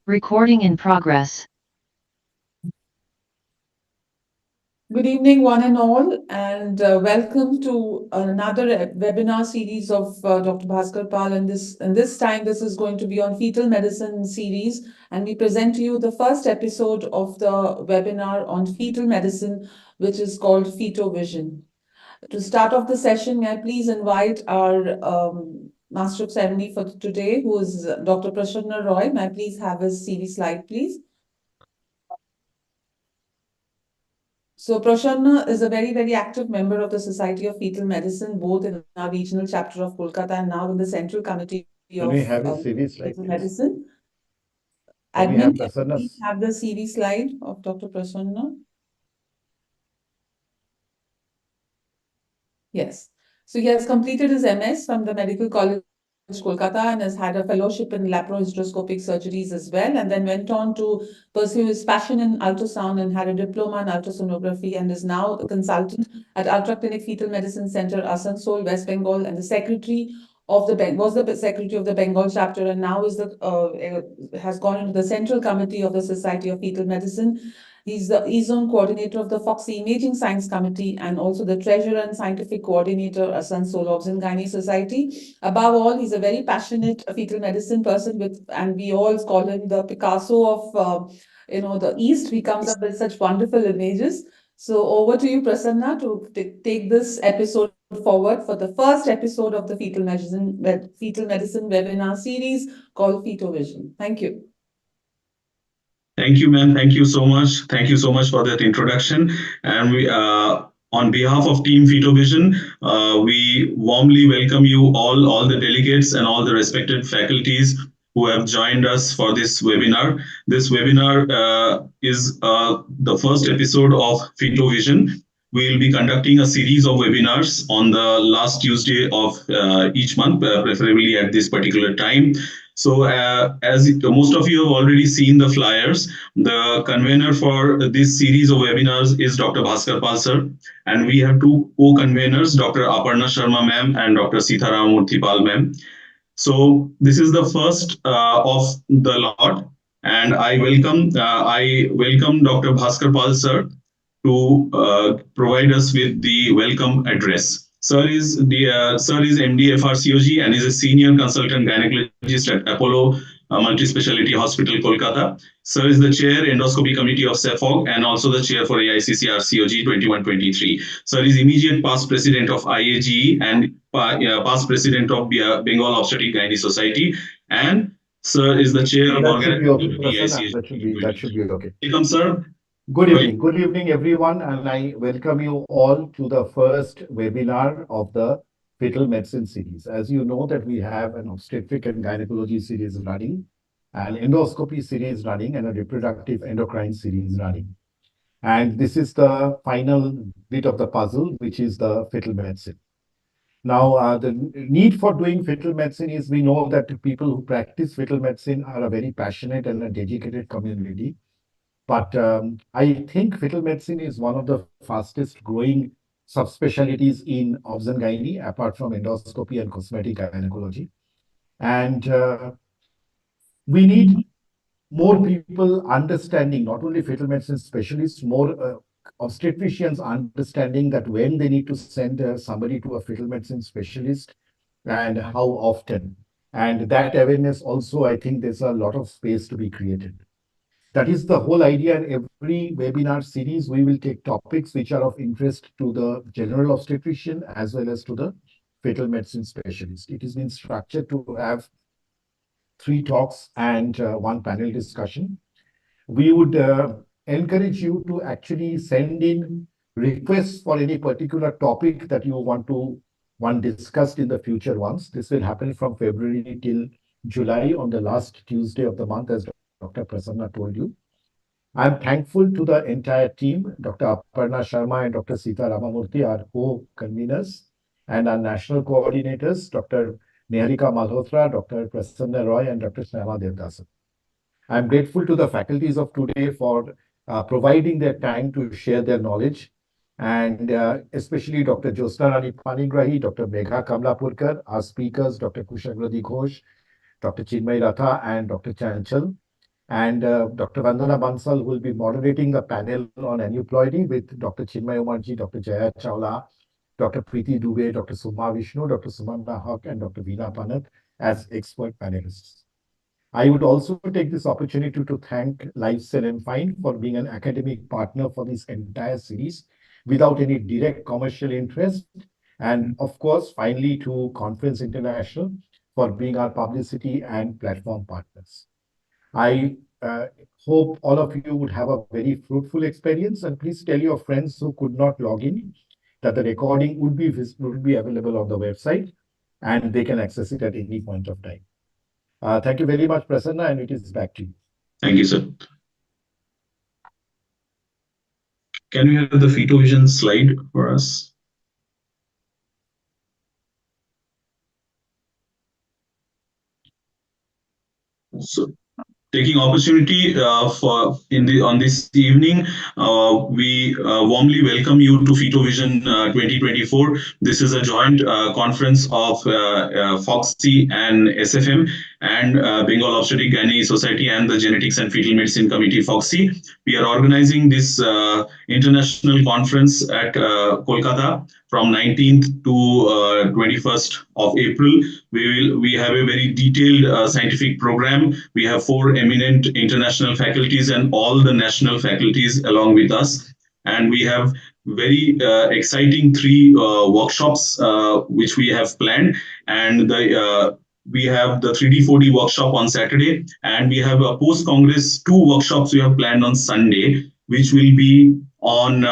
Recording in progress. Good evening, one and all, and welcome to another webinar series of Dr. Bhaskar Pal. And this time, this is going to be on fetal medicine series, and we present to you the first episode of the webinar on fetal medicine, which is called Feto Vision. To start off the session, may I please invite our Master of Ceremony for today, who is Dr. Prasanna Roy. May I please have his CV slide, please? So Prasanna is a very, very active member of the Society of Fetal Medicine, both in our regional chapter of Kolkata and now in the Central Committee Can of we have his CV slide, Fetal please? Medicine. Can we Admin, have can you please Prasanna's? have the CV slide of Dr. Prasanna? Yes. So he has completed his MS from the Medical College Kolkata and has had a fellowship in laparohysteroscopic surgeries as well, and then went on to pursue his passion in ultrasound and had a diploma in ultrasonography and is now a consultant at Ultra Clinic Fetal Medicine Center, Asansol, West Bengal, and the secretary of the was the secretary of the Bengal chapter, and now is the has gone into the Central Committee of the Society of Fetal Medicine. He's the E-Zone coordinator of the Foxy Imaging Science Committee and also the treasurer and scientific coordinator at Asansol Obs Gynae Society. Above all, he's a very passionate fetal medicine person and we all call him the Picasso of, the East. He comes up with such wonderful images. So over to you, Prasanna, to take this episode forward for the first episode of the fetal medicine webinar series called Feto Vision. Thank you. Thank you, ma'am. Thank you so much. Thank you so much for that introduction. And on behalf of Team Vision, we warmly welcome you all the delegates and all the respected faculties who have joined us for this webinar. This webinar is the first episode of Vision. We will be conducting a series of webinars on the last Tuesday of each month, preferably at this particular time. So as most of you have already seen the flyers, the convener for this series of webinars is Dr. Bhaskar Pal sir, and we have two co-conveners, Dr. Aparna Sharma ma'am and Dr. Sita Ramamurthy Pal ma'am. So this is the first of the lot, and I welcome Dr. Bhaskar Pal sir to provide us with the welcome address. Sir is MD FRCOG and is a senior consultant gynecologist at Apollo Multispeciality Hospital, Kolkata. Sir is the chair endoscopy committee of CEFOG and also the chair for AICC RCOG 2123. Sir is immediate past president of IAGE and past president of Bengal Obstetric Gynae Society, and Sir is the chair of That should be organization okay, of Prasanna. AICH. That should be okay. Welcome, sir. Good evening, everyone, and I welcome you all to the first webinar of the fetal medicine series. As you know that we have an obstetric and gynecology series running, an endoscopy series running, and a reproductive endocrine series running. And this is the final bit of the puzzle, which is the fetal medicine. Now, the need for doing fetal medicine is we know that people who practice fetal medicine are a very passionate and a dedicated community. But I think fetal medicine is one of the fastest growing subspecialties in obs and gynae, apart from endoscopy and cosmetic gynecology. And we need more people understanding, not only fetal medicine specialists, more obstetricians understanding that when they need to send somebody to a fetal medicine specialist and how often. And that awareness also, I think there's a lot of space to be created. That is the whole idea. In every webinar series, we will take topics which are of interest to the general obstetrician as well as to the fetal medicine specialist. It has been structured to have 3 talks and one panel discussion. We would encourage you to actually send in requests for any particular topic that you want to discussed in the future ones. This will happen from February till July on the last Tuesday of the month, as Dr. Prasanna told you. I'm thankful to the entire team. Dr. Aparna Sharma and Dr. Sita Ramamurthy are co-conveners and our national coordinators, Dr. Niharika Malhotra, Dr. Prasanna Roy, and Dr. Shyama Devdasan. I'm grateful to the faculties of today for providing their time to share their knowledge, and especially Dr. Josna Rani Panigrahi, Dr. Megha Kamlapurkar, our speakers, Dr. Kushagrati Ghosh, Dr. Chinmay Ratha, and Dr. Chanchal. And Dr. Vandana Bansal will be moderating a panel on aneuploidy with Dr. Chinmay Umarji, Dr. Jaya Chawla, Dr. Preeti Dubey, Dr. Suma Vishnu, Dr. Sumanna Haq, and Dr. Veena Panat as expert panelists. I would also take this opportunity to thank Lifestyle and Find for being an academic partner for this entire series without any direct commercial interest. And of course, finally, to Conference International for being our publicity and platform partners. I hope all of you would have a very fruitful experience, and please tell your friends who could not log in that the recording would be available on the website and they can access it at any point of time. Thank you very much, Prasanna, and it is back to you. Thank you, sir. Can we have the FitoVision slide for us? So, taking opportunity on this evening, we warmly welcome you to FitoVision 2024. This is a joint conference of FOXC and SFM and Bengal Obstetric Gynae Society and the Genetics and Fetal Medicine Committee FOXC. We are organizing this international conference at Kolkata from 19th to 21st of April. We have a very detailed scientific program. We have 4 eminent international faculties and all the national faculties along with us. And we have very exciting 3 workshops which we have planned. And we have the 3D 4D workshop on Saturday, and we have a post-congress 2 workshops we have planned on Sunday, which will be on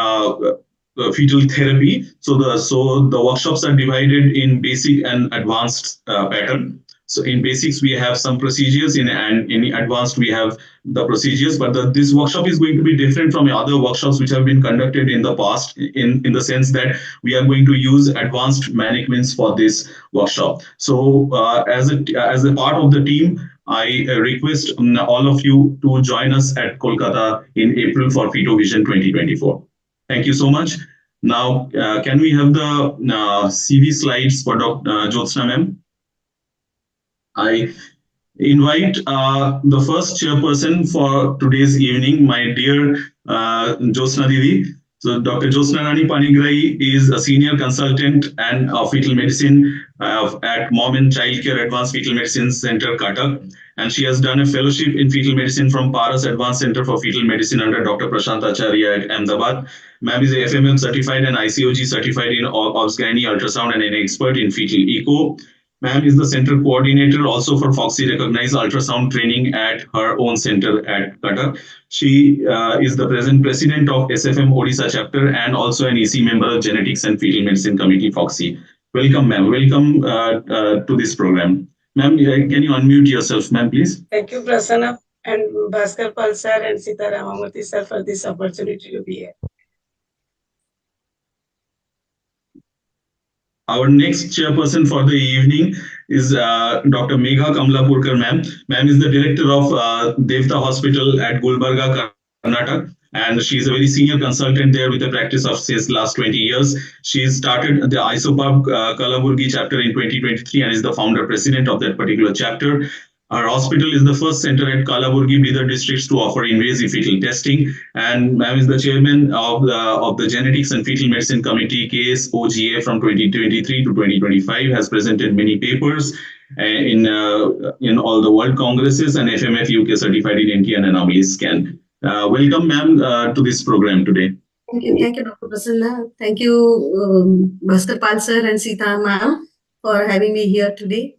fetal therapy. So the workshops are divided in basic and advanced pattern. So in basics, we have some procedures, and in advanced, we have the procedures. But this workshop is going to be different from other workshops which have been conducted in the past, in the sense that we are going to use advanced mannequins for this workshop. So as a part of the team, I request all of you to join us at Kolkata in April for FitoVision 2024. Thank you so much. Now, can we have the CV slides for Dr. Jyotsna ma'am? I invite the first chairperson for today's evening, my dear Jyotsna Didi. So Dr. Jyotsna Rani Panigrahi is a senior consultant and fetal medicine at Mom and Child Care Advanced Fetal Medicine Center, Cuttack. And she has done a fellowship in fetal medicine from Paras Advanced Center for Fetal Medicine under Dr. Prashant Acharya at Ahmedabad. Ma'am is a FMM certified and ICOG certified in obs-gynae ultrasound and an expert in fetal echo. Ma'am is the center coordinator also for FOXC recognized ultrasound training at her own center at Cuttack. She is the present president of SFM Odisha chapter and also an EC member of Genetics and Fetal Medicine Committee FOXC. Welcome, ma'am. Welcome to this program. Ma'am, can you unmute yourself, ma'am, please? Thank you, Prasanna and Bhaskar Pal sir and Sita Ramamurthy sir for this opportunity to be here. Our next chairperson for the evening is Dr. Megha Kamlapurkar ma'am. Ma'am is the director of Devta Hospital at Gulbarga, Karnataka. And she is a very senior consultant there with a practice of since last 20 years. She started the ISOPUB Kalaburgi chapter in 2023 and is the founder president of that particular chapter. Our hospital is the first center at Kalaburgi, Bidar districts to offer invasive fetal testing. And ma'am is the chairman of the Genetics and Fetal Medicine Committee, KSOGA, from 2023 to 2025, has presented many papers in all the world congresses and FMF UK certified in NT and anomalies scan. Welcome, ma'am, to this program today. Thank you, Dr. Prasanna. Thank you, Bhaskar Pal sir and Sita ma'am for having me here today.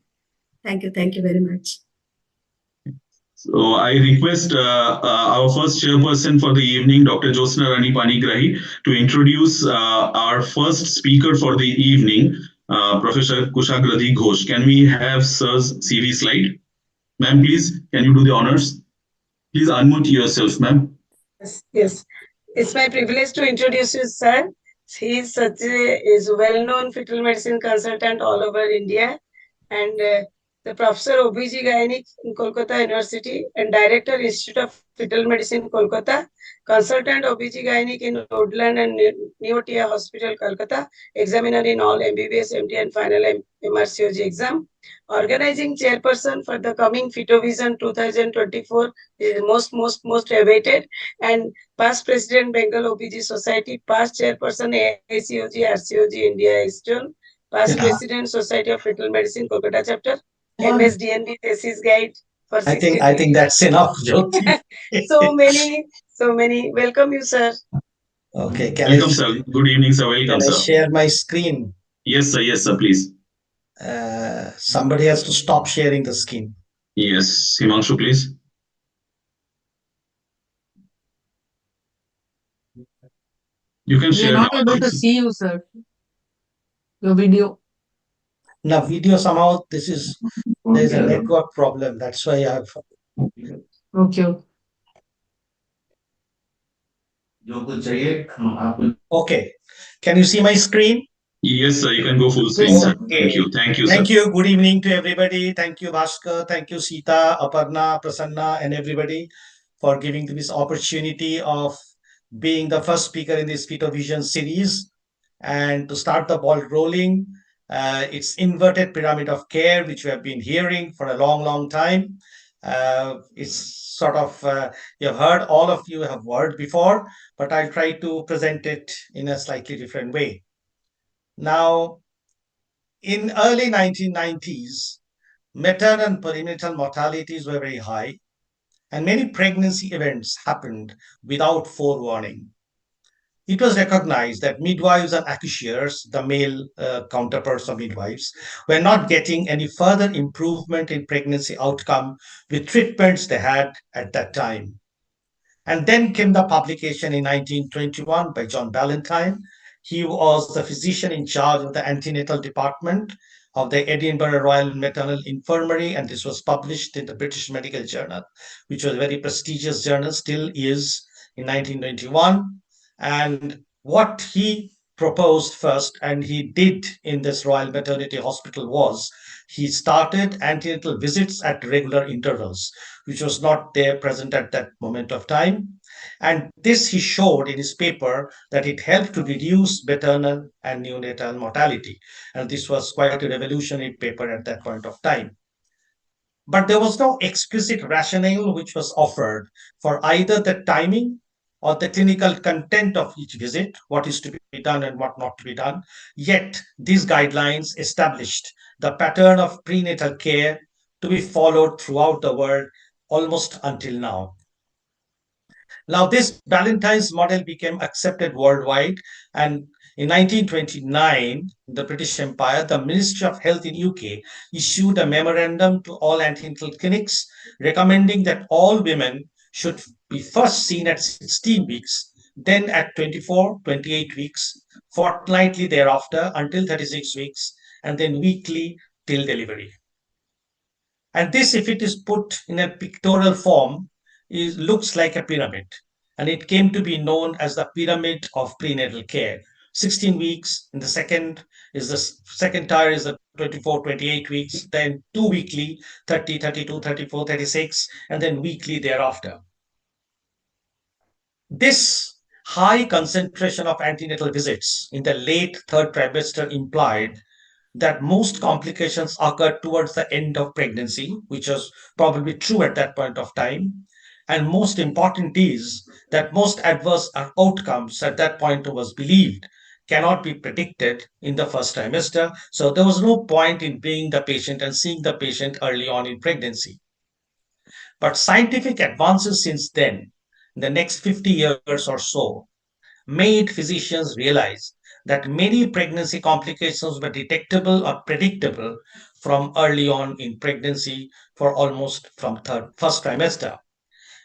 Thank you very much. So I request our first chairperson for the evening, Dr. Jyotsna Rani Panigrahi, to introduce our first speaker for the evening, Professor Kushagrati Ghosh. Can we have sir's CV slide? Ma'am, please, can you do the honors? Please unmute yourself, ma'am. Yes. It's my privilege to introduce you, sir. He is such a well-known fetal medicine consultant all over India, and the Professor OBGYN in Kolkata University and Director Institute of Fetal Medicine, Kolkata, Consultant OBGYN in Woodland and Neotia Hospital, Kolkata, Examiner in all MBBS, MD and final MRCOG exam, Organizing Chairperson for the coming Fitovision 2024, is most awaited, and past President Bengal OBG Society, past Chairperson AICOG, RCOG India Eastern, past President Society of Fetal Medicine, Kolkata chapter, MSDNB thesis guide for I think that's enough, Jyoti. so many. Welcome you, sir. Okay, Welcome, sir. Good evening, sir. Welcome, can I sir. share my screen? Yes, sir, please. Somebody has to stop sharing the screen. Yes, Himanshu, please. You can We share. are not able to see you, sir. Your video. Now, video somehow there's a network problem. That's why I've. Okay. Okay, can you see my screen? Yes, sir. You can go full screen, Yes, sir. sir. Thank you. Thank you, sir. Thank you. Good evening to everybody. Thank you, Bhaskar. Thank you, Sita, Aparna, Prasanna, and everybody for giving this opportunity of being the first speaker in this Keto Vision series. And to start the ball rolling, it's inverted pyramid of care, which we have been hearing for a long time. It's sort of, you've heard, all of you have heard before, but I'll try to present it in a slightly different way. Now, in early 1990s, maternal and perinatal mortalities were very high, and many pregnancy events happened without forewarning. It was recognized that midwives and accoucheurs, the male counterparts of midwives, were not getting any further improvement in pregnancy outcome with treatments they had at that time. And then came the publication in 1921 by John Ballantyne. He was the physician in charge of the antenatal department of the Edinburgh Royal Maternal Infirmary, and this was published in the British Medical Journal, which was a very prestigious journal, still is, in 1921. And what he proposed first, and he did in this Royal Maternity Hospital, was he started antenatal visits at regular intervals, which was not there present at that moment of time. And this he showed in his paper that it helped to reduce maternal and neonatal mortality. And this was quite a revolutionary paper at that point of time. But there was no explicit rationale which was offered for either the timing or the clinical content of each visit, what is to be done and what not to be done. Yet these guidelines established the pattern of prenatal care to be followed throughout the world almost until now. Now, this Ballantyne's model became accepted worldwide, and in 1929, in the British Empire, the Ministry of Health in UK issued a memorandum to all antenatal clinics recommending that all women should be first seen at 16 weeks, then at 24, 28 weeks, fortnightly thereafter until 36 weeks, and then weekly till delivery. And this, if it is put in a pictorial form, looks like a pyramid. And it came to be known as the pyramid of prenatal care. 16 weeks in the second is the second tier is the 24, 28 weeks, then 2 weekly, 30, 32, 34, 36, and then weekly thereafter. This high concentration of antenatal visits in the late third trimester implied that most complications occur towards the end of pregnancy, which was probably true at that point of time. And most important is that most adverse outcomes at that point was believed cannot be predicted in the first trimester. So there was no point in being the patient and seeing the patient early on in pregnancy. But scientific advances since then, in the next 50 years or so, made physicians realize that many pregnancy complications were detectable or predictable from early on in pregnancy for almost from first trimester.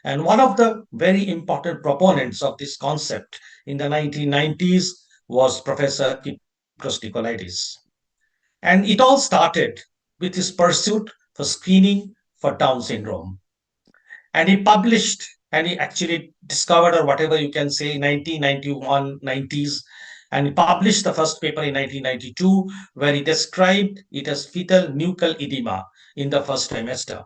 And one of the very important proponents of this concept in the 1990s was Professor Kypros Nicolaides. And it all started with his pursuit for screening for Down syndrome. And he published, and he actually discovered, or whatever you can say, 1991, 90s. And he published the first paper in 1992, where he described it as fetal nuchal edema. in the first trimester.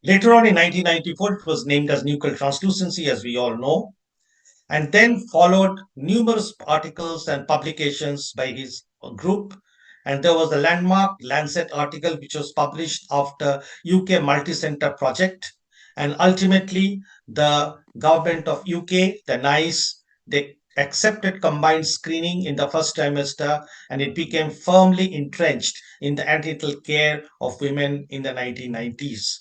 Later on in 1994, it was named as nuchal translucency, as we all know, and then followed numerous articles and publications by his group. And there was a landmark Lancet article which was published after UK multi-center project. And ultimately, the government of UK, the NICE, they accepted combined screening in the first trimester, and it became firmly entrenched in the antenatal care of women in the 1990s.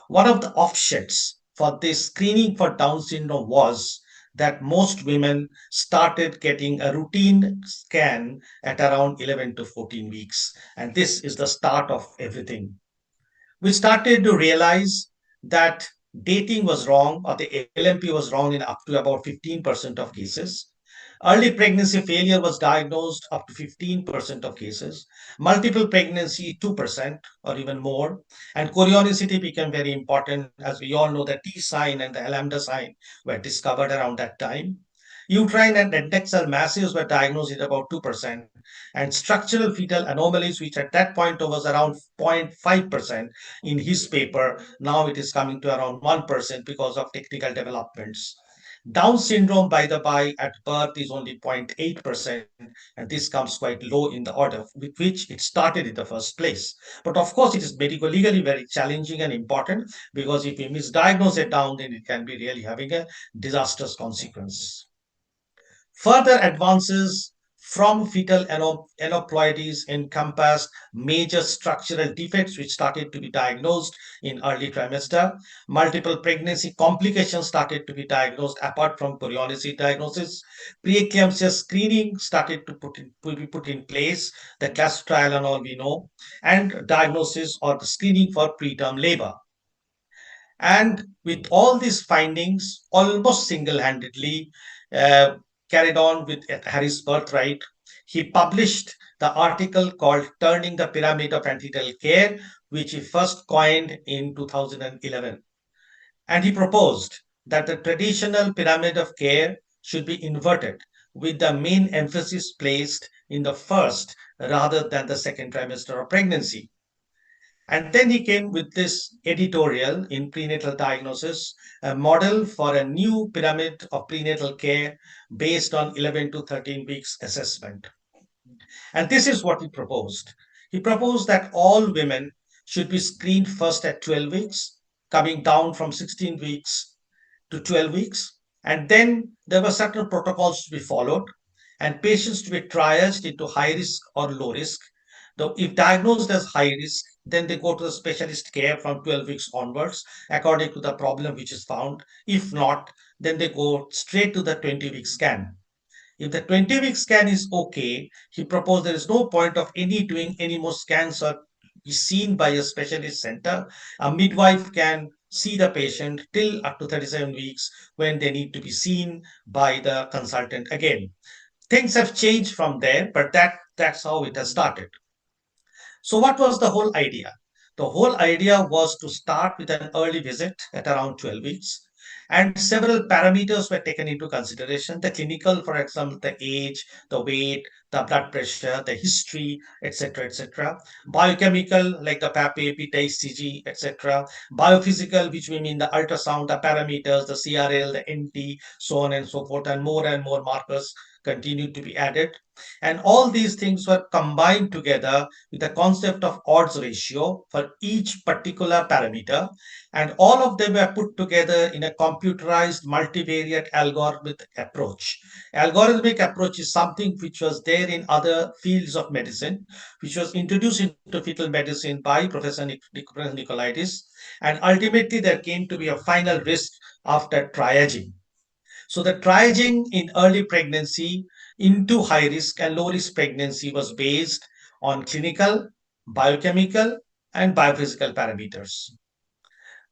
One of the offshoots for this screening for Down syndrome was that most women started getting a routine scan at around 11 to 14 weeks. And this is the start of everything. We started to realize that dating was wrong, or the LMP was wrong in up to about 15% of cases. Early pregnancy failure was diagnosed up to 15% of cases. Multiple pregnancy, 2% or even more. And chorionicity became very important. As we all know, the T sign and the lambda sign were discovered around that time. Uterine and adnexal masses were diagnosed at about 2%, and structural fetal anomalies, which at that point was around 0.5% in his paper, now it is coming to around 1% because of technical developments. Down syndrome, by the by, at birth is only 0.8%, and this comes quite low in the order with which it started in the first place. But of course, it is medico-legally very challenging and important, because if we misdiagnose it down, then it can be really having a disastrous consequence. Further advances from fetal aneuploidies encompassed major structural defects which started to be diagnosed in early trimester. Multiple pregnancy complications started to be diagnosed apart from chorionicity diagnosis. Preeclampsia screening started to be put in place, the class trial and all we know, and diagnosis or the screening for preterm labor. And with all these findings, almost single-handedly uh, carried on with Harris' birthright, he published the article called Turning the Pyramid of Antenatal Care, which he first coined in 2011. And he proposed that the traditional pyramid of care should be inverted, with the main emphasis placed in the first rather than the second trimester of pregnancy. And then he came with this editorial in prenatal diagnosis, a model for a new pyramid of prenatal care based on 11 to 13 weeks assessment. And this is what he proposed. He proposed that all women should be screened first at 12 weeks, coming down from 16 weeks to 12 weeks. And then there were certain protocols to be followed, and patients to be triaged into high risk or low risk. Though if diagnosed as high risk, then they go to the specialist care from 12 weeks onwards, according to the problem which is found. If not, then they go straight to the 20-week scan. If the 20-week scan is okay, he proposed there is no point of any doing any more scans or be seen by a specialist center. A midwife can see the patient till up to 37 weeks when they need to be seen by the consultant again. Things have changed from there, but that's how it has started. So what was the whole idea? The whole idea was to start with an early visit at around 12 weeks, and several parameters were taken into consideration. The clinical, for example, the age, the weight, the blood pressure, the history, etc., etc. Biochemical, like the PAPA, PETA, ECG, etc. Biophysical, which we mean the ultrasound, the parameters, the CRL, the NT, so on and so forth, and more markers continued to be added. And all these things were combined together with the concept of odds ratio for each particular parameter. And all of them were put together in a computerized multivariate algorithmic approach. Algorithmic approach is something which was there in other fields of medicine, which was introduced into fetal medicine by Professor Nicolaitis. And ultimately, there came to be a final risk after triaging. So the triaging in early pregnancy into high risk and low risk pregnancy was based on clinical, biochemical, and biophysical parameters.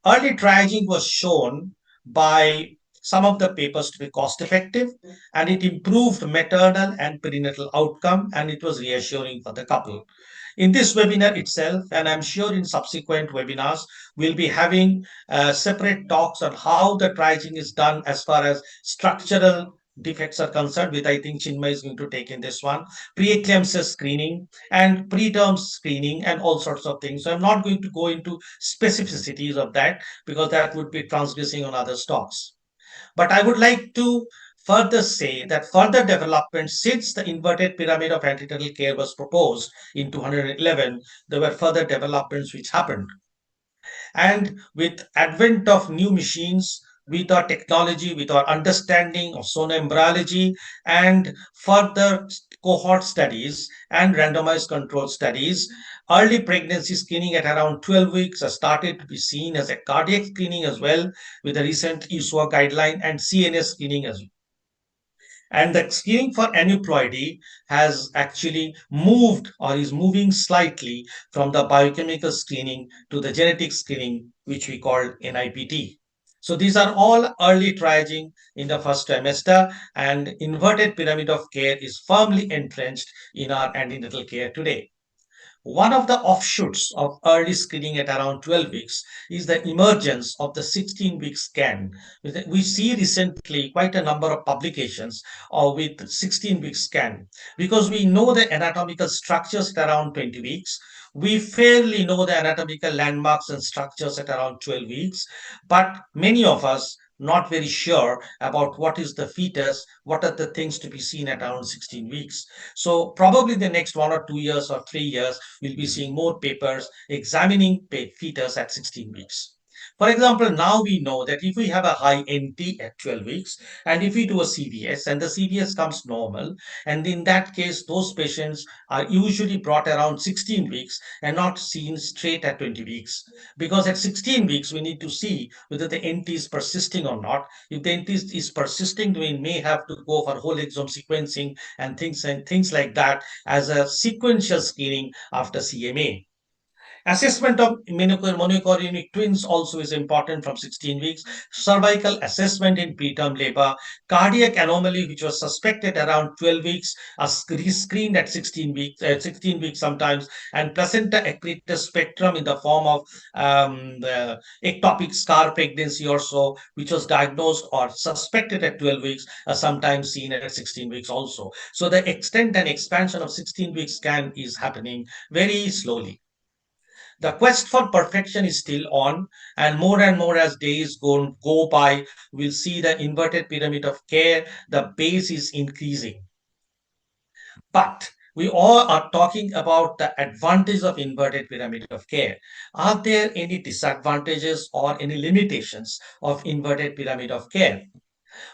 Early triaging was shown by some of the papers to be cost effective, and it improved maternal and perinatal outcome, and it was reassuring for the couple. In this webinar itself, and I'm sure in subsequent webinars, we'll be having separate talks on how the triaging is done as far as structural defects are concerned, with I think Chinmay is going to take in this one, preeclampsia screening and preterm screening and all sorts of things. So I'm not going to go into specificities of that because that would be transgressing on other talks. But I would like to further say that further development since the inverted pyramid of antenatal care was proposed in 211, there were further developments which happened. And with advent of new machines, with our technology, with our understanding of sonoembryology and further cohort studies and randomized control studies, early pregnancy screening at around 12 weeks has started to be seen as a cardiac screening as well, with the recent ISWA guideline, and CNS screening as well. And the screening for aneuploidy has actually moved or is moving slightly from the biochemical screening to the genetic screening, which we call NIPT. So these are all early triaging in the first trimester, and inverted pyramid of care is firmly entrenched in our antenatal care today. One of the offshoots of early screening at around 12 weeks is the emergence of the 16-week scan. We see recently quite a number of publications with 16-week scan because we know the anatomical structures at around 20 weeks. We fairly know the anatomical landmarks and structures at around 12 weeks, but many of us not very sure about what is the fetus, what are the things to be seen at around 16 weeks. So probably the next 1 or 2 years or 3 years, we'll be seeing more papers examining fetus at 16 weeks. For example, now we know that if we have a high NT at 12 weeks, and if we do a CVS and the CVS comes normal, and in that case, those patients are usually brought around 16 weeks and not seen straight at 20 weeks. Because at 16 weeks, we need to see whether the NT is persisting or not. If the NT is persisting, we may have to go for whole exome sequencing and things like that as a sequential screening after CMA. Assessment of monochorionic twins also is important from 16 weeks. Cervical assessment in preterm labor. Cardiac anomaly, which was suspected around 12 weeks, are screened at 16 weeks sometimes. And placenta accreta spectrum in the form of the ectopic scar pregnancy or so, which was diagnosed or suspected at 12 weeks, are sometimes seen at 16 weeks also. So the extent and expansion of 16-week scan is happening very slowly. The quest for perfection is still on, and more as days go by, we'll see the inverted pyramid of care, the base is increasing. But we all are talking about the advantage of inverted pyramid of care. Are there any disadvantages or any limitations of inverted pyramid of care?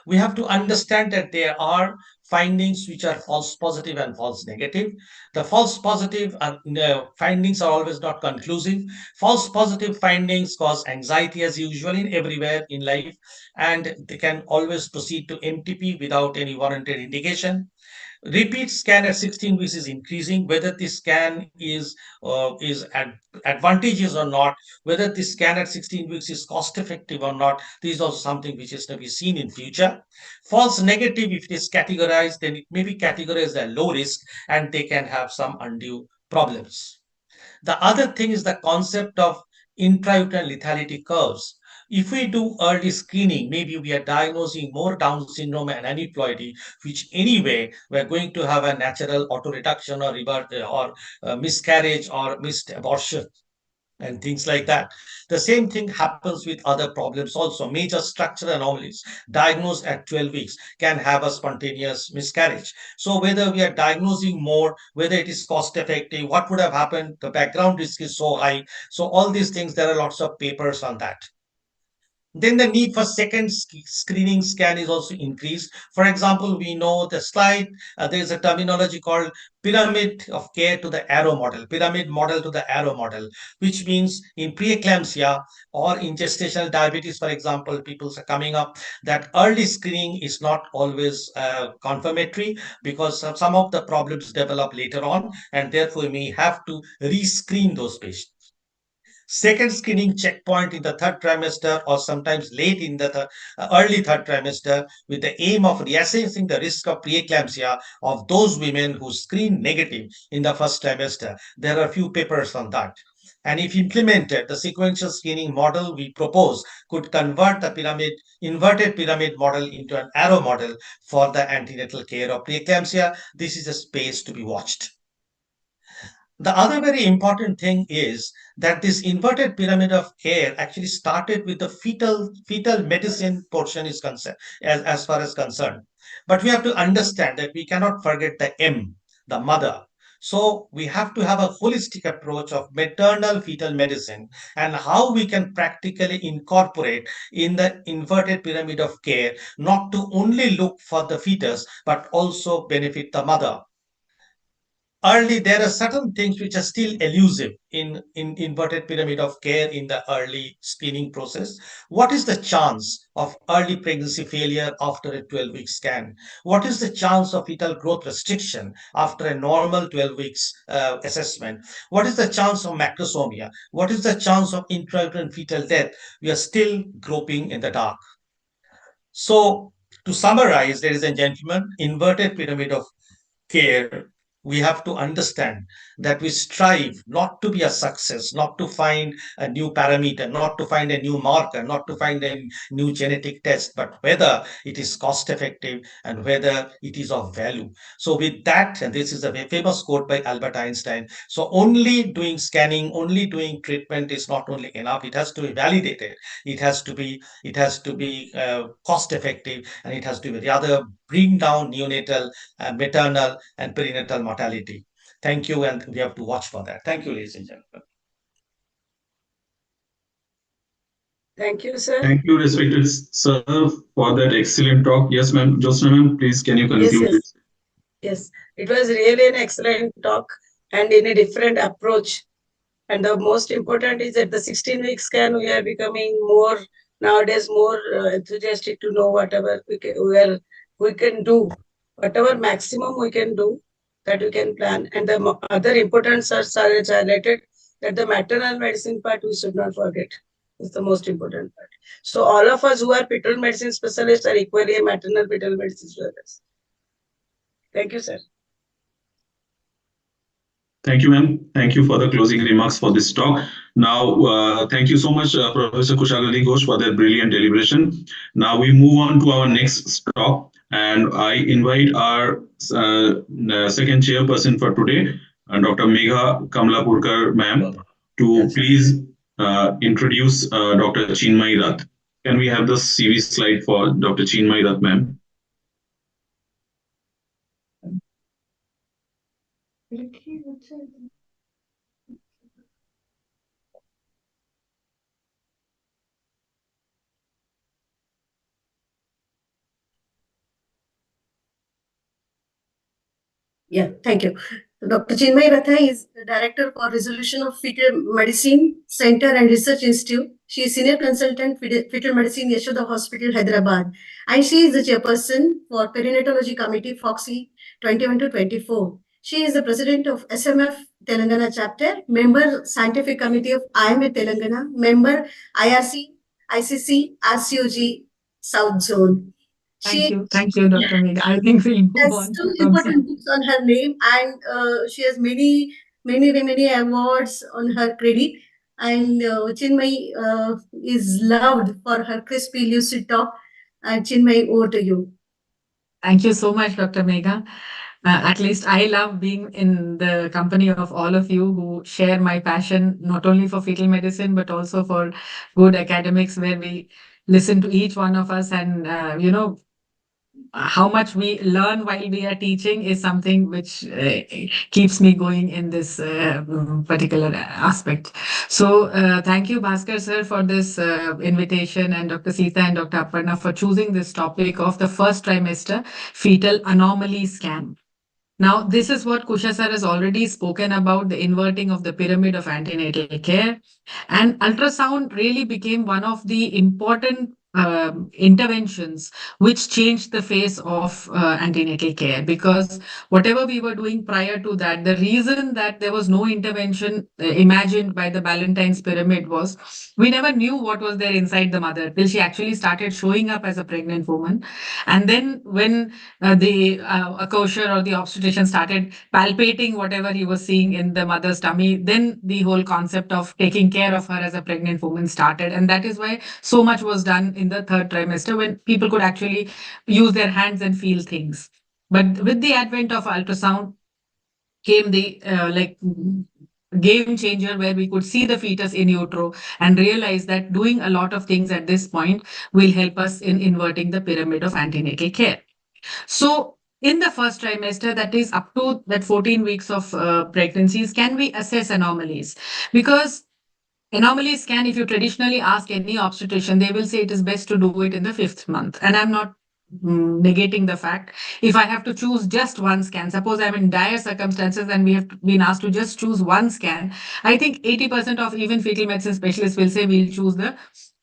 We have to understand that there are findings which are false positive and false negative. The false positive findings are always not conclusive. False positive findings cause anxiety as usual in everywhere in life, and they can always proceed to MTP without any warranted indication. Repeat scan at 16 weeks is increasing. Whether this scan is advantageous or not, whether this scan at 16 weeks is cost effective or not, this is also something which is to be seen in future. False negative, if it is categorized, then it may be categorized as low risk and they can have some undue problems. The other thing is the concept of intrauterine lethality curves. If we do early screening, maybe we are diagnosing more Down syndrome and aneuploidy, which anyway we're going to have a natural auto-reduction or miscarriage or missed abortion and things like that. The same thing happens with other problems also. Major structural anomalies diagnosed at 12 weeks can have a spontaneous miscarriage. So whether we are diagnosing more, whether it is cost effective, what would have happened, the background risk is so high. So all these things, there are lots of papers on that. Then the need for second screening scan is also increased. For example, we know the slide, there's a terminology called pyramid of care to the arrow model, pyramid model to the arrow model, which means in preeclampsia or in gestational diabetes, for example, people are coming up that early screening is not always confirmatory because some of the problems develop later on, and therefore we may have to rescreen those patients. Second screening checkpoint in the third trimester or sometimes late in the early third trimester with the aim of reassessing the risk of preeclampsia of those women who screen negative in the first trimester. There are a few papers on that. And if implemented, the sequential screening model we propose could convert the inverted pyramid model into an arrow model for the antenatal care of preeclampsia. This is a space to be watched. The other very important thing is that this inverted pyramid of care actually started with the fetal medicine portion is concerned, as far as concerned. But we have to understand that we cannot forget the M, the mother. So we have to have a holistic approach of maternal fetal medicine and how we can practically incorporate in the inverted pyramid of care, not to only look for the fetus, but also benefit the mother. Early, there are certain things which are still elusive in inverted pyramid of care in the early screening process. What is the chance of early pregnancy failure after a 12-week scan? What is the chance of fetal growth restriction after a normal 12 weeks assessment? What is the chance of macrosomia? What is the chance of intrauterine fetal death? We are still groping in the dark. So, to summarize, ladies and gentlemen, inverted pyramid of care, we have to understand that we strive not to be a success, not to find a new parameter, not to find a new marker, not to find a new genetic test, but whether it is cost effective and whether it is of value. So, with that, and this is a very famous quote by Albert Einstein, so only doing scanning, only doing treatment is not only enough, it has to be validated, it has to be cost effective, and it has to be rather bring down neonatal, maternal, and perinatal mortality. Thank you, and we have to watch for that. Thank you, ladies and gentlemen. Thank you, sir. Thank you, respected sir, for that excellent talk. Yes, ma'am. Josna ma'am, please can you Yes, conclude? yes, yes. It was really an excellent talk and in a different approach. And the most important is that the 16-week scan, we are becoming more nowadays more enthusiastic to know whatever we can do, whatever maximum we can do, that we can plan. And the other important search is highlighted that the maternal medicine part we should not forget. It's the most important part. So all of us who are fetal medicine specialists are equally maternal fetal medicine specialists. Thank you, sir. Thank you, ma'am. Thank you for the closing remarks for this talk. Now, thank you so much, Professor Kushagali Ghosh, for that brilliant deliberation. Now we move on to our next talk, and I invite our second chairperson for today, Dr. Megha Kamlapurkar, ma'am, to please introduce Dr. Chinmay Rath. Can we have the CV slide for Dr. Chinmay Rath, ma'am? Yeah, thank you. Dr. Chinmay Ratha is the Director for Resolution of Fetal Medicine Center and Research Institute. She is Senior Consultant Fetal Medicine, Yashoda Hospital, Hyderabad. And she is the Chairperson for Perinatology Committee, FOXY 21 to 24. She is the President of SMF Telangana Chapter, Member Scientific Committee of IMA Telangana, Member IRC, ICC, RCOG South Zone. Thank you, Dr. Megha. I think we'll move Has on two from important books on her name, and she has many awards on her credit. And Chinmay is loved for her crispy, lucid talk. Chinmay, over to you. Thank you so much, Dr. Megha. At least I love being in the company of all of you who share my passion, not only for fetal medicine, but also for good academics, where we listen to each one of us and, how much we learn while we are teaching is something which keeps me going in this particular aspect. So thank you, Bhaskar sir, for this invitation, and Dr. Sita and Dr. Aparna for choosing this topic of the first trimester fetal anomaly scan. Now, this is what Kusha sir has already spoken about, the inverting of the pyramid of antenatal care. And ultrasound really became one of the important interventions which changed the face of antenatal care, because whatever we were doing prior to that, the reason that there was no intervention imagined by the Ballantyne's pyramid was we never knew what was there inside the mother till she actually started showing up as a pregnant woman. And then when the kosher or the obstetrician started palpating whatever he was seeing in the mother's tummy, then the whole concept of taking care of her as a pregnant woman started. And that is why so much was done in the third trimester, when people could actually use their hands and feel things. But with the advent of ultrasound came the game changer, where we could see the fetus in utero and realize that doing a lot of things at this point will help us in inverting the pyramid of antenatal care. So in the first trimester, that is up to that 14 weeks of pregnancies, can we assess anomalies? Because anomalies scan, if you traditionally ask any obstetrician, they will say it is best to do it in the 5th month. And I'm not negating the fact. If I have to choose just one scan, suppose I'm in dire circumstances and we have been asked to just choose one scan, I think 80% of even fetal medicine specialists will say we'll choose the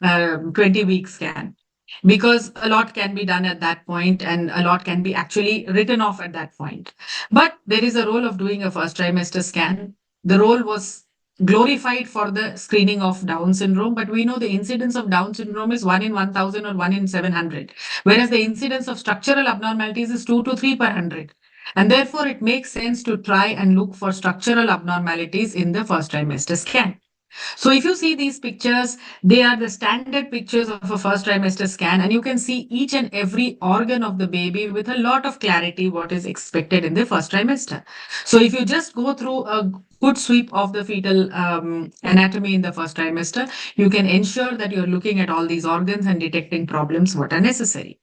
20-week scan, because a lot can be done at that point and a lot can be actually written off at that point. But there is a role of doing a first trimester scan. The role was glorified for the screening of Down syndrome, but we know the incidence of Down syndrome is 1 in 1,000 or 1 in 700, whereas the incidence of structural abnormalities is 2 to 3 per 100. And therefore, it makes sense to try and look for structural abnormalities in the first trimester scan. So if you see these pictures, they are the standard pictures of a first trimester scan, and you can see each and every organ of the baby with a lot of clarity what is expected in the first trimester. So if you just go through a good sweep of the fetal anatomy in the first trimester, you can ensure that you're looking at all these organs and detecting problems what are necessary.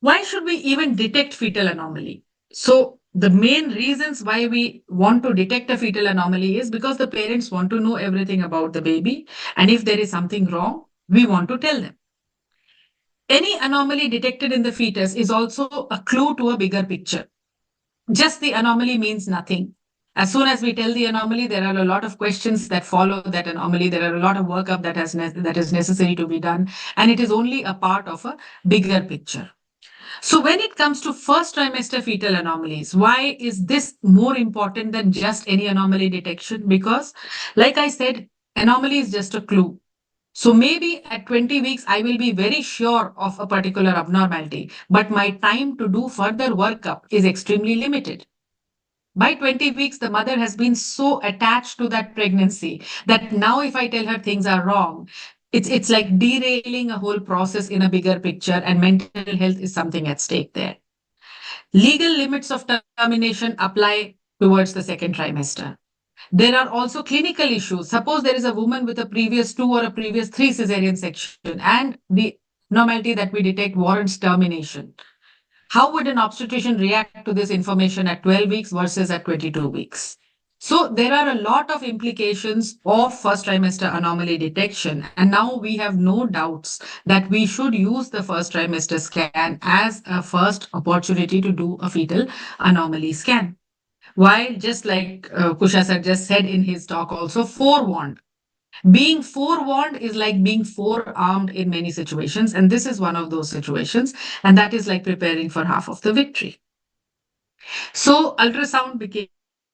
Why should we even detect fetal anomaly? So the main reasons why we want to detect a fetal anomaly is because the parents want to know everything about the baby. And if there is something wrong, we want to tell them. Any anomaly detected in the fetus is also a clue to a bigger picture. Just the anomaly means nothing. As soon as we tell the anomaly, there are a lot of questions that follow that anomaly. There are a lot of workup that is necessary to be done. And it is only a part of a bigger picture. So when it comes to first trimester fetal anomalies, why is this more important than just any anomaly detection? Because, like I said, anomaly is just a clue. So maybe at 20 weeks, I will be very sure of a particular abnormality, but my time to do further workup is extremely limited. By 20 weeks, the mother has been so attached to that pregnancy that now if I tell her things are wrong, it's like derailing a whole process in a bigger picture, and mental health is something at stake there. Legal limits of termination apply towards the second trimester. There are also clinical issues. Suppose there is a woman with a previous 2 or a previous 3 cesarean section and the abnormality that we detect warrants termination. How would an obstetrician react to this information at 12 weeks versus at 22 weeks? So there are a lot of implications of first trimester anomaly detection. And now we have no doubts that we should use the first trimester scan as a first opportunity to do a fetal anomaly scan. While just like Kusha sir just said in his talk also, forewarned. Being forewarned is like being forearmed in many situations. And this is one of those situations. And that is like preparing for half of the victory. So ultrasound became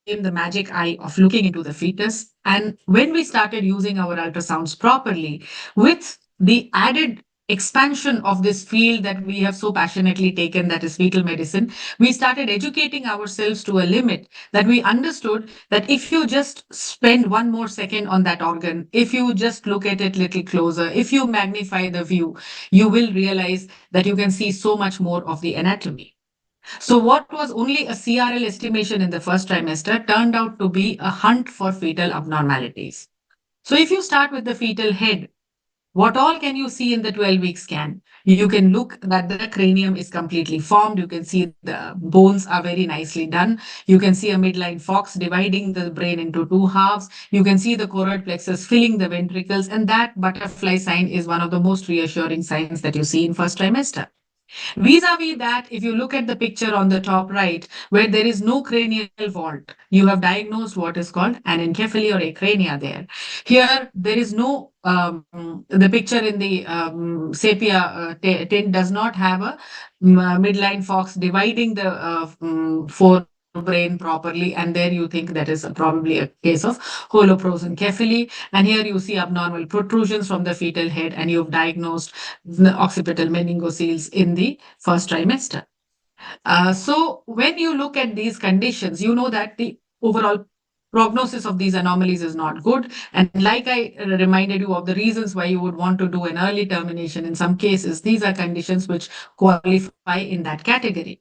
the magic eye of looking into the fetus. And when we started using our ultrasounds properly, with the added expansion of this field that we have so passionately taken, that is fetal medicine, we started educating ourselves to a limit that we understood that if you just spend one more second on that organ, if you just look at it a little closer, if you magnify the view, you will realize that you can see so much more of the anatomy. So what was only a CRL estimation in the first trimester turned out to be a hunt for fetal abnormalities. So if you start with the fetal head, what all can you see in the 12-week scan? You can look that the cranium is completely formed. You can see the bones are very nicely done. You can see a midline fox dividing the brain into 2 halves. You can see the choroid plexus filling the ventricles. And that butterfly sign is one of the most reassuring signs that you see in first trimester. Vis-a-vis that, if you look at the picture on the top right, where there is no cranial vault, you have diagnosed what is called an encephaly or acrania there. Here, there is no, the picture in the sepia tint does not have a midline fox dividing the forebrain properly, and there you think that is probably a case of holoprosencephaly. And here you see abnormal protrusions from the fetal head, and you've diagnosed the occipital meningoceles in the first trimester. So when you look at these conditions, you know that the overall prognosis of these anomalies is not good. And like I reminded you of the reasons why you would want to do an early termination in some cases, these are conditions which qualify in that category.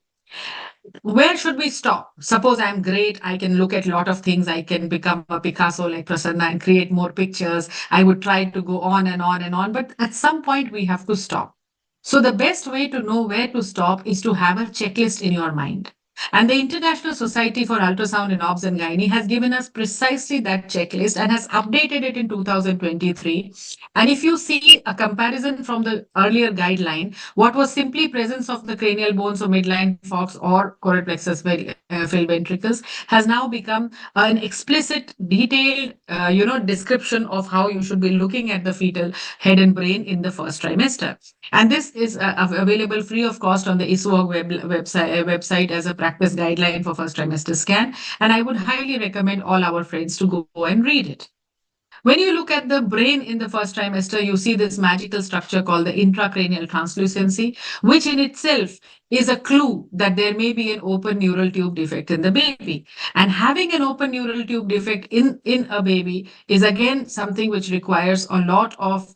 Where should we stop? Suppose I'm great, I can look at a lot of things, I can become a Picasso like Prasanna and create more pictures. I would try to go on and on and on, but at some point we have to stop. So the best way to know where to stop is to have a checklist in your mind. And the International Society for Ultrasound in Obs and Gynae has given us precisely that checklist and has updated it in 2023. And if you see a comparison from the earlier guideline, what was simply presence of the cranial bones or midline fox or choroid plexus filled ventricles has now become an explicit, detailed, description of how you should be looking at the fetal head and brain in the first trimester. And this is available free of cost on the ISWOG website as a practice guideline for first trimester scan. And I would highly recommend all our friends to go and read it. When you look at the brain in the first trimester, you see this magical structure called the intracranial translucency, which in itself is a clue that there may be an open neural tube defect in the baby. And having an open neural tube defect in a baby is again something which requires a lot of,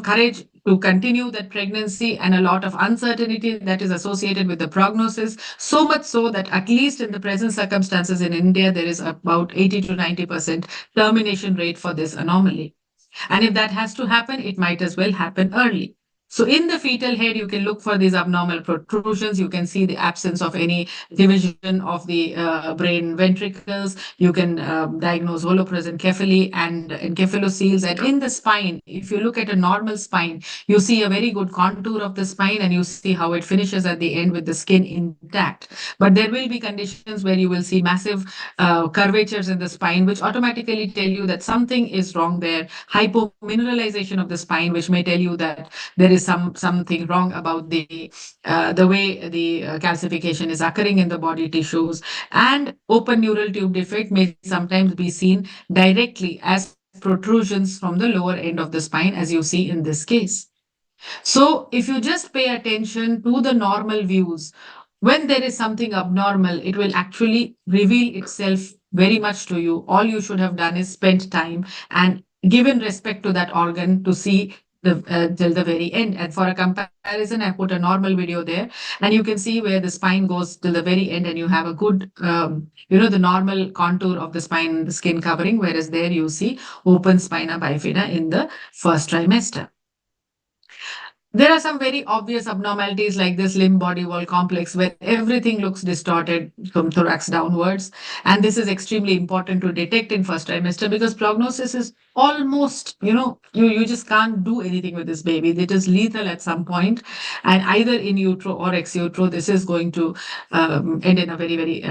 courage to continue that pregnancy and a lot of uncertainty that is associated with the prognosis. So much so that at least in the present circumstances in India, there is about 80 to 90% termination rate for this anomaly. And if that has to happen, it might as well happen early. So in the fetal head, you can look for these abnormal protrusions. You can see the absence of any division of the brain ventricles. You can diagnose holoprosencephaly and encephaloceles. And in the spine, if you look at a normal spine, you see a very good contour of the spine and you see how it finishes at the end with the skin intact. But there will be conditions where you will see massive curvatures in the spine, which automatically tell you that something is wrong there. Hypomineralization of the spine, which may tell you that there is something wrong about the way the calcification is occurring in the body tissues. And open neural tube defect may sometimes be seen directly as protrusions from the lower end of the spine, as you see in this case. So if you just pay attention to the normal views, when there is something abnormal, it will actually reveal itself very much to you. All you should have done is spent time and given respect to that organ to see till the very end. And for a comparison, I put a normal video there, and you can see where the spine goes till the very end, and you have a good, the normal contour of the spine, the skin covering, whereas there you see open spina bifida in the first trimester. There are some very obvious abnormalities like this limb body wall complex where everything looks distorted from thorax downwards. And this is extremely important to detect in first trimester because prognosis is almost, you just can't do anything with this baby. It is lethal at some point, and either in utero or ex utero, this is going to end in a very, very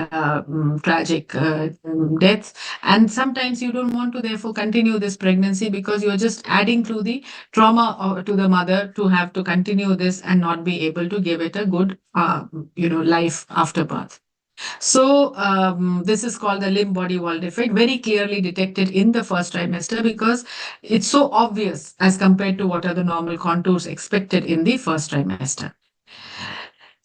tragic death. And sometimes you don't want to therefore continue this pregnancy because you're just adding to the trauma to the mother to have to continue this and not be able to give it a good, life after birth. So this is called the limb body wall defect, very clearly detected in the first trimester because it's so obvious as compared to what are the normal contours expected in the first trimester.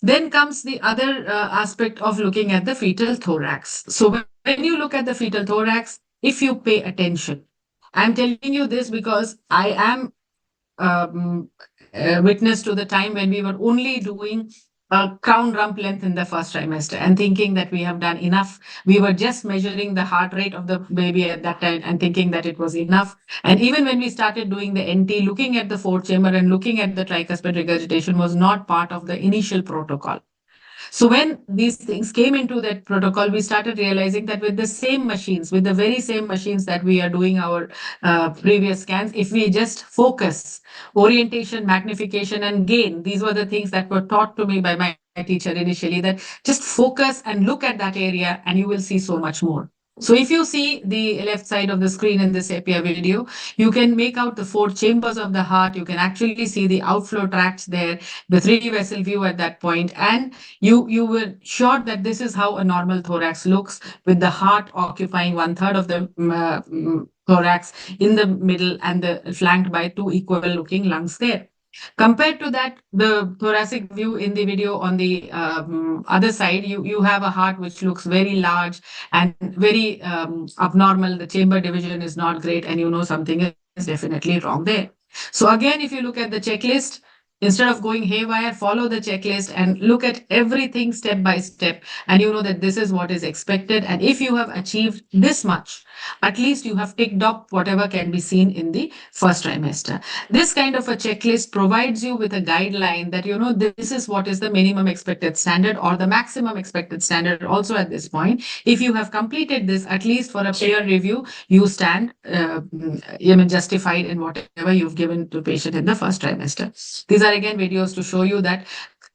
Then comes the other aspect of looking at the fetal thorax. So when you look at the fetal thorax, if you pay attention, I'm telling you this because I am witness to the time when we were only doing a crown rump length in the first trimester and thinking that we have done enough. We were just measuring the heart rate of the baby at that time and thinking that it was enough. And even when we started doing the NT, looking at the fourth chamber and looking at the tricuspid regurgitation was not part of the initial protocol. So when these things came into that protocol, we started realizing that with the same machines, with the very same machines that we are doing our previous scans, if we just focus, orientation, magnification, and gain, these were the things that were taught to me by my teacher initially, that just focus and look at that area and you will see so much more. So if you see the left side of the screen in this API video, you can make out the 4 chambers of the heart. You can actually see the outflow tracts there, the 3 vessel view at that point, and you were sure that this is how a normal thorax looks, with the heart occupying 1/3 of the thorax in the middle and the flanked by 2 equal looking lungs there. Compared to that, the thoracic view in the video on the other side, you have a heart which looks very large and very abnormal. The chamber division is not great, and you know something is definitely wrong there. So again, if you look at the checklist, instead of going haywire, follow the checklist and look at everything step by step, and you know that this is what is expected. And if you have achieved this much, at least you have ticked off whatever can be seen in the first trimester. This kind of a checklist provides you with a guideline that, you know, this is what is the minimum expected standard or the maximum expected standard also at this point. If you have completed this, at least for a peer review, you stand justified in whatever you've given to patient in the first trimester. These are again videos to show you that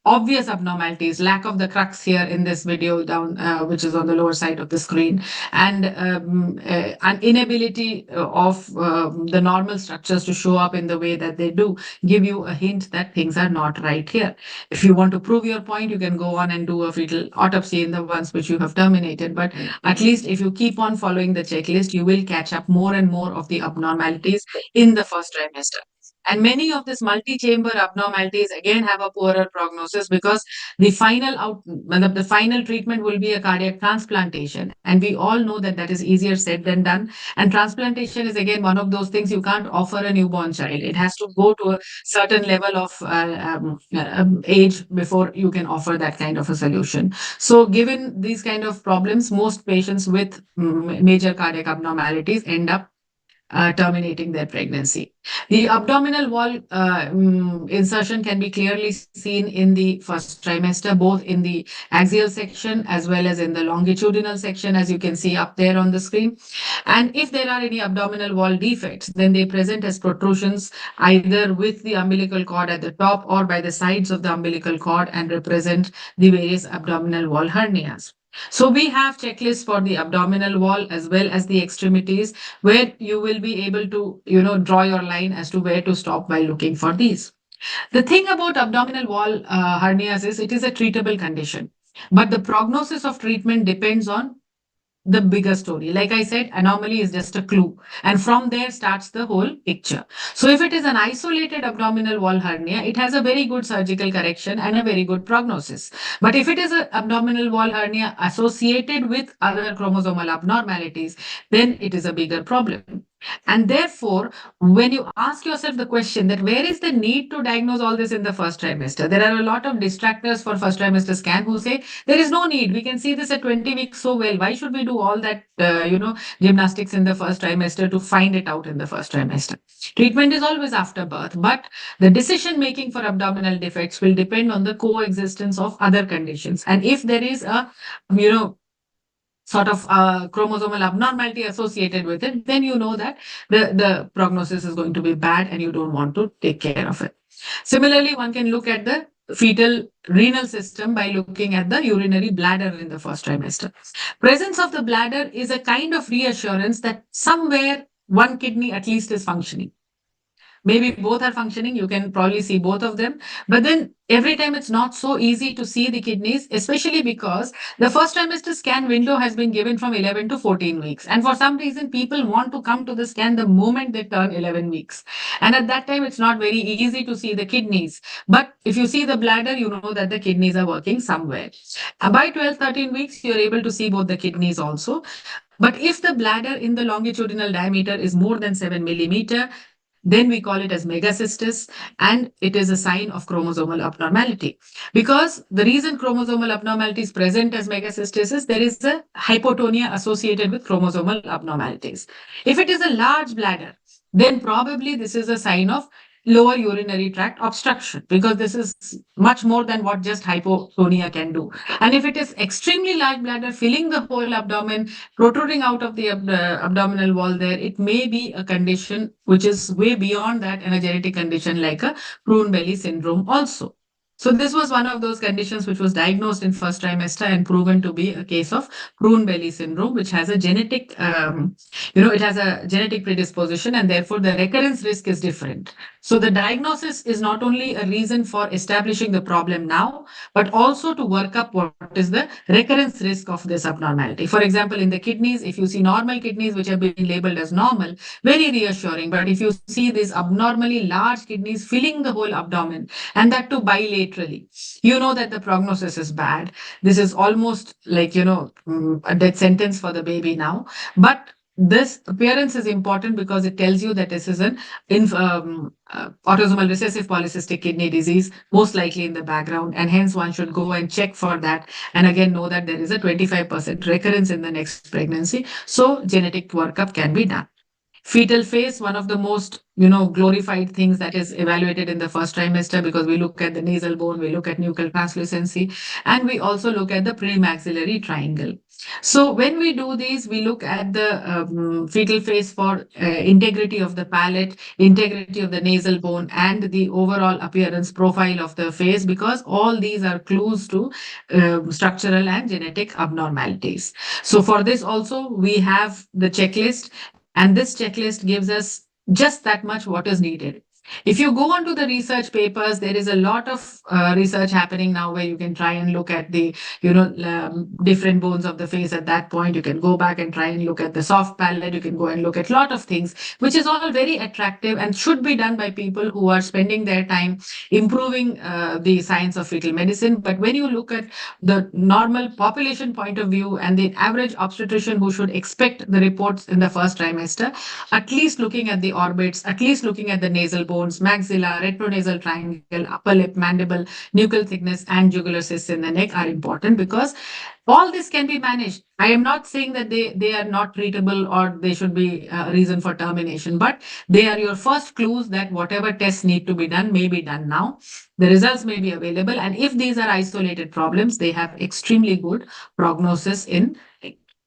obvious abnormalities, lack of the crux here in this video down, which is on the lower side of the screen, and an inability of the normal structures to show up in the way that they do, give you a hint that things are not right here. If you want to prove your point, you can go on and do a fetal autopsy in the ones which you have terminated. But at least if you keep on following the checklist, you will catch up more and more of the abnormalities in the first trimester. And many of these multi-chamber abnormalities again have a poorer prognosis, because the the final treatment will be a cardiac transplantation. And we all know that that is easier said than done. And transplantation is again one of those things you can't offer a newborn child. It has to go to a certain level of age before you can offer that kind of a solution. So given these kind of problems, most patients with major cardiac abnormalities end up terminating their pregnancy. The abdominal wall insertion can be clearly seen in the first trimester, both in the axial section as well as in the longitudinal section, as you can see up there on the screen. And if there are any abdominal wall defects, then they present as protrusions either with the umbilical cord at the top or by the sides of the umbilical cord and represent the various abdominal wall hernias. So we have checklists for the abdominal wall as well as the extremities, where you will be able to, you know, draw your line as to where to stop while looking for these. The thing about abdominal wall hernias is it is a treatable condition, but the prognosis of treatment depends on the bigger story. Like I said, anomaly is just a clue, and from there starts the whole picture. So if it is an isolated abdominal wall hernia, it has a very good surgical correction and a very good prognosis. But if it is an abdominal wall hernia associated with other chromosomal abnormalities, then it is a bigger problem. And therefore, when you ask yourself the question that where is the need to diagnose all this in the first trimester, there are a lot of distractors for first trimester scan who say there is no need. We can see this at 20 weeks so well. Why should we do all that, gymnastics in the first trimester to find it out in the first trimester? Treatment is always after birth, but the decision making for abdominal defects will depend on the coexistence of other conditions. And if there is a, sort of chromosomal abnormality associated with it, then you know that the prognosis is going to be bad and you don't want to take care of it. Similarly, one can look at the fetal renal system by looking at the urinary bladder in the first trimester. Presence of the bladder is a kind of reassurance that somewhere one kidney at least is functioning. Maybe both are functioning, you can probably see both of them. But then every time it's not so easy to see the kidneys, especially because the first trimester scan window has been given from 11 to 14 weeks. And for some reason, people want to come to the scan the moment they turn 11 weeks. And at that time, it's not very easy to see the kidneys. But if you see the bladder, you know that the kidneys are working somewhere. By 12, 13 weeks, you're able to see both the kidneys also. But if the bladder in the longitudinal diameter is more than 7 millimeter, then we call it as megacystis, and it is a sign of chromosomal abnormality. Because the reason chromosomal abnormality is present as megacystis is there is a hypotonia associated with chromosomal abnormalities. If it is a large bladder, then probably this is a sign of lower urinary tract obstruction, because this is much more than what just hypotonia can do. And if it is extremely large bladder filling the whole abdomen, protruding out of the abdominal wall there, it may be a condition which is way beyond that, and a genetic condition like a prune belly syndrome also. So this was one of those conditions which was diagnosed in first trimester and proven to be a case of prune belly syndrome, which has a genetic, it has a genetic predisposition, and therefore the recurrence risk is different. So the diagnosis is not only a reason for establishing the problem now, but also to work up what is the recurrence risk of this abnormality. For example, in the kidneys, if you see normal kidneys which have been labeled as normal, very reassuring. But if you see these abnormally large kidneys filling the whole abdomen, and that too bilaterally, you know that the prognosis is bad. This is almost like, a death sentence for the baby now. But this appearance is important because it tells you that this is an autosomal recessive polycystic kidney disease, most likely in the background, and hence one should go and check for that. And again, know that there is a 25% recurrence in the next pregnancy. So genetic workup can be done. Fetal phase, one of the most, glorified things that is evaluated in the first trimester, because we look at the nasal bone, we look at nuchal translucency, and we also look at the premaxillary triangle. So when we do these, we look at the fetal phase for integrity of the palate, integrity of the nasal bone, and the overall appearance profile of the face, because all these are clues to structural and genetic abnormalities. So for this also, we have the checklist, and this checklist gives us just that much what is needed. If you go onto the research papers, there is a lot of research happening now where you can try and look at the, different bones of the face at that point. You can go back and try and look at the soft palate. You can go and look at a lot of things, which is all very attractive and should be done by people who are spending their time improving the science of fetal medicine. But when you look at the normal population point of view and the average obstetrician who should expect the reports in the first trimester, at least looking at the orbits, at least looking at the nasal bones, maxilla, retronasal triangle, upper lip, mandible, nuchal thickness, and jugular cysts in the neck are important, because all this can be managed. I am not saying that they are not treatable or they should be a reason for termination, but they are your first clues that whatever tests need to be done may be done now. The results may be available. And if these are isolated problems, they have extremely good prognosis in.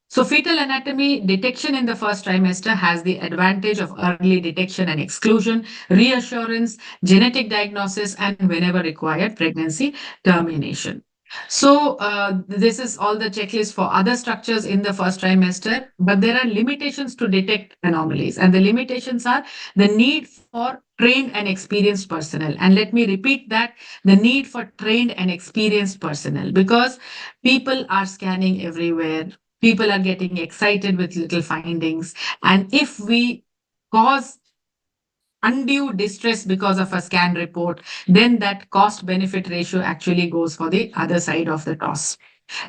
So fetal anatomy detection in the first trimester has the advantage of early detection and exclusion, reassurance, genetic diagnosis, and whenever required, pregnancy termination. So this is all the checklist for other structures in the first trimester, but there are limitations to detect anomalies, and the limitations are the need for trained and experienced personnel. And let me repeat that, the need for trained and experienced personnel, because people are scanning everywhere. People are getting excited with little findings. And if we cause undue distress because of a scan report, then that cost benefit ratio actually goes for the other side of the toss.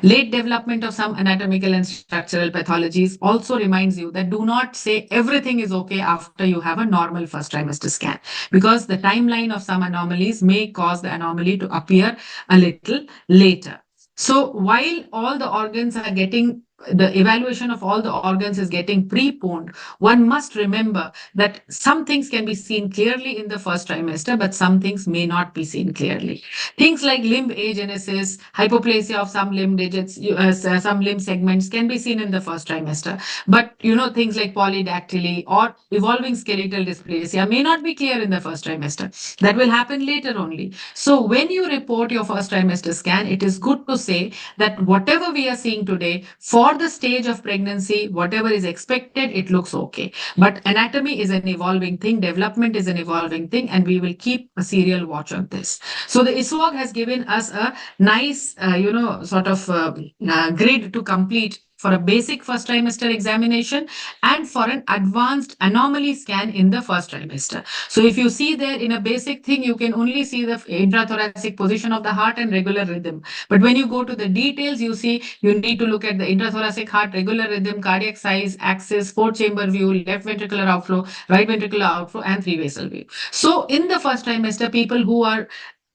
Late development of some anatomical and structural pathologies also reminds you that do not say everything is okay after you have a normal first trimester scan, because the timeline of some anomalies may cause the anomaly to appear a little later. So while all the organs are getting, the evaluation of all the organs is getting preponed, one must remember that some things can be seen clearly in the first trimester, but some things may not be seen clearly. Things like limb agenesis, hypoplasia of some limb digits, some limb segments can be seen in the first trimester. But things like polydactyly or evolving skeletal dysplasia may not be clear in the first trimester. That will happen later only. So when you report your first trimester scan, it is good to say that whatever we are seeing today, for the stage of pregnancy, whatever is expected, it looks okay. But anatomy is an evolving thing, development is an evolving thing, and we will keep a serial watch on this. So the ISWAG has given us a nice, grid to complete for a basic first trimester examination and for an advanced anomaly scan in the first trimester. So if you see there in a basic thing, you can only see the intrathoracic position of the heart and regular rhythm. But when you go to the details, you see you need to look at the intrathoracic heart, regular rhythm, cardiac size, axis, four-chamber view, left ventricular outflow, right ventricular outflow, and three-vessel view. So in the first trimester, people who are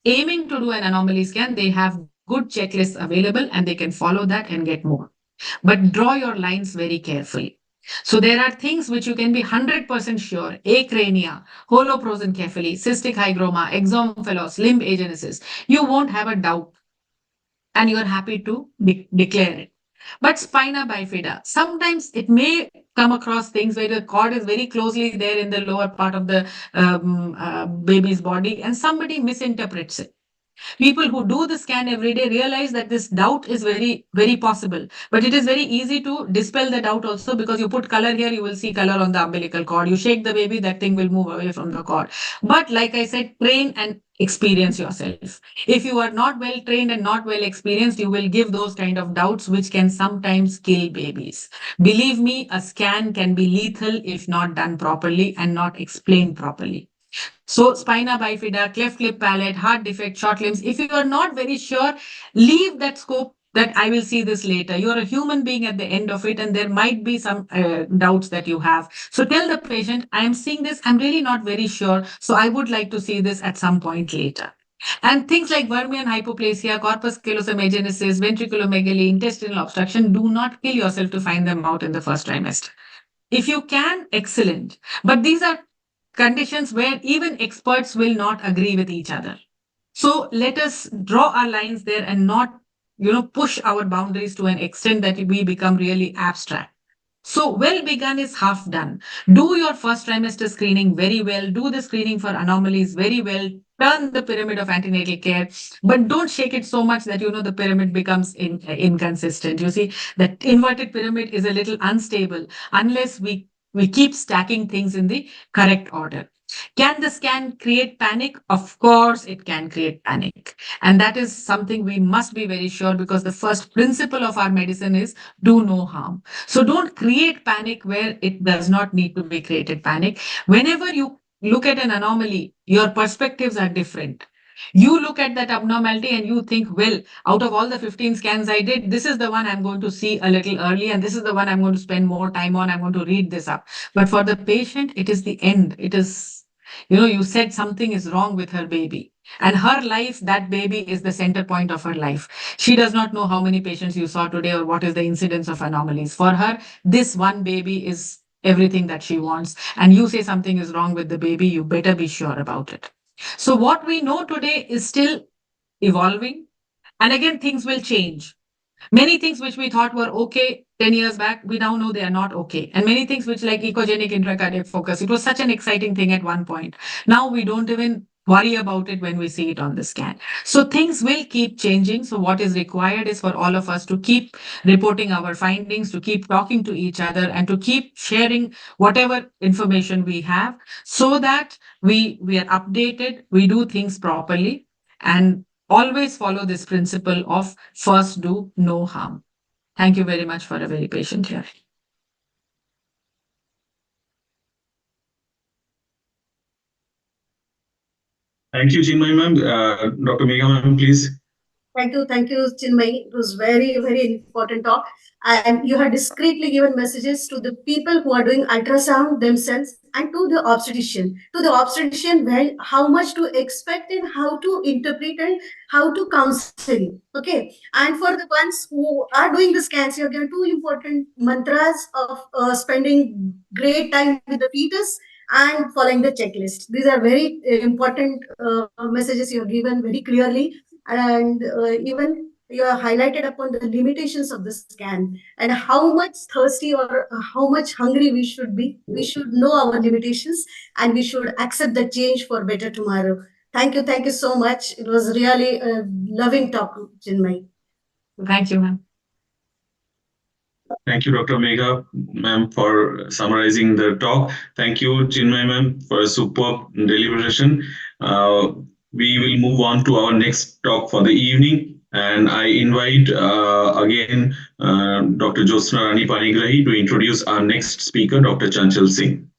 aiming to do an anomaly scan, they have good checklists available and they can follow that and get more. But draw your lines very carefully. So there are things which you can be 100% sure: acrania, holoprosencephaly, cystic hygroma, exomphalos, limb agenesis. You won't have a doubt and you are happy to declare it. But spina bifida, sometimes it may come across things where the cord is very closely there in the lower part of the baby's body and somebody misinterprets it. People who do the scan every day realize that this doubt is very possible, but it is very easy to dispel the doubt also, because you put color here, you will see color on the umbilical cord. You shake the baby, that thing will move away from the cord. But like I said, train and experience yourself. If you are not well trained and not well experienced, you will give those kind of doubts which can sometimes kill babies. Believe me, a scan can be lethal if not done properly and not explained properly. So spina bifida, cleft lip palate, heart defect, short limbs. If you are not very sure, leave that scope that I will see this later. You are a human being at the end of it, and there might be some doubts that you have. So tell the patient, I am seeing this, I'm really not very sure. So I would like to see this at some point later. And things like Vermean hypoplasia, corpus callosum agenesis, ventriculomegaly, intestinal obstruction, do not kill yourself to find them out in the first trimester. If you can, excellent. But these are conditions where even experts will not agree with each other. So let us draw our lines there and not, push our boundaries to an extent that we become really abstract. So well begun is half done. Do your first trimester screening very well. Do the screening for anomalies very well. Turn the pyramid of antenatal care, but don't shake it so much that the pyramid becomes inconsistent. You see, that inverted pyramid is a little unstable unless we keep stacking things in the correct order. Can the scan create panic? Of course, it can create panic. And that is something we must be very sure, because the first principle of our medicine is do no harm. So don't create panic where it does not need to be created panic. Whenever you look at an anomaly, your perspectives are different. You look at that abnormality and you think, well, out of all the 15 scans I did, this is the one I'm going to see a little early, and this is the one I'm going to spend more time on. I'm going to read this up. But for the patient, it is the end. It is, you said something is wrong with her baby. And her life, that baby is the center point of her life. She does not know how many patients you saw today or what is the incidence of anomalies. For her, this one baby is everything that she wants. And you say something is wrong with the baby, you better be sure about it. So what we know today is still evolving. And again, things will change. Many things which we thought were okay 10 years back, we now know they are not okay. And many things which, like ecogenic intracardiac focus, it was such an exciting thing at one point. Now we don't even worry about it when we see it on the scan. So things will keep changing. So what is required is for all of us to keep reporting our findings, to keep talking to each other, and to keep sharing whatever information we have, so that we are updated, we do things properly, and always follow this principle of first do no harm. Thank you very much for a very patient hearing. Thank you, Chinmay ma'am. Dr. Megha ma'am, please. Thank you, Chinmay. It was very important talk. And you have discreetly given messages to the people who are doing ultrasound themselves and to the obstetrician. To the obstetrician, how much to expect and how to interpret and how to counsel. Okay. And for the ones who are doing the scans, you have given two important mantras of spending great time with the fetus and following the checklist. These are very important messages you have given very clearly, and even you are highlighted upon the limitations of the scan and how much thirsty or how much hungry we should be. We should know our limitations and we should accept the change for better tomorrow. Thank you so much. It was really a loving talk, Chinmay. Thank you, ma'am. Thank you, Dr. Megha ma'am, for summarizing the talk. Thank you, Chinmay ma'am, for a superb deliberation. We will move on to our next talk for the evening. And I invite again Dr. Jyotsna Rani Panigrahi to introduce our next speaker, Dr. Chanchal Singh.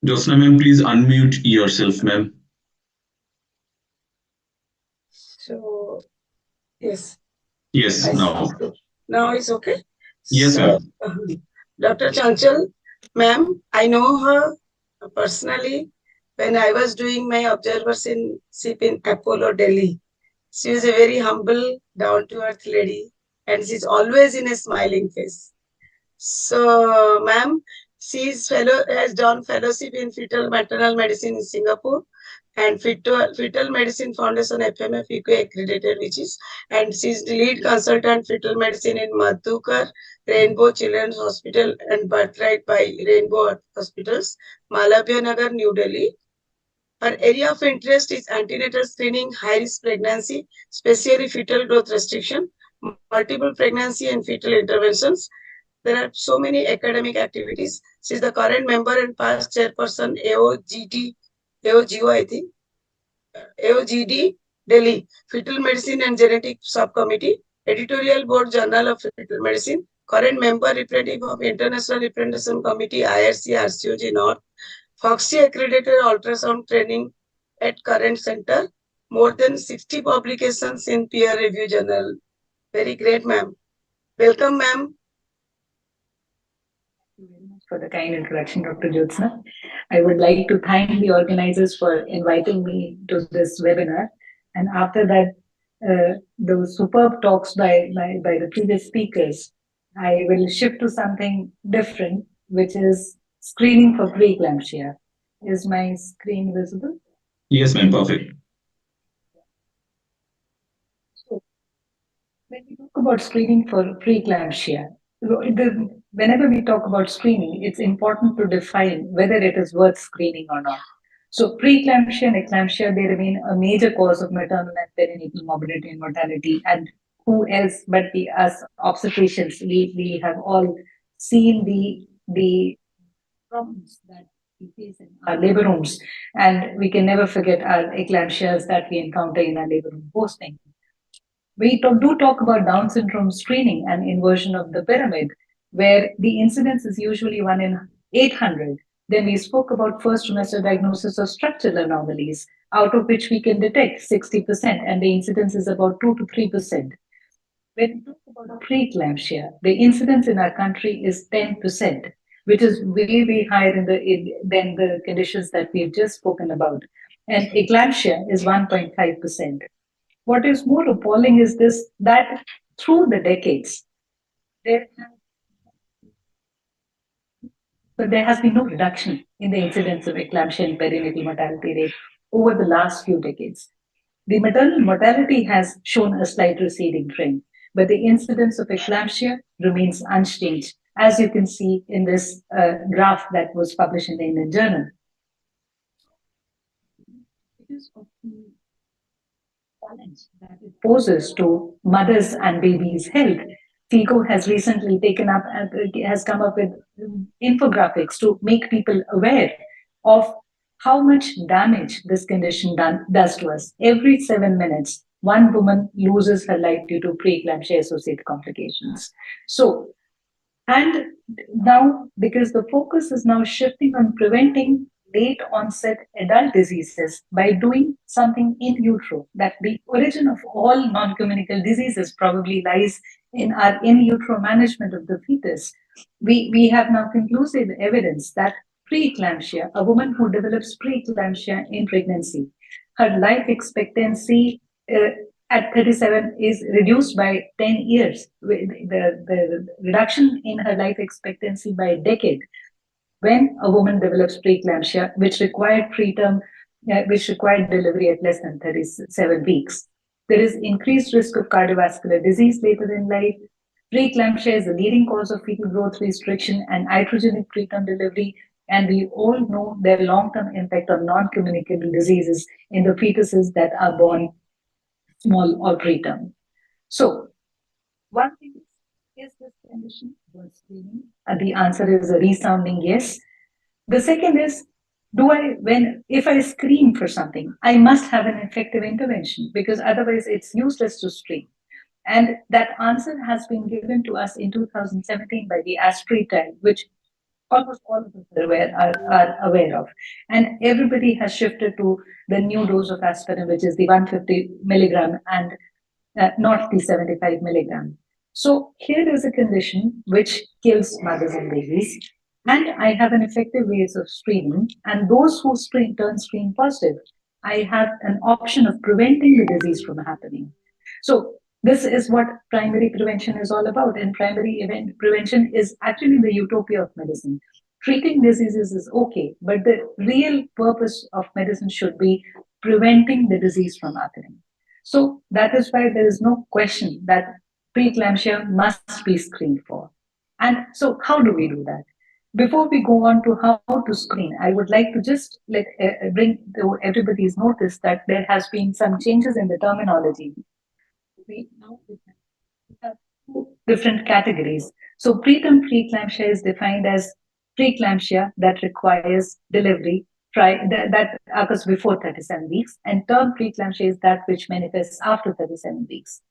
Jyotsna ma'am, please unmute yourself, ma'am. So, yes. Yes, now. Now it's okay? Yes, so, ma'am. Dr. Chanchal, ma'am, I know her personally when I was doing my observership in Apollo, Delhi. She is a very humble, down-to-earth lady, and she's always in a smiling face. So, ma'am, has done fellowship in fetal maternal medicine in Singapore and fetal medicine foundation FMF accredited, and she's the lead consultant fetal medicine in Madhukar Rainbow Children's Hospital and Birthright by Rainbow Hospitals, Malavya Nagar, New Delhi. Her area of interest is antenatal screening, high-risk pregnancy, especially fetal growth restriction, multiple pregnancy and fetal interventions. There are so many academic activities. She is the current member and past chairperson AOGO, I think, AOGD Delhi, Fetal Medicine and Genetic Subcommittee, Editorial Board Journal of Fetal Medicine, current member representative of International Representation Committee, IRC, RCOG North, Foxy accredited ultrasound training at current center, more than 60 publications in peer review journal. Very great, ma'am. Welcome, ma'am. Thank you very much for the kind introduction, Dr. Jyotsna. I would like to thank the organizers for inviting me to this webinar. And after that, those superb talks by the previous speakers, I will shift to something different, which is screening for preeclampsia. Is my screen visible? Yes, ma'am, perfect. So, when we talk about screening for preeclampsia, whenever we talk about screening, it's important to define whether it is worth screening or not. So preeclampsia and eclampsia, they remain a major cause of maternal and perinatal morbidity and mortality. And who else but us obstetricians, we have all seen the problems that we face in our labor rooms. And we can never forget our eclampsias that we encounter in our labor room posting. We do talk about Down syndrome screening and inversion of the pyramid, where the incidence is usually 1 in 800. Then we spoke about first trimester diagnosis of structural anomalies, out of which we can detect 60%, and the incidence is about 2 to 3%. When we talk about preeclampsia, the incidence in our country is 10%, which is way higher than the conditions that we've just spoken about. And eclampsia is 1.5%. What is more appalling is that through the decades, there has been no reduction in the incidence of eclampsia and perinatal mortality rate over the last few decades. The maternal mortality has shown a slight receding trend, but the incidence of eclampsia remains unchanged, as you can see in this graph that was published in the Indian Journal. Because of the challenge that it poses to mothers and babies' health, FIGO has recently has come up with infographics to make people aware of how much damage this condition does to us. Every 7 minutes, one woman loses her life due to preeclampsia-associated complications. So, and now, because the focus is now shifting on preventing late onset adult diseases by doing something in utero, that the origin of all non-communicable diseases probably lies in our in utero management of the fetus. We have now conclusive evidence that preeclampsia, a woman who develops preeclampsia in pregnancy, her life expectancy at 37 is reduced by 10 years. The reduction in her life expectancy by a decade when a woman develops preeclampsia, which required delivery at less than 37 weeks. There is increased risk of cardiovascular disease later in life. Preeclampsia is the leading cause of fetal growth restriction and iatrogenic preterm delivery, and we all know their long-term impact on non-communicable diseases in the fetuses that are born small or preterm. So, one thing is this condition worth screening? The answer is a resounding yes. The second is, if I screen for something, I must have an effective intervention because otherwise it's useless to screen. And that answer has been given to us in 2017 by the ASPRE trial, which almost all of us are aware of. And everybody has shifted to the new dose of aspirin, which is the 150 milligram and not the 75 milligram. So here is a condition which kills mothers and babies. And I have an effective ways of screening. And those who turn screen positive, I have an option of preventing the disease from happening. So this is what primary prevention is all about. And primary event prevention is actually the utopia of medicine. Treating diseases is okay, but the real purpose of medicine should be preventing the disease from happening. So that is why there is no question that preeclampsia must be screened for. And so how do we do that? Before we go on to how to screen, I would like to just bring to everybody's notice that there has been some changes in the terminology. We now have two different categories. So preterm preeclampsia is defined as preeclampsia that requires delivery that occurs before 37 weeks, and term preeclampsia is that which manifests after 37 weeks.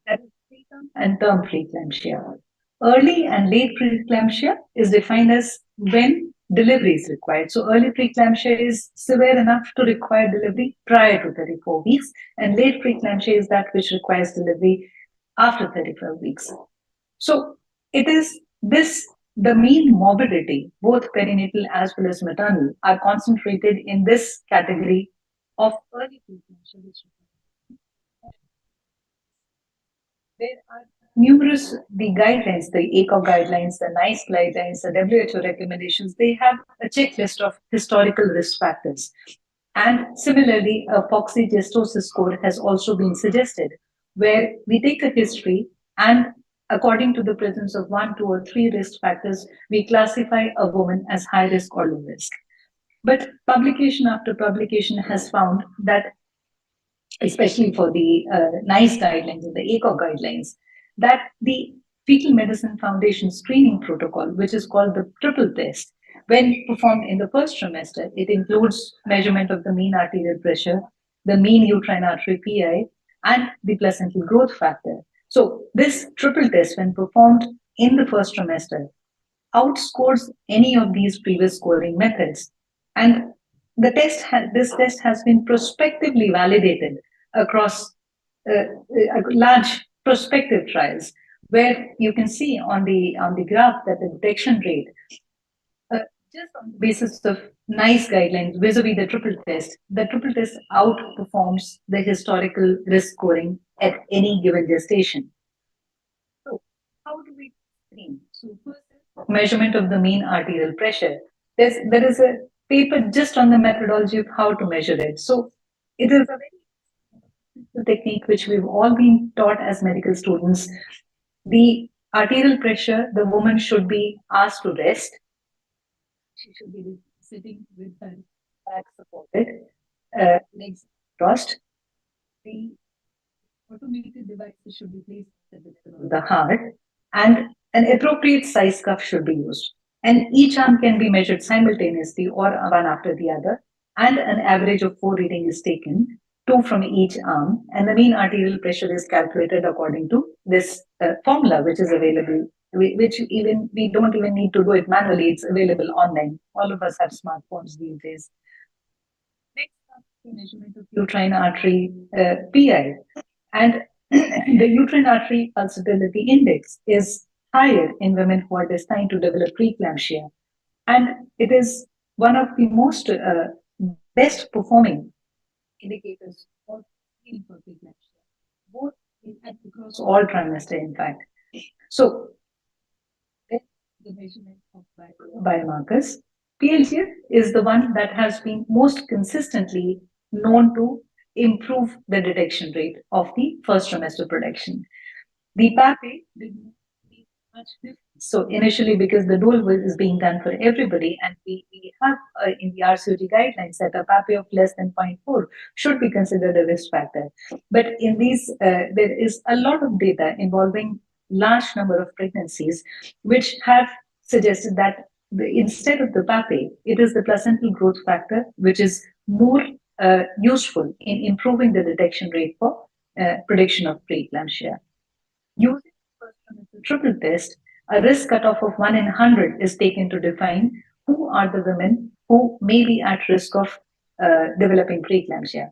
That is preterm and term preeclampsia. Early and late preeclampsia is defined as when delivery is required. So early preeclampsia is severe enough to require delivery prior to 34 weeks, and late preeclampsia is that which requires delivery after 34 weeks. So it is this, the mean morbidity, both perinatal as well as maternal, are concentrated in this category of early preeclampsia. There are numerous the guidelines, the ACOG guidelines, the NICE guidelines, the WHO recommendations. They have a checklist of historical risk factors. And similarly, a poxygestosis score has also been suggested, where we take a history and according to the presence of 1, 2, or 3 risk factors, we classify a woman as high risk or low risk. But publication after publication has found that, especially for the NICE guidelines and the ACOG guidelines, that the Fetal Medicine Foundation screening protocol, which is called the triple test, when performed in the first trimester, it includes measurement of the mean arterial pressure, the mean uterine artery PI, and the placental growth factor. So this triple test, when performed in the first trimester, outscores any of these previous scoring methods. And this test has been prospectively validated across large prospective trials, where you can see on the graph that the detection rate, just on the basis of NICE guidelines vis-a-vis the triple test outperforms the historical risk scoring at any given gestation. So how do we screen? So first, measurement of the mean arterial pressure. There is a paper just on the methodology of how to measure it. So it is a very technique which we've all been taught as medical students. The arterial pressure, the woman should be asked to rest. She should be sitting with her back supported, legs crossed. The automated devices should be placed at the level of the heart, and an appropriate size cuff should be used. And each arm can be measured simultaneously or one after the other, and an average of 4 readings is taken, 2 from each arm, and the mean arterial pressure is calculated according to this formula, which is available, which even we don't even need to do it manually. It's available online. All of us have smartphones these days. Next, the measurement of uterine artery PI, and the uterine artery pulsatility index is higher in women who are destined to develop preeclampsia, and it is one of the most best performing indicators for preeclampsia, both across all trimester, in fact. So, the measurement of biomarkers. PLGF is the one that has been most consistently known to improve the detection rate of the first trimester production. The PAPE did not make much difference. So initially, because the dual is being done for everybody, and we have in the RCOG guidelines that a PAPE of less than 0.4 should be considered a risk factor. But in these, there is a lot of data involving large number of pregnancies, which have suggested that instead of the PAPE, it is the placental growth factor, which is more useful in improving the detection rate for prediction of preeclampsia. Using the triple test, a risk cutoff of 1 in 100 is taken to define who are the women who may be at risk of developing preeclampsia.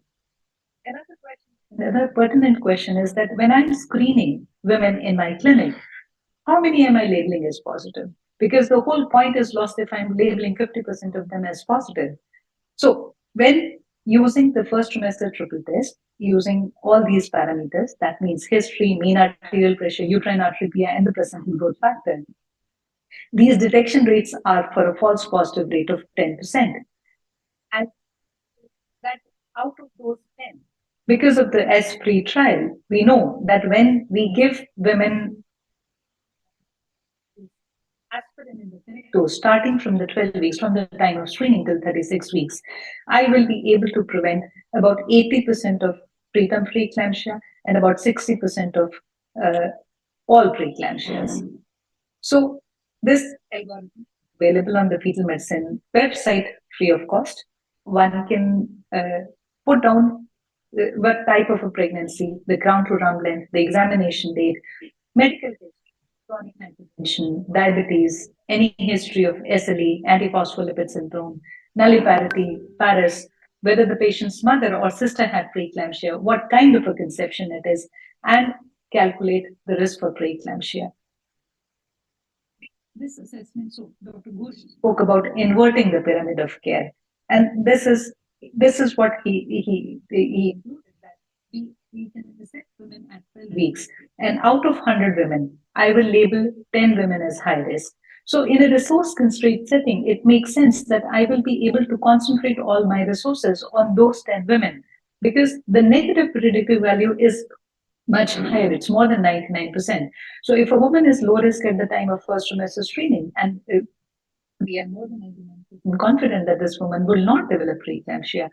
Another pertinent question is that when I'm screening women in my clinic, how many am I labeling as positive? because the whole point is lost if I'm labeling 50% of them as positive. So when using the first trimester triple test, using all these parameters, that means history, mean arterial pressure, uterine arrhythmia, and the placental growth factor, these detection rates are for a false positive rate of 10%. And that out of those 10, because of the S-PRE trial, we know that when we give women aspirin in the correct dose, starting from the 12 weeks, from the time of screening till 36 weeks, I will be able to prevent about 80% of preterm preeclampsia and about 60% of all preeclampsias. So this algorithm is available on the fetal medicine website free of cost. One can put down what type of a pregnancy, the ground to rump length, the examination date, medical history, chronic hypertension, diabetes, any history of SLE, antiphospholipid syndrome, nulliparity, Paris, whether the patient's mother or sister had preeclampsia, what kind of a conception it is, and calculate the risk for preeclampsia. This assessment, so Dr. Ghosh spoke about inverting the pyramid of care, and this is what he included, that we can assess women at 12 weeks, and out of 100 women, I will label 10 women as high risk. So in a resource constrained setting, it makes sense that I will be able to concentrate all my resources on those 10 women, because the negative predictive value is much higher. It's more than 99%. So if a woman is low risk at the time of first trimester screening, and we are more than 99% confident that this woman will not develop preeclampsia,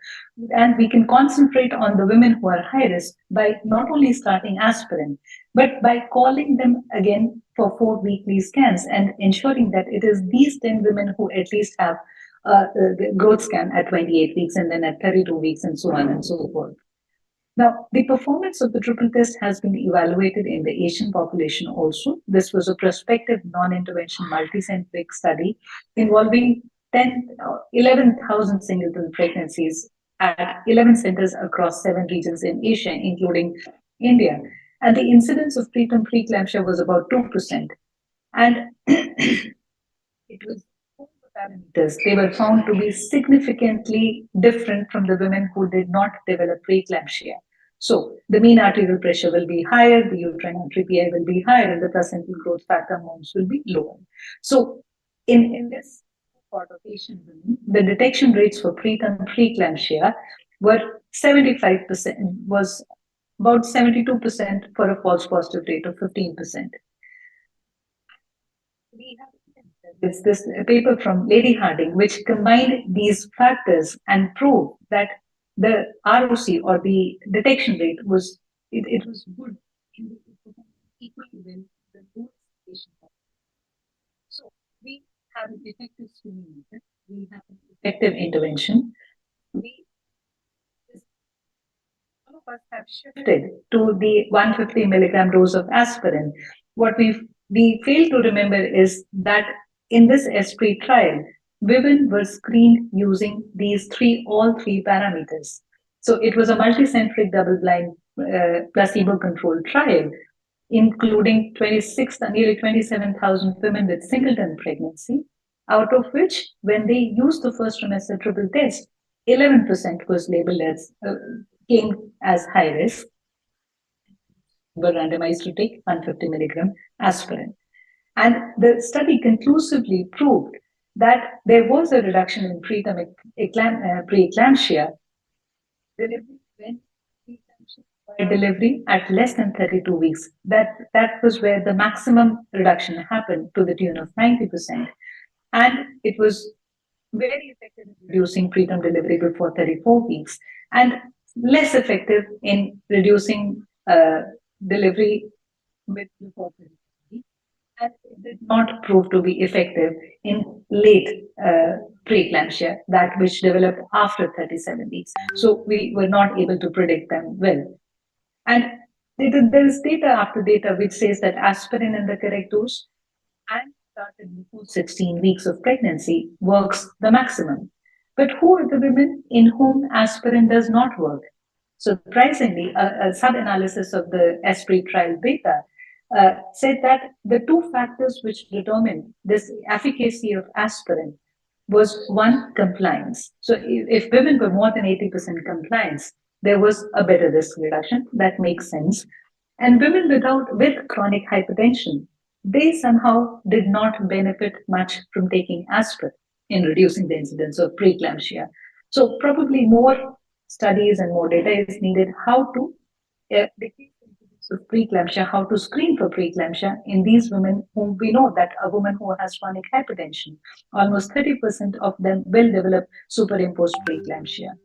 and we can concentrate on the women who are high risk by not only starting aspirin, but by calling them again for 4 weekly scans and ensuring that it is these 10 women who at least have the growth scan at 28 weeks and then at 32 weeks and so on and so forth. Now, the performance of the triple test has been evaluated in the Asian population also. This was a prospective non-intervention multicentric study involving 11,000 singleton pregnancies at 11 centers across 7 regions in Asia, including India. And the incidence of preterm preeclampsia was about 2%. And it was parameters, they were found to be significantly different from the women who did not develop preeclampsia. So the mean arterial pressure will be higher, the uterine arrhythmia will be higher, and the placental growth factor amounts will be lower. So in this part of Asian women, the detection rates for preterm preeclampsia were 75%, was about 72% for a false positive rate of 15%. We have this paper from Lady Harding, which combined these factors and proved that the ROC or the detection rate was it was good in equally well the low patient population. So we have an effective screening method, we have an effective intervention. All of us have shifted to the 150 milligram dose of aspirin. What we fail to remember is that in this S-PRE trial, women were screened using these all three parameters. So it was a multicentric double-blind placebo-controlled trial, including nearly 27,000 women with singleton pregnancy, out of which, when they used the first trimester triple test, 11% was labeled as came as high risk, were randomized to take 150 milligram aspirin. And the study conclusively proved that there was a reduction in preterm preeclampsia delivery at less than 32 weeks. That was where the maximum reduction happened, to the tune of 90%. And it was very effective in reducing preterm delivery before 34 weeks, and less effective in reducing delivery before 34 weeks. And it did not prove to be effective in late preeclampsia, that which developed after 37 weeks. So we were not able to predict them well. And there is data after data which says that aspirin in the correct dose and started before 16 weeks of pregnancy works the maximum. But who are the women in whom aspirin does not work? So surprisingly, a sub-analysis of the S-PRE trial data said that the two factors which determined this efficacy of aspirin was one, compliance. So if women were more than 80% compliance, there was a better risk reduction. That makes sense. And women with chronic hypertension, they somehow did not benefit much from taking aspirin in reducing the incidence of preeclampsia. So probably more studies and more data is needed how to decrease the incidence of preeclampsia, how to screen for preeclampsia in these women whom we know that a woman who has chronic hypertension, almost 30% of them will develop superimposed preeclampsia.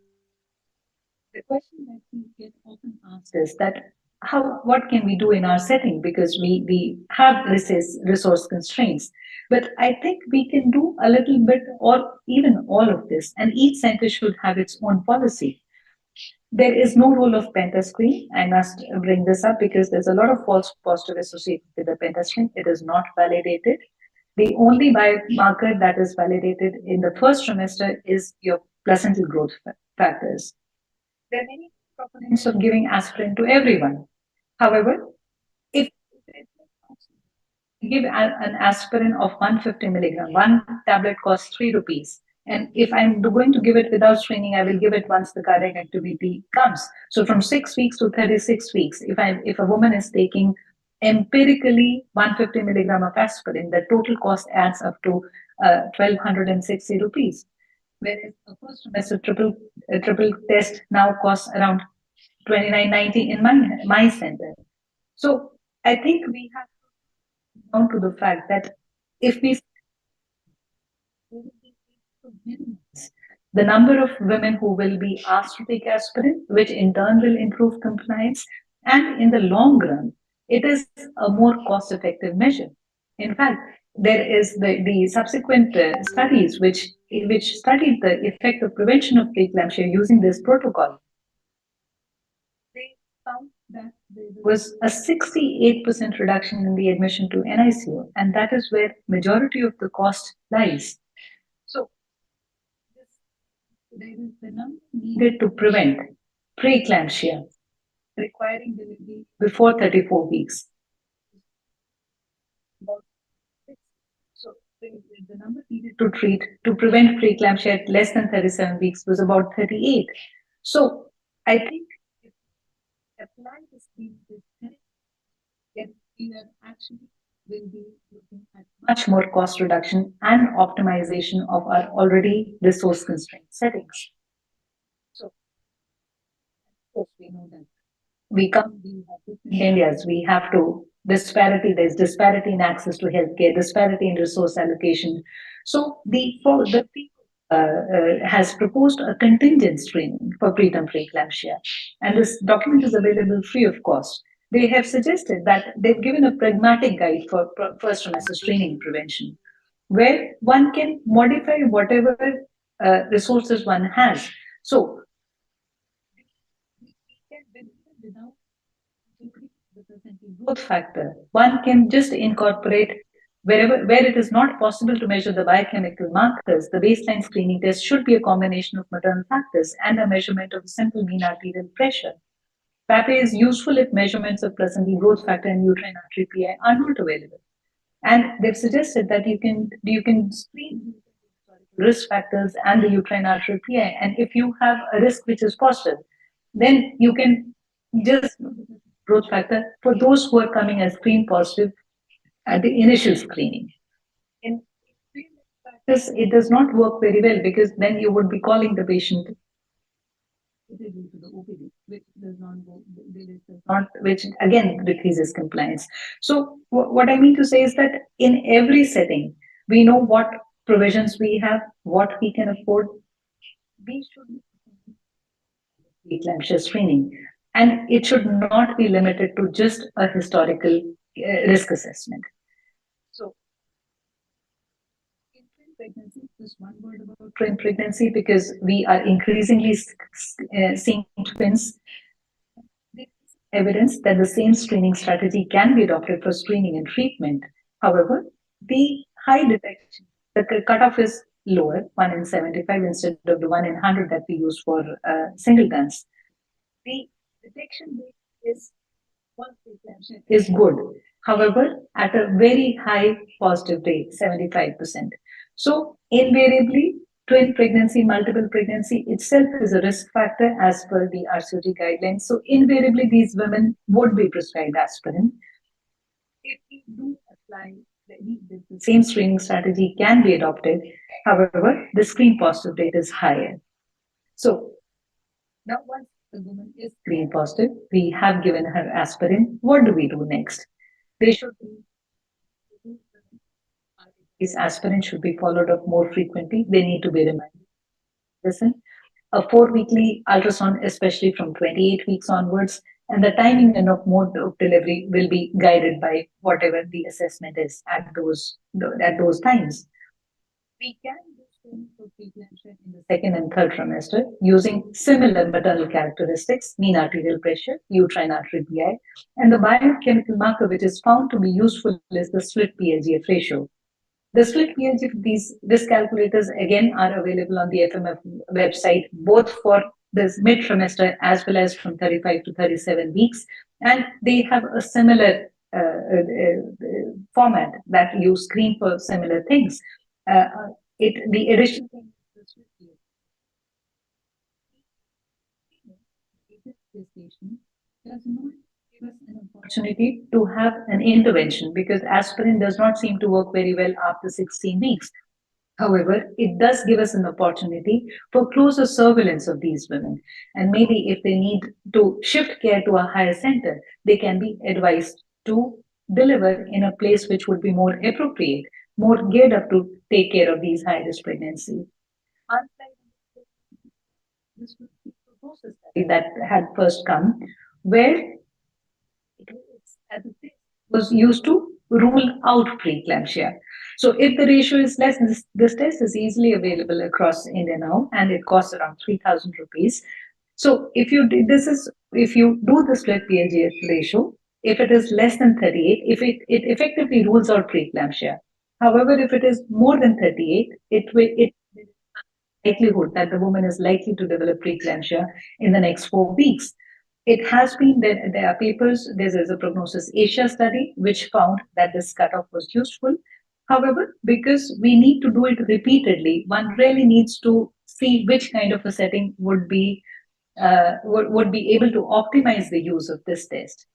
The question that we get often asked is that what can we do in our setting, because we have resource constraints, but I think we can do a little bit or even all of this, and each center should have its own policy. There is no role of pentascreen. I must bring this up because there's a lot of false positive associated with the pentascreen. It is not validated. The only biomarker that is validated in the first trimester is your placental growth factors. There are many proponents of giving aspirin to everyone. However, if you give an aspirin of 150 milligram, one tablet costs 3 rupees. And if I'm going to give it without screening, I will give it once the cardiac activity comes. So from 6 weeks to 36 weeks, if a woman is taking empirically 150 milligram of aspirin, the total cost adds up to 1,260 rupees. Whereas a first trimester triple test now costs around 29.90 in my center. So I think we have to come down to the fact that if we the number of women who will be asked to take aspirin, which in turn will improve compliance, and in the long run, it is a more cost-effective measure. In fact, there is the subsequent studies which studied the effect of prevention of preeclampsia using this protocol. They found that there was a 68% reduction in the admission to NICU, and that is where majority of the cost lies. So there is the number needed to prevent preeclampsia requiring delivery before 34 weeks. So the number needed to prevent preeclampsia at less than 37 weeks was about 38. So I think if we apply this then we are actually will be looking at much more cost reduction and optimization of our already resource constrained settings. So of course we know that we have different areas. We have to there's disparity in access to healthcare, disparity in resource allocation. So the has proposed a contingent screening for preterm preeclampsia, and this document is available free of cost. They have suggested that they've given a pragmatic guide for first trimester screening prevention, where one can modify whatever resources one has. So without the percentage growth factor, one can just incorporate where it is not possible to measure the biochemical markers. The baseline screening test should be a combination of maternal factors and a measurement of simple mean arterial pressure. PAPE is useful if measurements of placental growth factor and uterine artery PI are not available. And they've suggested that you can screen risk factors and the uterine artery PI, and if you have a risk which is positive, then you can just growth factor for those who are coming as screen positive at the initial screening. In practice, it does not work very well because then you would be calling the patient to the OPD, which again decreases compliance. So what I mean to say is that in every setting, we know what provisions we have, what we can afford. We should preeclampsia screening, and it should not be limited to just a historical risk assessment. So, in twin pregnancy, just one word about twin pregnancy, because we are increasingly seeing twins. There is evidence that the same screening strategy can be adopted for screening and treatment. However, the high detection, the cutoff is lower, 1 in 75 instead of the 1 in 100 that we use for singletons. The detection rate is is good. However, at a very high positive rate, 75%. So invariably, twin pregnancy, multiple pregnancy itself is a risk factor as per the RCOG guidelines. So invariably, these women would be prescribed aspirin. If we do apply the same screening strategy can be adopted. However, the screen positive rate is higher. So now once the woman is screen positive, we have given her aspirin. What do we do next? They should be these aspirin should be followed up more frequently. They need to be reminded. Listen, a 4 weekly ultrasound, especially from 28 weeks onwards, and the timing and of mode of delivery will be guided by whatever the assessment is at those times. We can do screening for preeclampsia in the second and third trimester using similar maternal characteristics, mean arterial pressure, uterine artery PI, and the biochemical marker which is found to be useful is the split PLGF ratio. The split PLG, these risk calculators again are available on the FMF website, both for this mid trimester as well as from 35 to 37 weeks. And they have a similar format that you screen for similar things. The additional thing is gestation does not give us an opportunity to have an intervention because aspirin does not seem to work very well after 16 weeks. However, it does give us an opportunity for closer surveillance of these women. And maybe if they need to shift care to a higher center, they can be advised to deliver in a place which would be more appropriate, more geared up to take care of these high risk pregnancies. This study that had first come, where was used to rule out preeclampsia. So if the ratio is less, this test is easily available across India now, and it costs around 3,000 rupees. So if you do the split PLGF ratio, if it is less than 38, it effectively rules out preeclampsia. However, if it is more than 38, it likelihood that the woman is likely to develop preeclampsia in the next 4 weeks. It has been there are papers. There's a Prognosis Asia study which found that this cutoff was useful. However, because we need to do it repeatedly, one really needs to see which kind of a setting would be able to optimize the use of this test.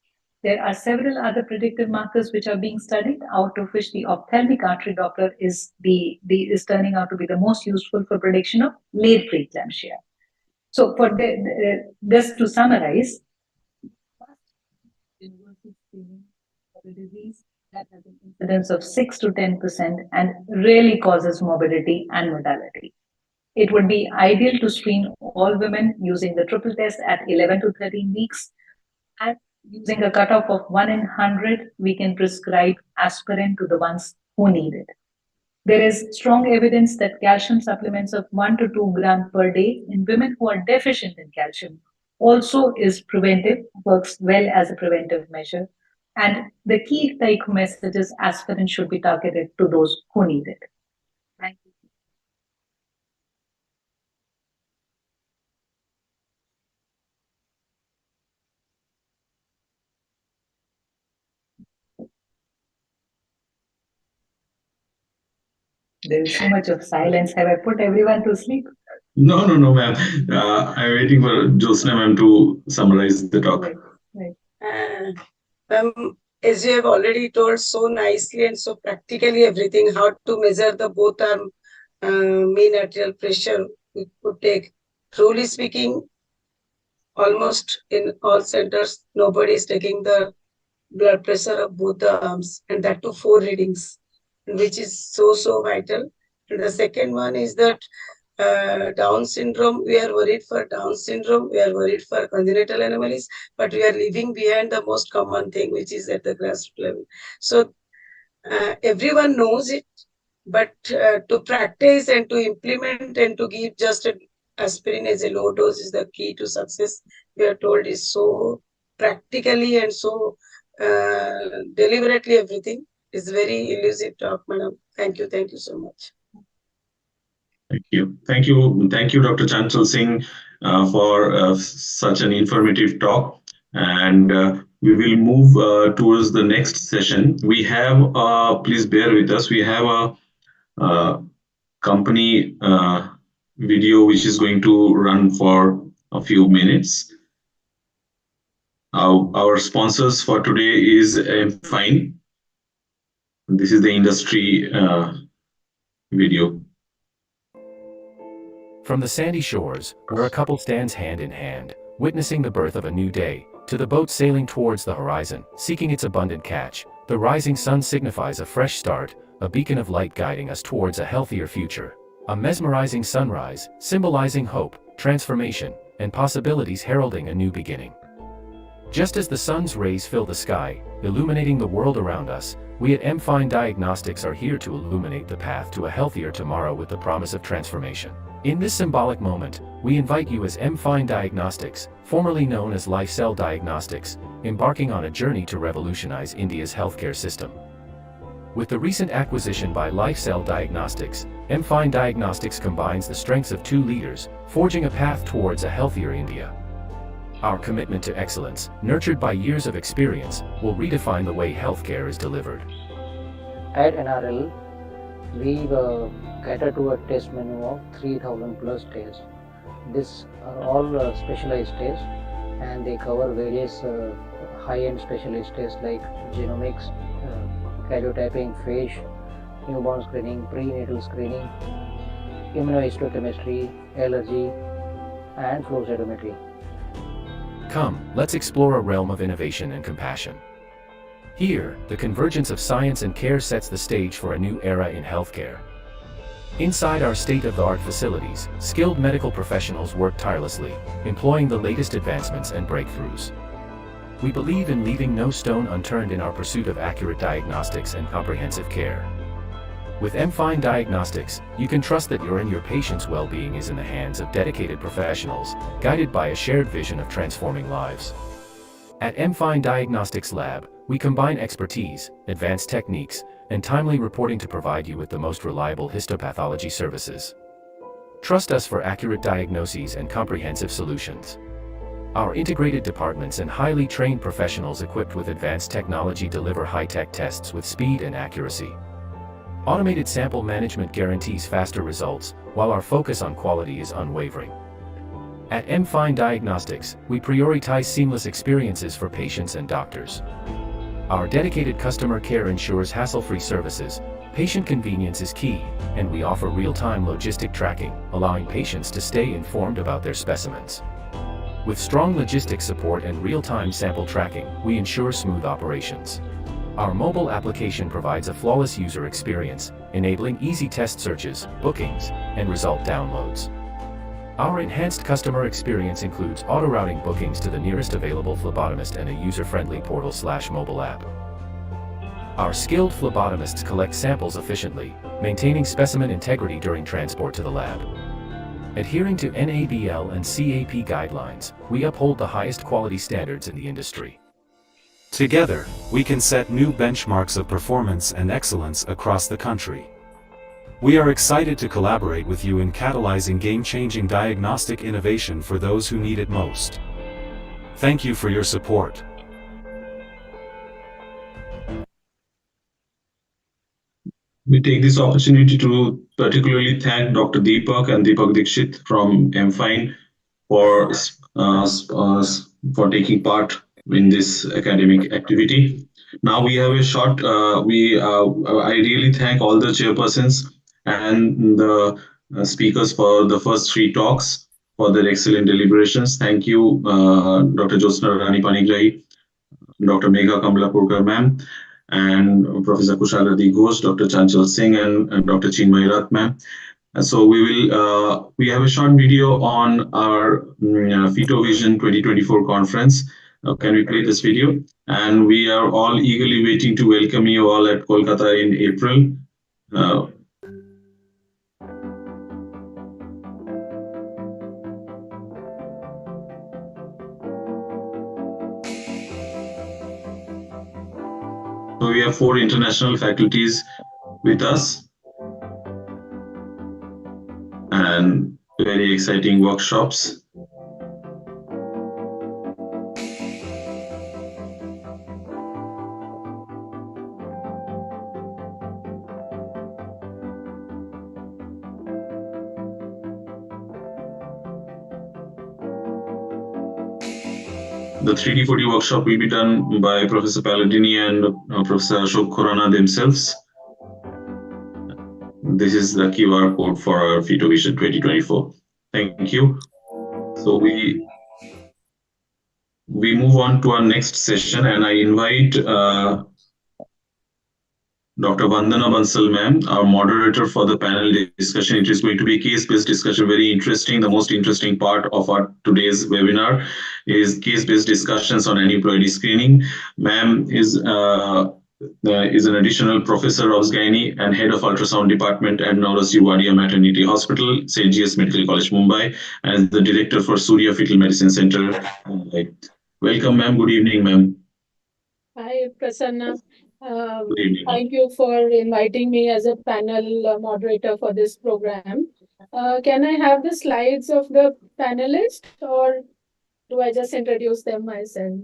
There are several other predictive markers which are being studied, out of which the ophthalmic artery Doppler is turning out to be the most useful for prediction of late preeclampsia. So, for just to summarize, universal screening for a disease that has an incidence of 6 to 10% and rarely causes morbidity and mortality. It would be ideal to screen all women using the triple test at 11 to 13 weeks. And using a cutoff of 1 in 100, we can prescribe aspirin to the ones who need it. There is strong evidence that calcium supplements of 1 to 2 grams per day in women who are deficient in calcium also is preventive, works well as a preventive measure. And the key take-home message is aspirin should be targeted to those who need it. Thank you. There is so much of silence. Have I put everyone to sleep? No, ma'am. I'm waiting for Josna ma'am to summarize the talk. Right. As you have already told so nicely and so practically everything, how to measure the both arm mean arterial pressure we could take. Truly speaking, almost in all centers, nobody is taking the blood pressure of both the arms, and that to 4 readings, which is so vital. And the second one is that Down syndrome, we are worried for Down syndrome, we are worried for congenital anomalies, but we are leaving behind the most common thing, which is at the grassroots level. So everyone knows it, but to practice and to implement and to give just aspirin as a low dose is the key to success. We are told is so practically and so deliberately everything is very elusive talk, madam. Thank you so much. Thank you, Dr. Chanchal Singh, for such an informative talk. And we will move towards the next session. We have, please bear with us, we have a company video which is going to run for a few minutes. Our sponsors for today is Fine. This is the industry video. From the sandy shores, where a couple stands hand in hand, witnessing the birth of a new day, to the boat sailing towards the horizon, seeking its abundant catch, the rising sun signifies a fresh start, a beacon of light guiding us towards a healthier future. A mesmerizing sunrise, symbolizing hope, transformation, and possibilities heralding a new beginning. Just as the sun's rays fill the sky, illuminating the world around us, we at Fine Diagnostics are here to illuminate the path to a healthier tomorrow with the promise of transformation. In this symbolic moment, we invite you as Fine Diagnostics, formerly known as LifeCell Diagnostics, embarking on a journey to revolutionize India's healthcare system. With the recent acquisition by LifeCell Diagnostics, Fine Diagnostics combines the strengths of two leaders, forging a path towards a healthier India. Our commitment to excellence, nurtured by years of experience, will redefine the way healthcare is delivered. At NRL, we cater to a test menu of 3000 plus tests. These are all specialized tests, and they cover various high-end specialist tests like genomics, karyotyping, phage, newborn screening, prenatal screening, immunohistochemistry, allergy, and flow cytometry. Come, let's explore a realm of innovation and compassion. Here, the convergence of science and care sets the stage for a new era in healthcare. Inside our state-of-the-art facilities, skilled medical professionals work tirelessly, employing the latest advancements and breakthroughs. We believe in leaving no stone unturned in our pursuit of accurate diagnostics and comprehensive care. With Fine Diagnostics, you can trust that your and your patient's well-being is in the hands of dedicated professionals, guided by a shared vision of transforming lives. At Fine Diagnostics Lab, we combine expertise, advanced techniques, and timely reporting to provide you with the most reliable histopathology services. Trust us for accurate diagnoses and comprehensive solutions. Our integrated departments and highly trained professionals equipped with advanced technology deliver high-tech tests with speed and accuracy. Automated sample management guarantees faster results, while our focus on quality is unwavering. At Fine Diagnostics, we prioritize seamless experiences for patients and doctors. Our dedicated customer care ensures hassle-free services, patient convenience is key, and we offer real-time logistic tracking, allowing patients to stay informed about their specimens. With strong logistics support and real-time sample tracking, we ensure smooth operations. Our mobile application provides a flawless user experience, enabling easy test searches, bookings, and result downloads. Our enhanced customer experience includes auto-routing bookings to the nearest available phlebotomist and a user-friendly portal/mobile app. Our skilled phlebotomists collect samples efficiently, maintaining specimen integrity during transport to the lab. Adhering to NABL and CAP guidelines, we uphold the highest quality standards in the industry. Together, we can set new benchmarks of performance and excellence across the country. We are excited to collaborate with you in catalyzing game-changing diagnostic innovation for those who need it most. Thank you for your support. We take this opportunity to particularly thank Dr. Deepak and Deepak Dikshit from MFine for taking part in this academic activity. Now we have a short, I really thank all the chairpersons and the speakers for the first three talks for their excellent deliberations. Thank you, Dr. Jyotsna Rani Panigrahi, Dr. Megha Kamlapurkar ma'am, and Professor Kushagrati Ghosh, Dr. Chanchal Singh, and Dr. Chinmay Rath ma'am. So we have a short video on our FitoVision 2024 conference. Can we play this video? And we are all eagerly waiting to welcome you all at Kolkata in April. So we have 4 international faculties with us and very exciting workshops. The 3D 4D workshop will be done by Professor Palladini and Professor Ashok Khurana themselves. This is the QR code for our FitoVision 2024. Thank you. So we move on to our next session, and I invite Dr. Vandana Bansal ma'am, our moderator for the panel discussion. It is going to be a case-based discussion, very interesting. The most interesting part of our today's webinar is case-based discussions on aneuploidy screening. Ma'am is an additional professor of gynae and head of ultrasound department at Naurasi Wadia Maternity Hospital, St. G.S. Medical College, Mumbai, and the director for Surya Fetal Medicine Center, Mumbai. Welcome, ma'am. Good evening, ma'am. Hi, Prasanna. Good evening. Thank you for inviting me as a panel moderator for this program. Can I have the slides of the panelists, or do I just introduce them myself?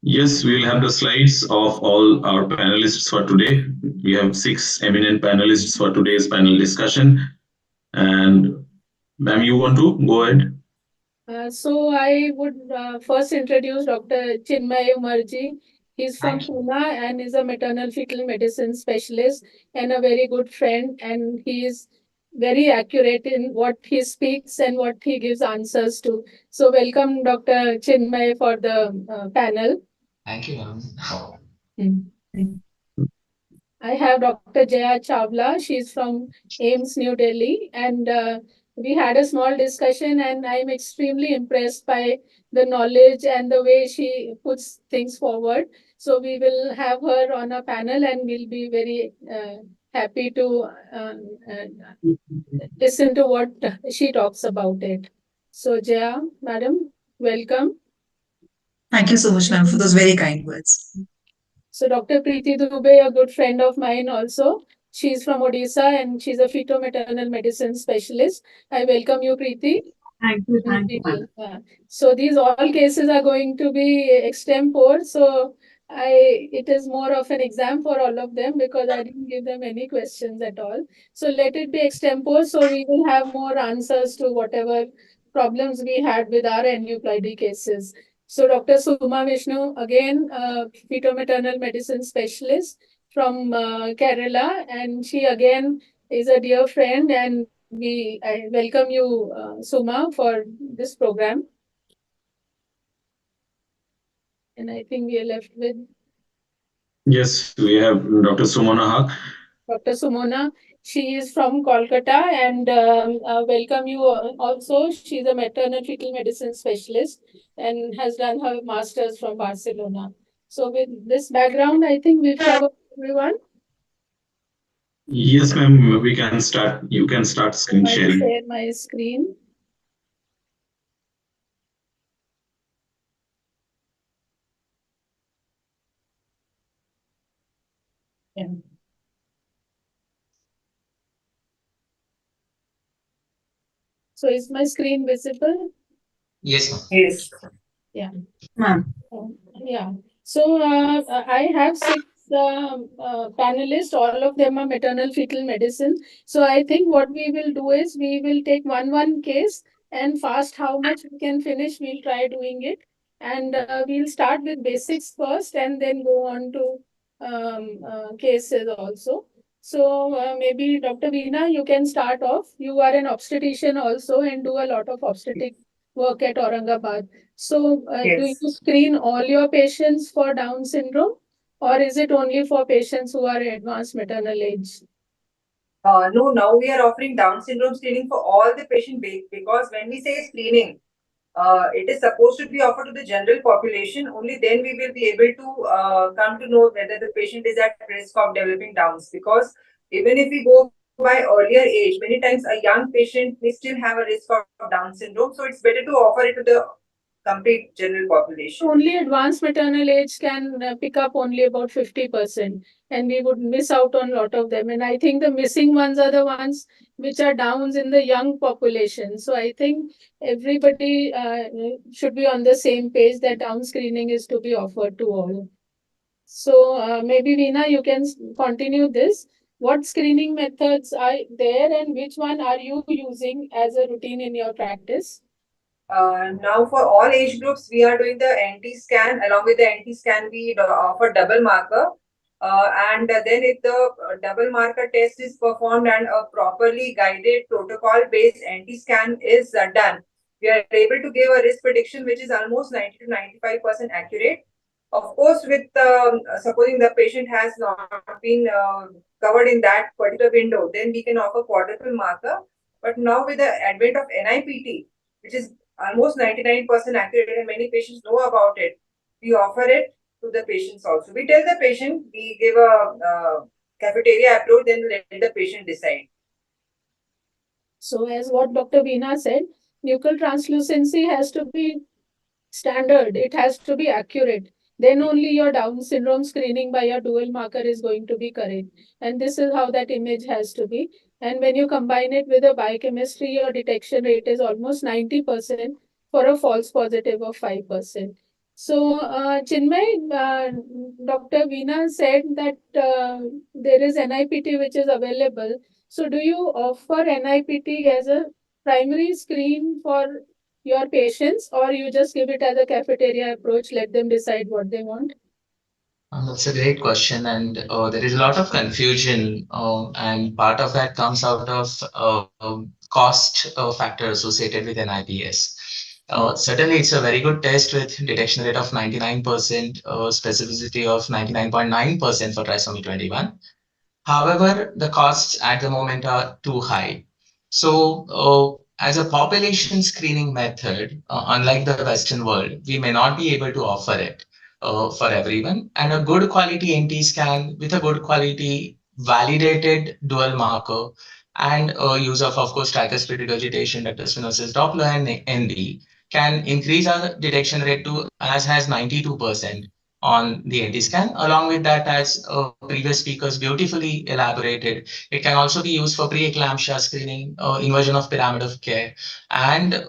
Yes, we will have the slides of all our panelists for today. We have 6 eminent panelists for today's panel discussion. And ma'am, you want to go ahead? So I would first introduce Dr. Chinmay Umarji. He's from Pune and is a maternal fetal medicine specialist and a very good friend. And he is very accurate in what he speaks and what he gives answers to. So welcome, Dr. Chinmay, for the panel. Thank you, ma'am. I have Dr. Jaya Chawla. She's from AIMS New Delhi, and we had a small discussion, and I'm extremely impressed by the knowledge and the way she puts things forward. So we will have her on a panel, and we'll be very happy to listen to what she talks about it. So Jaya, madam, welcome. Thank you so much, ma'am, for those very kind words. So Dr. Preeti Dubey, a good friend of mine also. She's from Odisha and she's a feto-maternal medicine specialist. I welcome you, Preeti. Thank you. So these all cases are going to be extempore. So it is more of an exam for all of them because I didn't give them any questions at all. So let it be extempore. So we will have more answers to whatever problems we had with our aneuploidy cases. So Dr. Suma Vishnu, again, feto-maternal medicine specialist from Kerala, and she again is a dear friend, and I welcome you, Suma, for this program. And I think we are left with... Yes, we have Dr. Sumana Haq. Dr. Sumona, she is from Kolkata, and welcome you also. She's a maternal fetal medicine specialist and has done her master's from Barcelona. So with this background, I think we've covered everyone. Yes, ma'am, we can start. You can start screen sharing. I'll share my screen. Yeah. So is my screen visible? Yes, ma'am. Yes. Yeah. Ma'am. Yeah. So I have 6 panelists. All of them are maternal fetal medicine. So I think what we will do is we will take one case and fast how much we can finish. We'll try doing it. And we'll start with basics first and then go on to cases also. So maybe Dr. Veena, you can start off. You are an obstetrician also and do a lot of obstetric work at Aurangabad. So do Yes. you screen all your patients for Down syndrome, or is it only for patients who are advanced maternal age? No, now we are offering Down syndrome screening for all the patient because when we say screening, it is supposed to be offered to the general population. Only then we will be able to come to know whether the patient is at risk of developing Downs. Because even if we go by earlier age, many times a young patient may still have a risk of Down syndrome. So it's better to offer it to the complete general population. Only advanced maternal age can pick up only about 50%, and we would miss out on a lot of them. And I think the missing ones are the ones which are Downs in the young population. So I think everybody should be on the same page that Down screening is to be offered to all. So maybe Veena, you can continue this. What screening methods are there and which one are you using as a routine in your practice? Now, for all age groups, we are doing the NT scan. Along with the NT scan, we offer double marker. And then, if the double marker test is performed and a properly guided protocol-based NT scan is done, we are able to give a risk prediction which is almost 90 to 95% accurate. Of course, with supposing the patient has not been covered in that particular window, then we can offer quadruple marker. But now, with the advent of NIPT, which is almost 99% accurate and many patients know about it, we offer it to the patients also. We tell the patient, we give a cafeteria approach, then let the patient decide. So as what Dr. Veena said, nuchal translucency has to be standard. It has to be accurate. Then only your Down syndrome screening by your dual marker is going to be correct. And this is how that image has to be. And when you combine it with a biochemistry, your detection rate is almost 90% for a false positive of 5%. So, Chinmay, Dr. Veena said that there is NIPT which is available. So, do you offer NIPT as a primary screen for your patients, or you just give it as a cafeteria approach, let them decide what they want? That's a great question, and there is a lot of confusion, and part of that comes out of cost factor associated with NIPS. Certainly, it's a very good test with detection rate of 99%, specificity of 99.9% for trisomy 21. However, the costs at the moment are too high. So, as a population screening method, unlike the Western world, we may not be able to offer it for everyone. And a good quality NT scan with a good quality validated dual marker and use of course, tricuspid regurgitation, ductal stenosis, Doppler, and ND can increase our detection rate to as high as 92% on the NT scan. Along with that, as previous speakers beautifully elaborated, it can also be used for preeclampsia screening, inversion of pyramid of care, and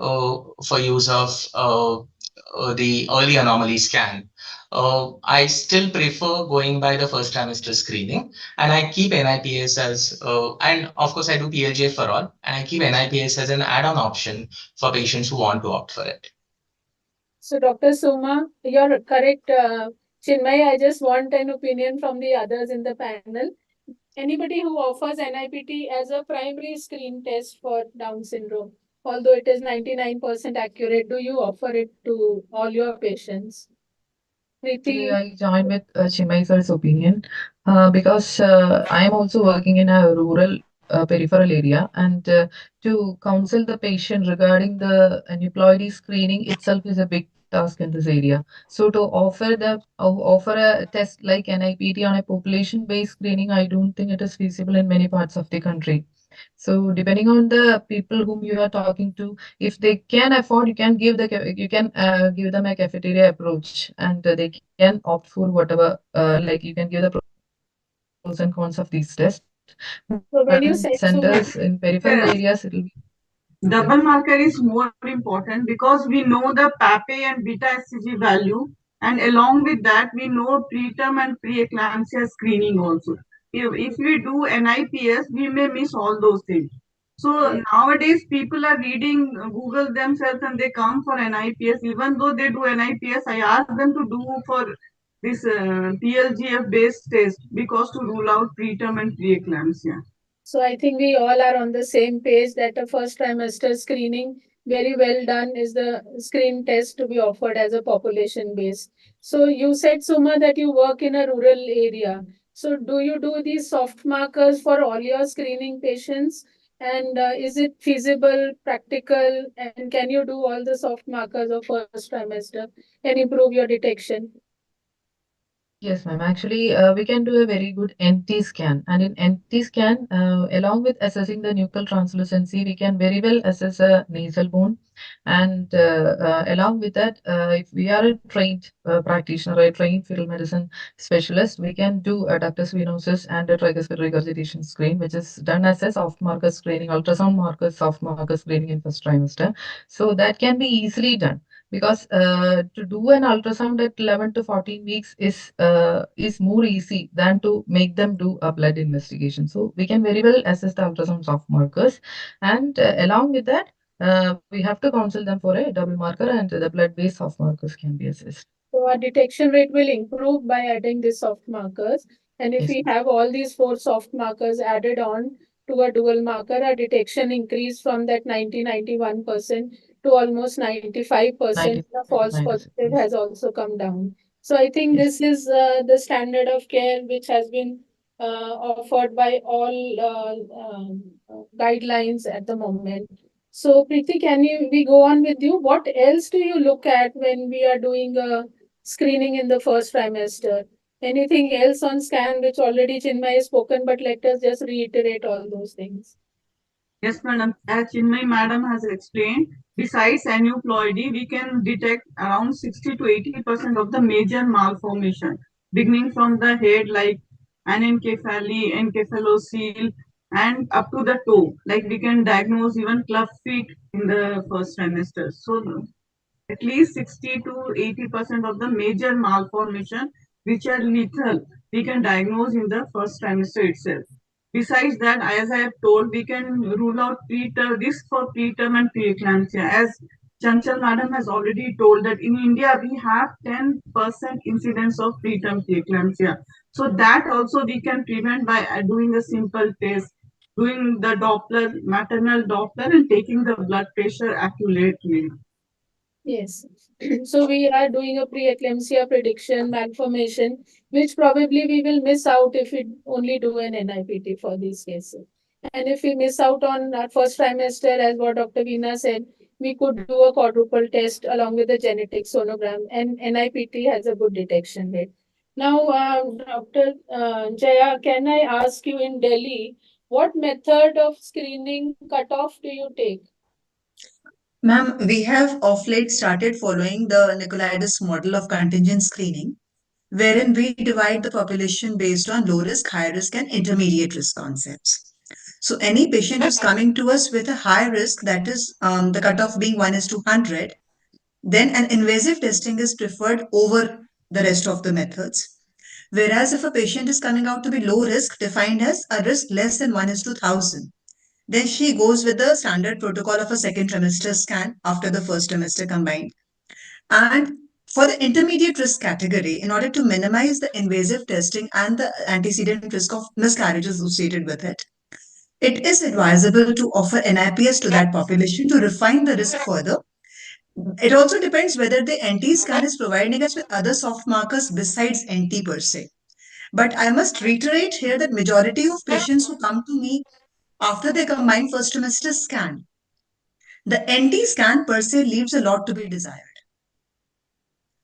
for use of the early anomaly scan. I still prefer going by the first trimester screening, and I keep NIPS as, and of course I do PLJ for all, and I keep NIPS as an add-on option for patients who want to opt for it. So, Dr. Suma, you're correct. Chinmay, I just want an opinion from the others in the panel. Anybody who offers NIPT as a primary screen test for Down syndrome, although it is 99% accurate, do you offer it to all your patients? Actually, Preeti? I join with Chinmay sir's opinion because I am also working in a rural peripheral area, and to counsel the patient regarding the aneuploidy screening itself is a big task in this area. So to offer a test like NIPT on a population-based screening, I don't think it is feasible in many parts of the country. So depending on the people whom you are talking to, if they can afford, you can give them a cafeteria approach, and they can opt for whatever. Like you can give the pros and cons of these tests. So But when you in said Suma, centers in peripheral areas, it will be double marker is more important because we know the PAPE and beta HCG value, and along with that, we know preterm and preeclampsia screening also. If we do NIPS, we may miss all those things. So nowadays, people are reading Google themselves and they come for NIPS. Even though they do NIPS, I ask them to do for this PLGF based test because to rule out preterm and preeclampsia. so I think we all are on the same page that a first trimester screening, very well done, is the screen test to be offered as a population base. So you said, Suma, that you work in a rural area. So do you do these soft markers for all your screening patients? And is it feasible, practical, and can you do all the soft markers of first trimester and improve your detection? Yes, ma'am. Actually, we can do a very good NT scan. And in NT scan, along with assessing the nuchal translucency, we can very well assess a nasal bone. And along with that, if we are a trained practitioner, a trained fetal medicine specialist, we can do a ductus venosus and a tricuspid regurgitation screen, which is done as a soft marker screening, ultrasound marker, soft marker screening in first trimester. So that can be easily done because to do an ultrasound at 11 to 14 weeks is more easy than to make them do a blood investigation. So we can very well assess the ultrasound soft markers, and along with that, we have to counsel them for a double marker, and the blood-based soft markers can be assessed. So our detection rate will improve by adding these soft markers. And if Yes. we have all these 4 soft markers added on to a dual marker, our detection increased from that 91% to almost 95%. The false 95%, positive yes. has also come down. So I think Yes. this is the standard of care which has been offered by all guidelines at the moment. So Preeti, we go on with you? What else do you look at when we are doing a screening in the first trimester? Anything else on scan which already Chinmay has spoken, but let us just reiterate all those things. Yes, madam. As Chinmay madam has explained, besides aneuploidy, we can detect around 60 to 80% of the major malformation, beginning from the head like anencephaly, encephalocele, and up to the toe. Like we can diagnose even club feet in the first trimester. So at least 60 to 80% of the major malformation which are lethal we can diagnose in the first trimester itself. Besides that, as I have told, we can rule out preterm risk for preterm and preeclampsia. As Chanchal madam has already told that in India we have 10% incidence of preterm preeclampsia. So that also we can prevent by doing a simple test, doing the Doppler, maternal Doppler, and taking the blood pressure accurately. Yes. So we are doing a preeclampsia prediction, malformation, which probably we will miss out if we only do an NIPT for these cases. And if we miss out on our first trimester, as what Dr. Veena said, we could do a quadruple test along with the genetic sonogram, and NIPT has a good detection rate. Now, Dr. Jaya, can I ask you in Delhi, what method of screening cutoff do you take? Ma'am, we have of late started following the Nicolaides model of contingent screening, wherein we divide the population based on low risk, high risk, and intermediate risk concepts. So, any patient who's coming to us with a high risk, that is the cutoff being 1 is to 100, then an invasive testing is preferred over the rest of the methods. Whereas if a patient is coming out to be low risk, defined as a risk less than 1 is to 1000, then she goes with the standard protocol of a second trimester scan after the first trimester combined. And for the intermediate risk category, in order to minimize the invasive testing and the antecedent risk of miscarriages associated with it, it is advisable to offer NIPS to that population to refine the risk further. It also depends whether the NT scan is providing us with other soft markers besides NT per se. But I must reiterate here that majority of patients who come to me after they combine first trimester scan, the NT scan per se leaves a lot to be desired.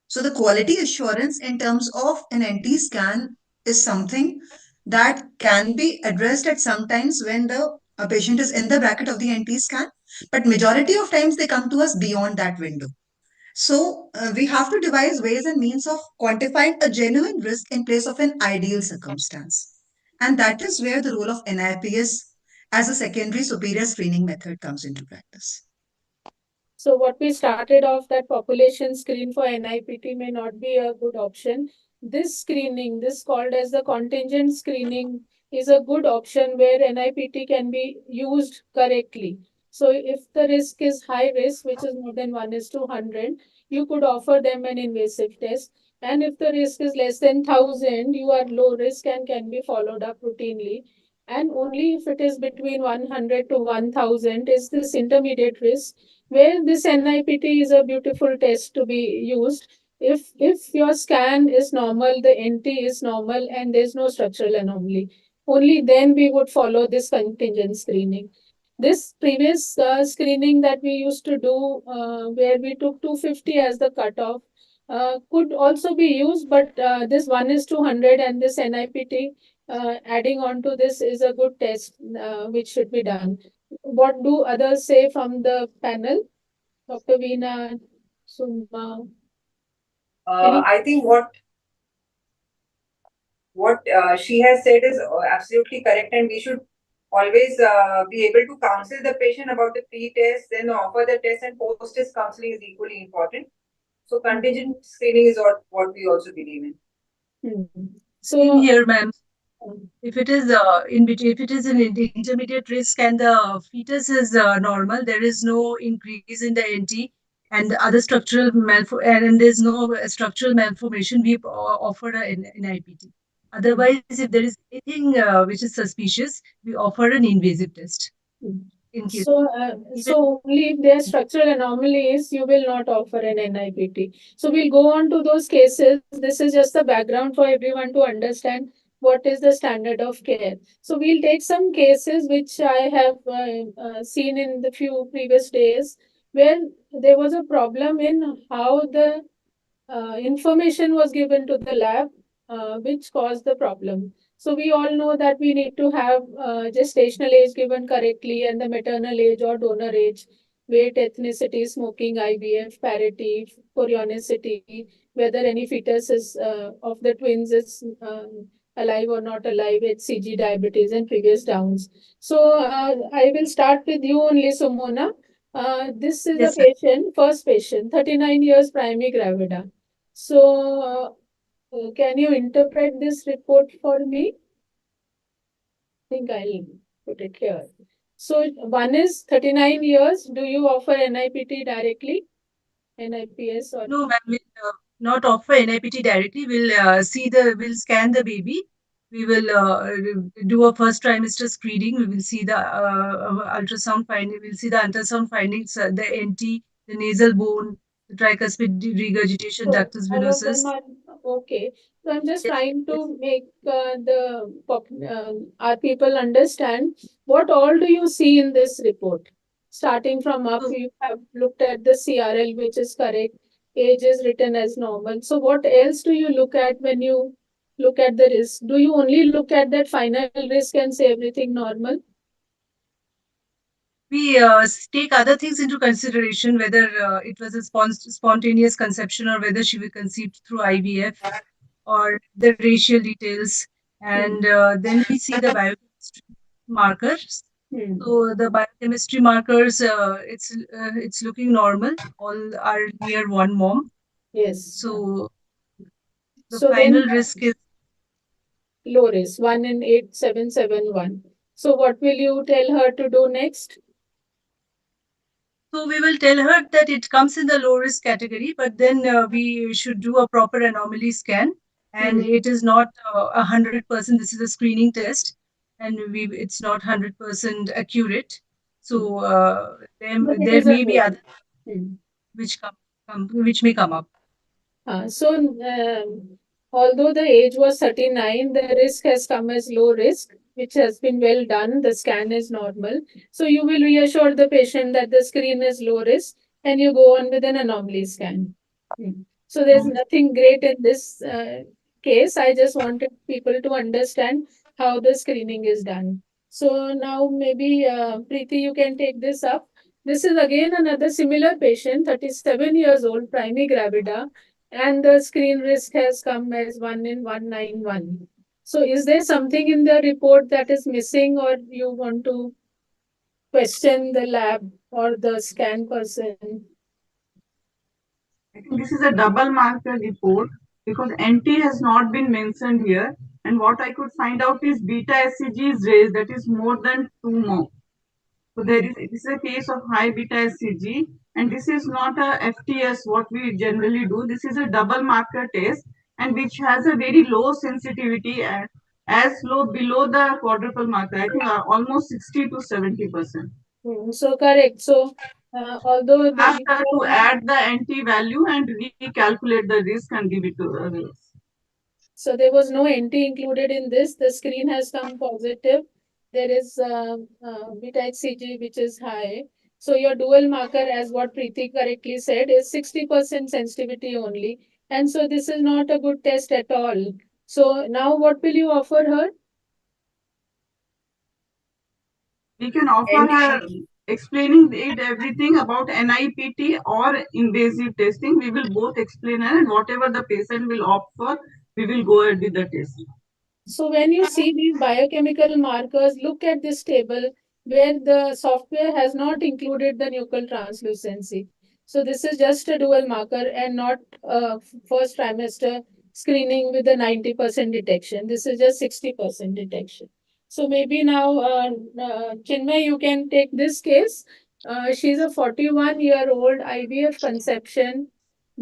So the quality assurance in terms of an NT scan is something that can be addressed at some times when the a patient is in the bracket of the NT scan, but majority of times they come to us beyond that window. So we have to devise ways and means of quantifying a genuine risk in place of an ideal circumstance. And that is where the role of NIPS as a secondary superior screening method comes into practice. So what we started off, that population screen for NIPT may not be a good option. This screening, this called as the contingent screening, is a good option where NIPT can be used correctly. So if the risk is high risk, which is more than 1 is to 100, you could offer them an invasive test. And if the risk is less than 1000, you are low risk and can be followed up routinely. And only if it is between 100 to 1000 is this intermediate risk, where this NIPT is a beautiful test to be used. If your scan is normal, the NT is normal, and there's no structural anomaly, only then we would follow this contingent screening. This previous screening that we used to do, where we took 250 as the cutoff, could also be used, but this 1 is to 100 and this NIPT adding on to this is a good test which should be done. What do others say from the panel? Dr. Veena, Suma. I think what she has said is absolutely correct, and we should always be able to counsel the patient about the pre-test, then offer the test, and post-test counseling is equally important. So contingent screening is what we also believe in. So here, ma'am. If it is if it is an intermediate risk and the fetus is normal, there is no increase in the NT and other structural and there's no structural malformation, we offer an NIPT. Otherwise, if there is anything which is suspicious, we offer an invasive test. In case So only if there are structural anomalies, you will not offer an NIPT. So we'll go on to those cases. This is just the background for everyone to understand what is the standard of care. So we'll take some cases which I have seen in the few previous days where there was a problem in how the information was given to the lab, which caused the problem. So we all know that we need to have gestational age given correctly and the maternal age or donor age, weight, ethnicity, smoking, IVF, parity, chorionicity, whether any fetus is of the twins is alive or not alive, HCG, diabetes, and previous downs. So I will start with you only, Sumona. This is Yes, a patient, first patient, 39 years, primary gravida. So, can you interpret this report for me? I think I'll put it here. So, one is 39 years. Do you offer NIPT directly? NIPS or? no, ma'am, we'll not offer NIPT directly. We'll scan the baby. We will do a first trimester screening. We will see the ultrasound finding. We'll see the ultrasound findings, the NT, the nasal bone, the tricuspid regurgitation, So ductus all of them venosus. are okay. So I'm just trying to make our people understand what all do you see in this report. Starting from up, you have looked at the CRL, which is correct. Age is written as normal. So what else do you look at when you look at the risk? Do you only look at that final risk and say everything normal? We take other things into consideration, whether it was a spontaneous conception or whether she was conceived through IVF or the racial details. And then we see the biochemistry markers. So the biochemistry markers, it's looking normal. All are near 1 mom. Yes. So the So final then risk is low risk, 1 in 8771. So what will you tell her to do next? So we will tell her that it comes in the low risk category, but then we should do a proper anomaly scan. And it is not 100%. This is a screening test, and it's not 100% accurate. So But it there is a may be good. other which may come up. So, although the age was 39, the risk has come as low risk, which has been well done. The scan is normal. So, you will reassure the patient that the screen is low risk and you go on with an anomaly scan. So, there's nothing great in this case. I just wanted people to understand how the screening is done. So, now maybe Preeti, you can take this up. This is again another similar patient, 37 years old, primary gravida, and the screen risk has come as 1 in 191. So is there something in the report that is missing or you want to question the lab or the scan person? I think this is a double marker report because NT has not been mentioned here. And what I could find out is beta SCG is raised, that is more than 2 more. So this is a case of high beta SCG, and this is not a FTS what we generally do. This is a double marker test, and which has a very low sensitivity and as low below the quadruple marker. I think almost 60 to 70%. So correct. So although the Have to add the NT value and recalculate the risk and give it to the risk. So there was no NT included in this. The screen has come positive. There is beta HCG, which is high. So your dual marker, as what Preeti correctly said, is 60% sensitivity only. And so this is not a good test at all. So now what will you offer her? We can offer her explaining it everything about NIPT or invasive testing. We will both explain her, and whatever the patient will opt for, we will go ahead with the test. So when you see these biochemical markers, look at this table where the software has not included the nuchal translucency. So this is just a dual marker and not first trimester screening with a 90% detection. This is just 60% detection. So maybe now, Chinmay, you can take this case. She's a 41-year-old IVF conception.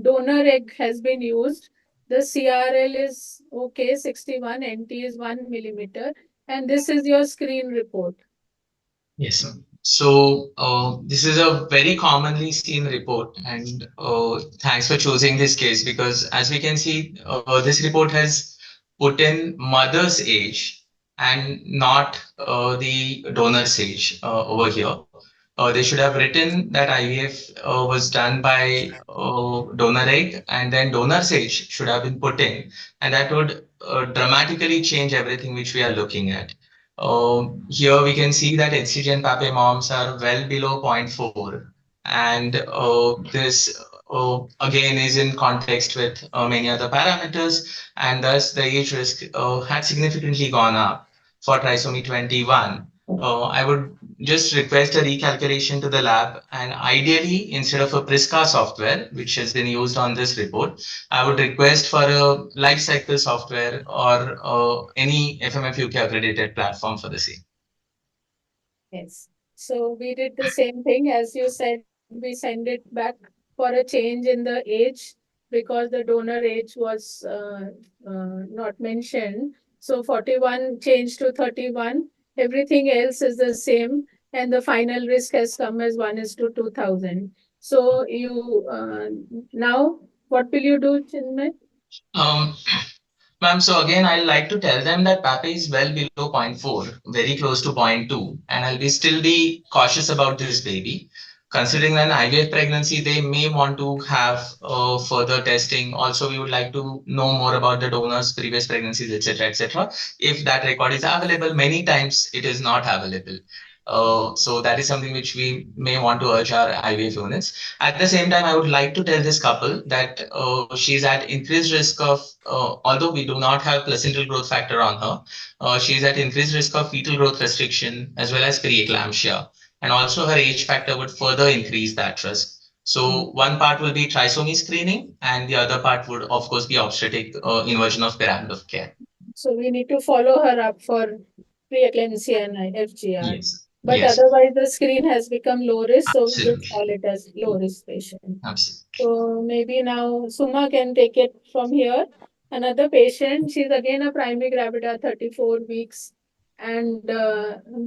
Donor egg has been used. The CRL is okay, 61, NT is 1 millimeter. And this is your screen report. Yes, ma'am. So this is a very commonly seen report, and thanks for choosing this case because as we can see, this report has put in mother's age and not the donor's age over here. They should have written that IVF was done by donor egg, and then donor's age should have been put in, and that would dramatically change everything which we are looking at. Here we can see that HCG and Pape moms are well below zero point 0.4, and this again is in context with many other parameters, and thus the age risk had significantly gone up for trisomy 21. I would just request a recalculation to the lab, and ideally, instead of a Prisca software, which has been used on this report, I would request for a life cycle software or any FMFUK accredited platform for the same. Yes. So we did the same thing as you said, we send it back for a change in the age because the donor age was not mentioned. So 41 changed to 31. Everything else is the same. And the final risk has come as 1 is to 2000. So you now what will you do, Chinmay? Um, Ma'am, so again, I'd like to tell them that PAPE is well below zero point 0.4, very close to zero point 0.2, and I'll be still be cautious about this baby. Considering an IVF pregnancy, they may want to have further testing. Also, we would like to know more about the donor's previous pregnancies, etc., etc. If that record is available, many times it is not available. So that is something which we may want to urge our IVF units. At the same time, I would like to tell this couple that she's at increased risk of, although we do not have placental growth factor on her, she's at increased risk of fetal growth restriction as well as preeclampsia. And also her age factor would further increase that risk. So one part will be trisomy screening and the other part would of course be obstetric inversion of pyramid of care. So we need to follow her up for preeclampsia and FGR. Yes. But Yes. otherwise, the screen has become low risk, so we just Absolutely. call it as low risk patient. Absolutely. So maybe now Suma can take it from here. Another patient, she's again a primary gravida, 34 weeks. And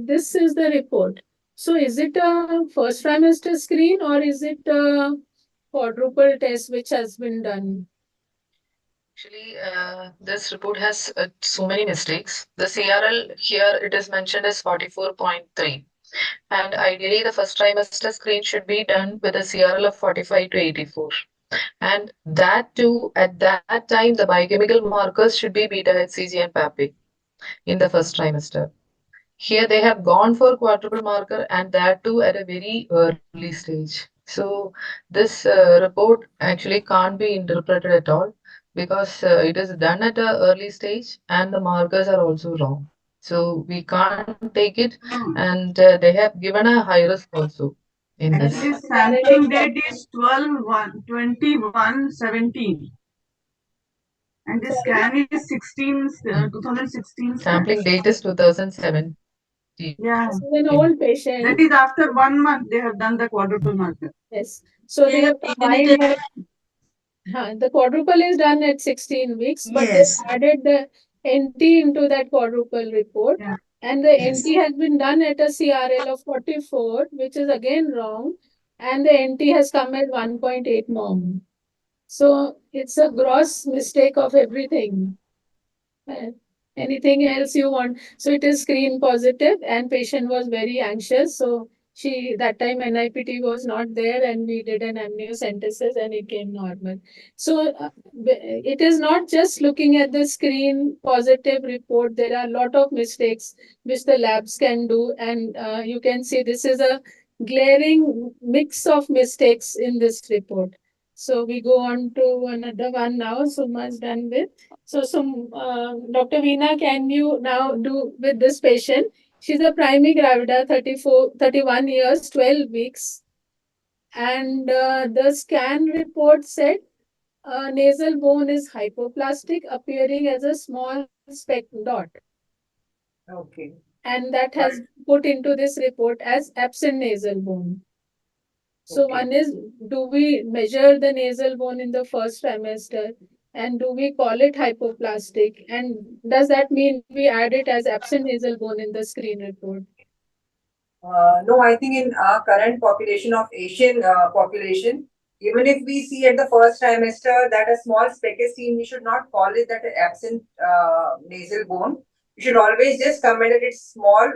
this is the report. So is it a first trimester screen or is it a quadruple test which has been done? Actually, this report has so many mistakes. The CRL here, it is mentioned as 44.3. And ideally, the first trimester screen should be done with a CRL of 45 to 84. And that too, at that time, the biochemical markers should be beta HCG and PAPE in the first trimester. Here they have gone for quadruple marker and that too at a very early stage. So this report actually can't be interpreted at all because it is done at an early stage and the markers are also wrong. So we can't take it and they have given a high risk also in this. Actually, sampling date is 12/1/21/17. And the scan is 2016 scan. Sampling date is 2017. Yeah. This is an old patient. That is after 1 month they have done the quadruple marker. Yes. So they have combined the quadruple is done at 16 weeks, but they Yes. added the NT into that quadruple report. Yeah. And the Yes. NT has been done at a CRL of 44, which is again wrong. And the NT has come at 1.8 mom. So it's a gross mistake of everything. Anything else you want? So it is screen positive and patient was very anxious. So that time NIPT was not there and we did an amniocentesis and it came normal. So it is not just looking at the screen positive report. There are a lot of mistakes which the labs can do. And you can see this is a glaring mix of mistakes in this report. So we go on to another one now. Suma's done with. So, Dr. Veena, can you now do with this patient? She's a primary gravida, 31 years, 12 weeks. And the scan report said a nasal bone is hypoplastic, appearing as a small speck dot. Okay. And that has put into this report as absent nasal bone. So one is, do we measure the nasal bone in the first trimester and do we call it hypoplastic? And does that mean we add it as absent nasal bone in the screen report? No, I think in our current population of Asian population, even if we see at the first trimester that a small speck is seen, we should not call it that an absent nasal bone. We should always just comment that it's small,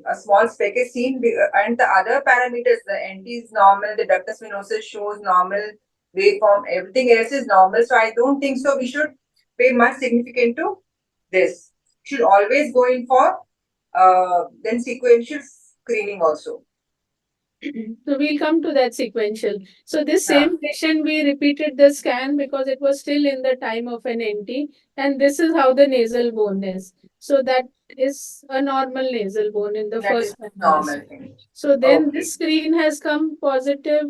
a small speck is seen, and the other parameters, the NT is normal, the ductus venosus shows normal waveform, everything else is normal. So I don't think so. We should pay much significance to this. We should always go in for then sequential screening also. So we'll come to that sequential. So this same patient, we repeated the scan because it was still in the time of an NT, and this is how the nasal bone is. So that is a normal nasal bone in the That first is normal trimester. thing. So then Okay. this screen has come positive,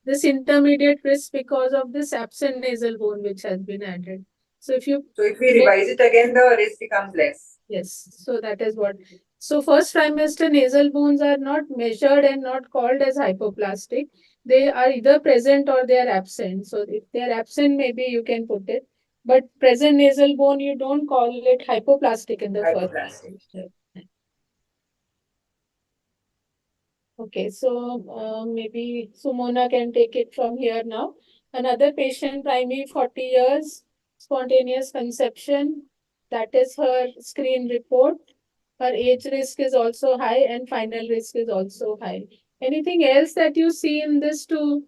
this intermediate risk because of this absent nasal bone which has been added. So if we revise it again, the risk becomes less. Yes, so that is what. So first trimester nasal bones are not measured and not called as hypoplastic. They are either present or they are absent. So if they are absent, maybe you can put it. But present nasal bone, you don't call it hypoplastic in the first trimester. Okay, so maybe Sumona can take it from here now. Another patient, primary 40 years, spontaneous conception. That is her screen report. Her age risk is also high and final risk is also high. Anything else that you see in this to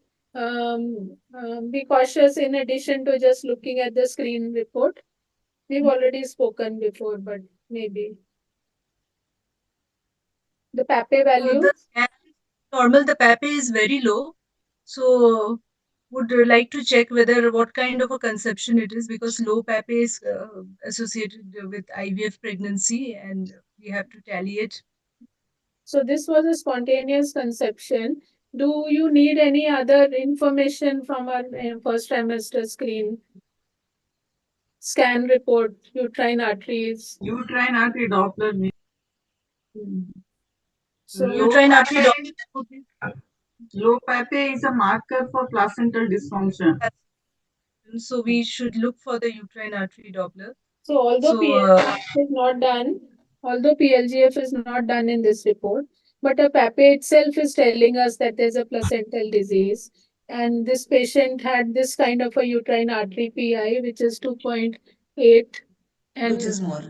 be cautious in addition to just looking at the screen report? We've already spoken before, but maybe. The PAPE value? The scan is normal, the PAPE is very low. So would like to check whether what kind of a conception it is, because low PAPE is associated with IVF pregnancy and we have to tally it. So this was a spontaneous conception. Do you need any other information from our first trimester screen? Scan report, uterine arteries. Uterine artery Doppler. So Uterine artery Doppler. Low PAPE is a marker for placental dysfunction. So we should look for the uterine artery Doppler. So although PLGF is not done, in this report, but a PAPE itself is telling us that there's a placental disease. And this patient had this kind of a uterine artery PI, which is 2.8. And which is more.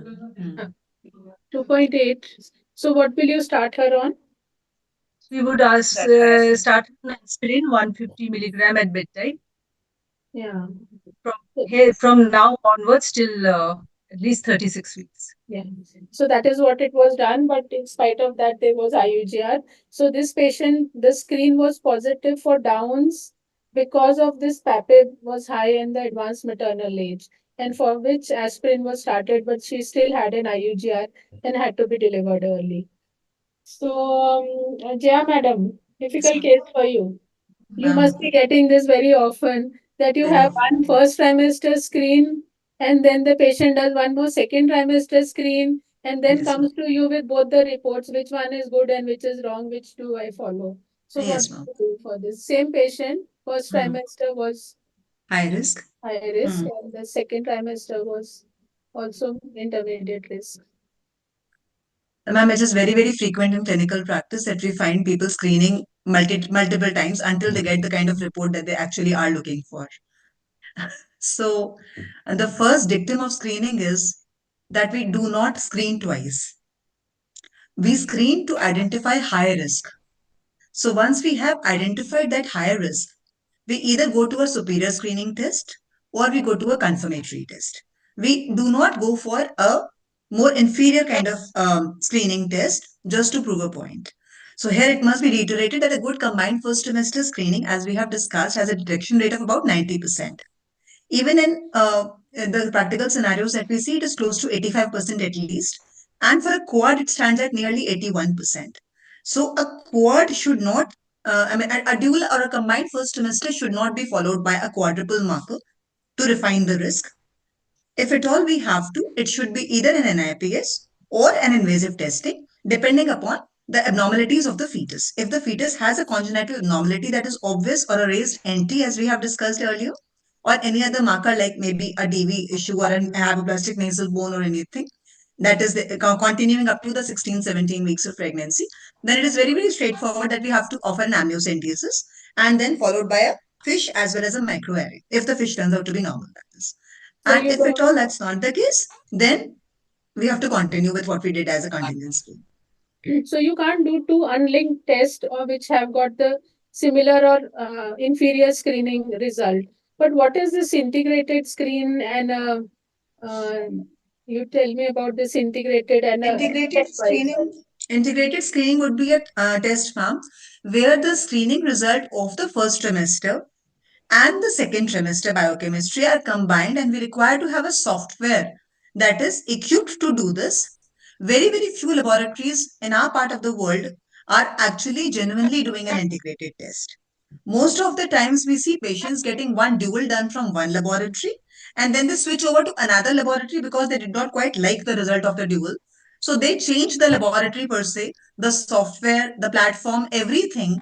2.8. So what will you start her on? We would start on aspirin 150 milligram at bedtime. Yeah. From now onwards till at least 36 weeks. Yeah. So that is what it was done, but in spite of that, there was IUGR. So this patient, the screen was positive for Downs because of this PAPE was high in the advanced maternal age, and for which aspirin was started, but she still had an IUGR and had to be delivered early. So, Jaya madam, difficult case for you. You must be getting this very often, that you have one first trimester screen and then the patient does one more second trimester screen and then comes to you with both the reports, which one is good and which is wrong, which do I follow. So what do you do for this? Same patient, first trimester was high risk, and the second trimester was also intermediate risk. Ma'am, it is very, very frequent in clinical practice that we find people screening multiple times until they get the kind of report that they actually are looking for. So, the first dictum of screening is that we do not screen twice. We screen to identify high risk. So, once we have identified that high risk, we either go to a superior screening test or we go to a confirmatory test. We do not go for a more inferior kind of screening test just to prove a point. So here it must be reiterated that a good combined first trimester screening, as we have discussed, has a detection rate of about 90%. Even in the practical scenarios that we see, it is close to 85% at least. And for a quad, it stands at nearly 81%. So a quad should not, a dual or a combined first trimester should not be followed by a quadruple marker. to refine the risk. If at all we have to, it should be either an NIPS or an invasive testing, depending upon the abnormalities of the fetus. If the fetus has a congenital abnormality that is obvious or a raised NT, as we have discussed earlier, or any other marker like maybe a DV issue or an hypoplastic nasal bone or anything, that is continuing up to the 16, 17 weeks of pregnancy, then it is very, very straightforward that we have to offer an amniocentesis and then followed by a fish as well as a microarray if the fish turns out to be normal. So And you if at all don't, that's not the case, then we have to continue with what we did as a contingency. so you can't do two unlinked tests or which have got the similar or inferior screening result. But what is this integrated screen and you tell me about this integrated and Integrated screening would be a test, ma'am, where the screening result of the first trimester and the second trimester biochemistry are combined, and we require to have a software that is equipped to do this. Very, very few laboratories in our part of the world are actually genuinely doing an integrated test. Most of the times we see patients getting one dual done from one laboratory and then they switch over to another laboratory because they did not quite like the result of the dual. So they change the laboratory per se, the software, the platform, everything,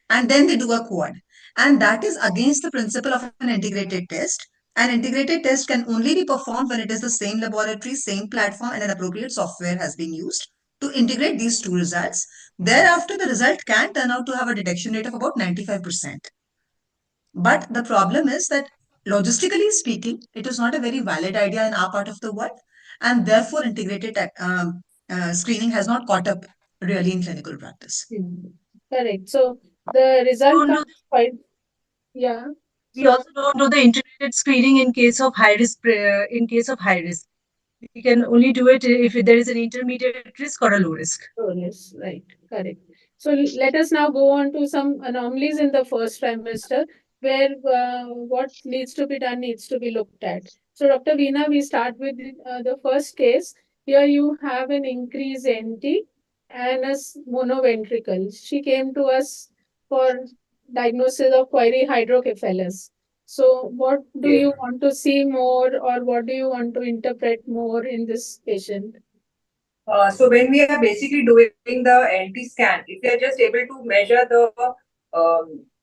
and then they do a quad. And that is against the principle of an integrated test. An integrated test can only be performed when it is the same laboratory, same platform, and an appropriate software has been used to integrate these two results. Thereafter, the result can turn out to have a detection rate of about 95%. But the problem is that logistically speaking, it is not a very valid idea in our part of the world, and therefore integrated screening has not caught up really in clinical practice. Correct. So the result comes quite, yeah. We also don't do the integrated screening in case of high risk. In case of high risk, we can only do it if there is an intermediate risk or a low risk. Oh, yes, right, correct. So let us now go on to some anomalies in the first trimester where what needs to be done needs to be looked at. So Dr. Veena, we start with the first case. Here you have an increased NT and a monoventricle. She came to us for diagnosis of query hydrocephalus. So what do you want to see more or what do you want to interpret more in this patient? So when we are basically doing the NT scan, if we are just able to measure the,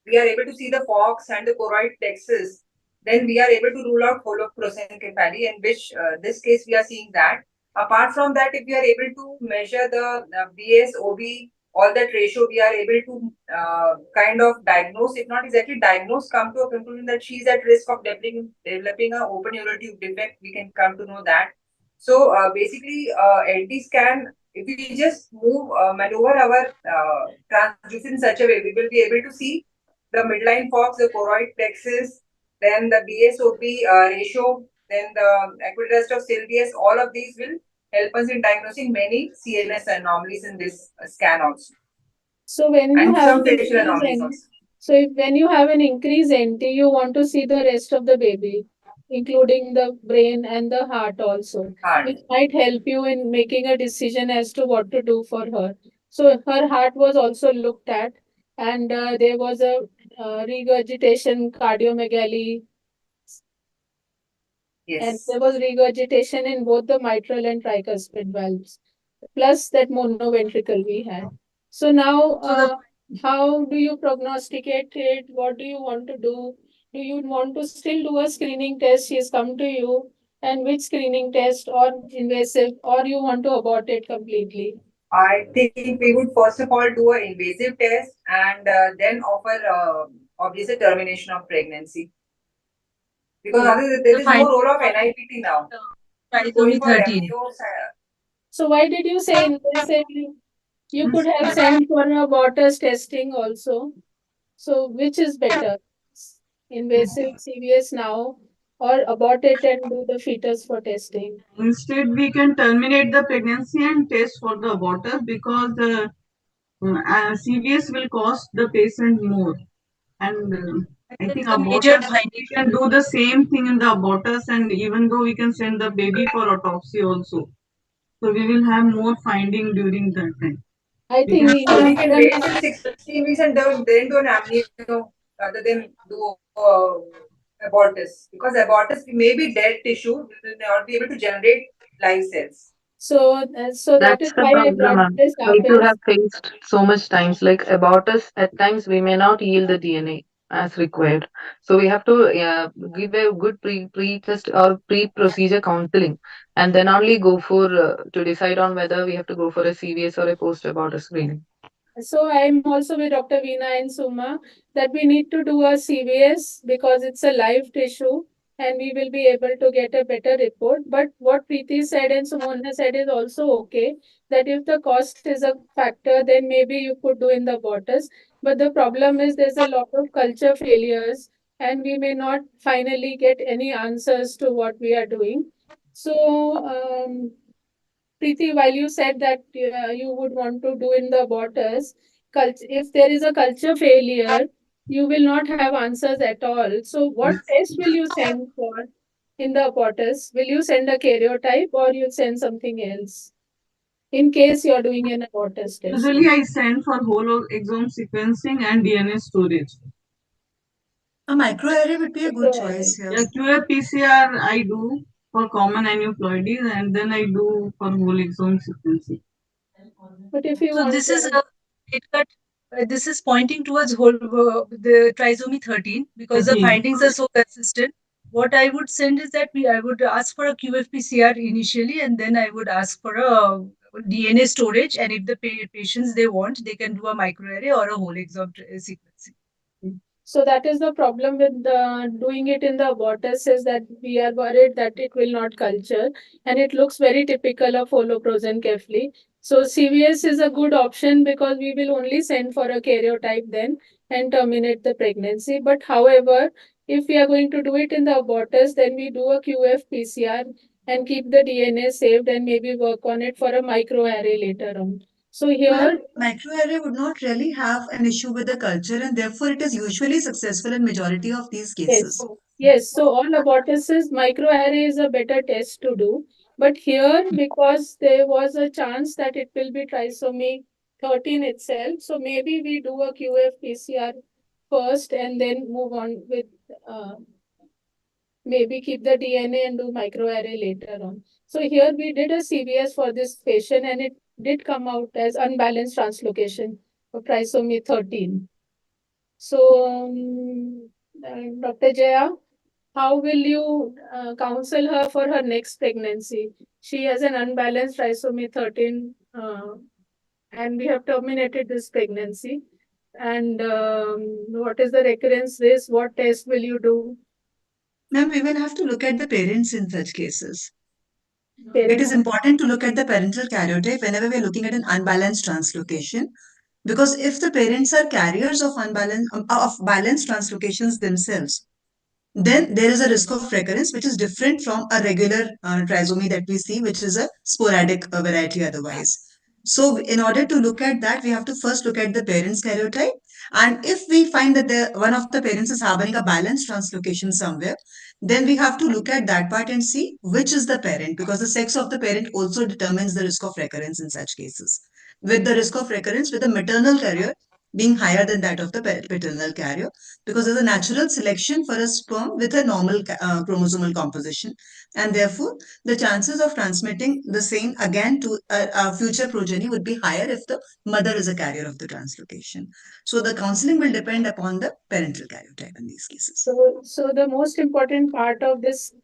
we are able to see the fox and the choroid plexus, then we are able to rule out holoprosencephaly, in which this case we are seeing that. Apart from that, if we are able to measure the BS, OB, all that ratio, we are able to kind of diagnose, if not exactly diagnose, come to a conclusion that she is at risk of developing a open neural tube defect. We can come to know that. So basically, LT scan, if we just maneuver our transducer in such a way, we will be able to see the midline fox, the choroid plexus, then the BSOP ratio, then the equidist of Sylvius. All of these will help us in diagnosing many CNS anomalies in this scan also. So when you and have some an facial increase anomalies in, also. so if, when you have an increase NT, you want to see the rest of the baby, including the brain and the heart also, which might help you in making a decision as to what to do for her. So her heart was also looked at, and there was a regurgitation, cardiomegaly, and there was regurgitation in both the mitral and tricuspid valves, plus that monoventricle we had. So now, how do you prognosticate it? What do you want to do? Do you want to still do a screening test? She has come to you, and which screening test or invasive, or you want to abort it completely? I think we would first of all do an invasive test and then offer obviously termination of pregnancy. Because there is no role of NIPT now. Size only 13. So why did you say invasive? You could have sent for a waters testing also. So which is better? Invasive CVS now or abort it and do the fetus for testing? Instead, we can terminate the pregnancy and test for the abortus because the CVS will cost the patient more. And I think abortus, we can do the same thing in the abortus, and even though we can send the baby for autopsy also. So we will have more finding during that time. I think we can wait till 16 weeks and then do an amnio rather than do abortus, because abortus may be dead tissue, we will not be able to generate live cells. So that That's is the why I problem, brought ma'am. this up People is have faced so much times, like about us, at times we may not yield the DNA as required. So we have to give a good pre-test or pre-procedure counseling, and then only go for to decide on whether we have to go for a CVS or a post-abortive screening. so I'm also with Dr. Veena and Suma that we need to do a CVS because it's a live tissue and we will be able to get a better report. But what Preeti said and Sumona said is also okay, that if the cost is a factor, then maybe you could do in the waters. But the problem is there's a lot of culture failures and we may not finally get any answers to what we are doing. So, Preeti, while you said that you would want to do in the waters, if there is a culture failure, you will not have answers at all. So, what test will you send for in the waters? Will you send a karyotype or you send something else in case you're doing an abortus test? Usually I send for whole exome sequencing and DNA storage. A microarray would be a good choice here. Yeah, QA-PCR I do for common aneuploidies and then I do for whole exome sequencing. But if you So want this is to, it cut. This is pointing towards whole the trisomy 13 because the 13. findings are so consistent. What I would send is that I would ask for a QFPCR initially, and then I would ask for a DNA storage. And if the patients they want, they can do a microarray or a whole exome sequencing. so that is the problem with doing it in the waters is that we are worried that it will not culture and it looks very typical of holoprosencephaly. So CVS is a good option because we will only send for a karyotype then and terminate the pregnancy. But however, if we are going to do it in the waters, then we do a QF PCR and keep the DNA saved and maybe work on it for a microarray later on. So here, Microarray would not really have an issue with the culture and therefore it is usually successful in majority of these yes, cases. yes. So all abortuses, microarray is a better test to do. But here, because there was a chance that it will be trisomy 13 itself, so maybe we do a QF PCR first and then move on with maybe keep the DNA and do microarray later on. So here we did a CVS for this patient and it did come out as unbalanced translocation of trisomy 13. So, Dr. Jaya, how will you counsel her for her next pregnancy? She has an unbalanced trisomy 13 and we have terminated this pregnancy. And what is the recurrence risk? What test will you do? Ma'am, we will have to look at the parents in such cases. It Parents. is important to look at the parental karyotype whenever we are looking at an unbalanced translocation. Because if the parents are carriers of balanced translocations themselves, then there is a risk of recurrence which is different from a regular trisomy that we see, which is a sporadic variety otherwise. So in order to look at that, we have to first look at the parents karyotype. And if we find that one of the parents is harboring a balanced translocation somewhere, then we have to look at that part and see which is the parent, because the sex of the parent also determines the risk of recurrence in such cases. With the risk of recurrence with the maternal carrier being higher than that of the paternal carrier, because there's a natural selection for a sperm with a normal chromosomal composition, and therefore the chances of transmitting the same again to a future progeny would be higher if the mother is a carrier of the translocation. So the counseling will depend upon the parental karyotype in these cases. So the most important part of this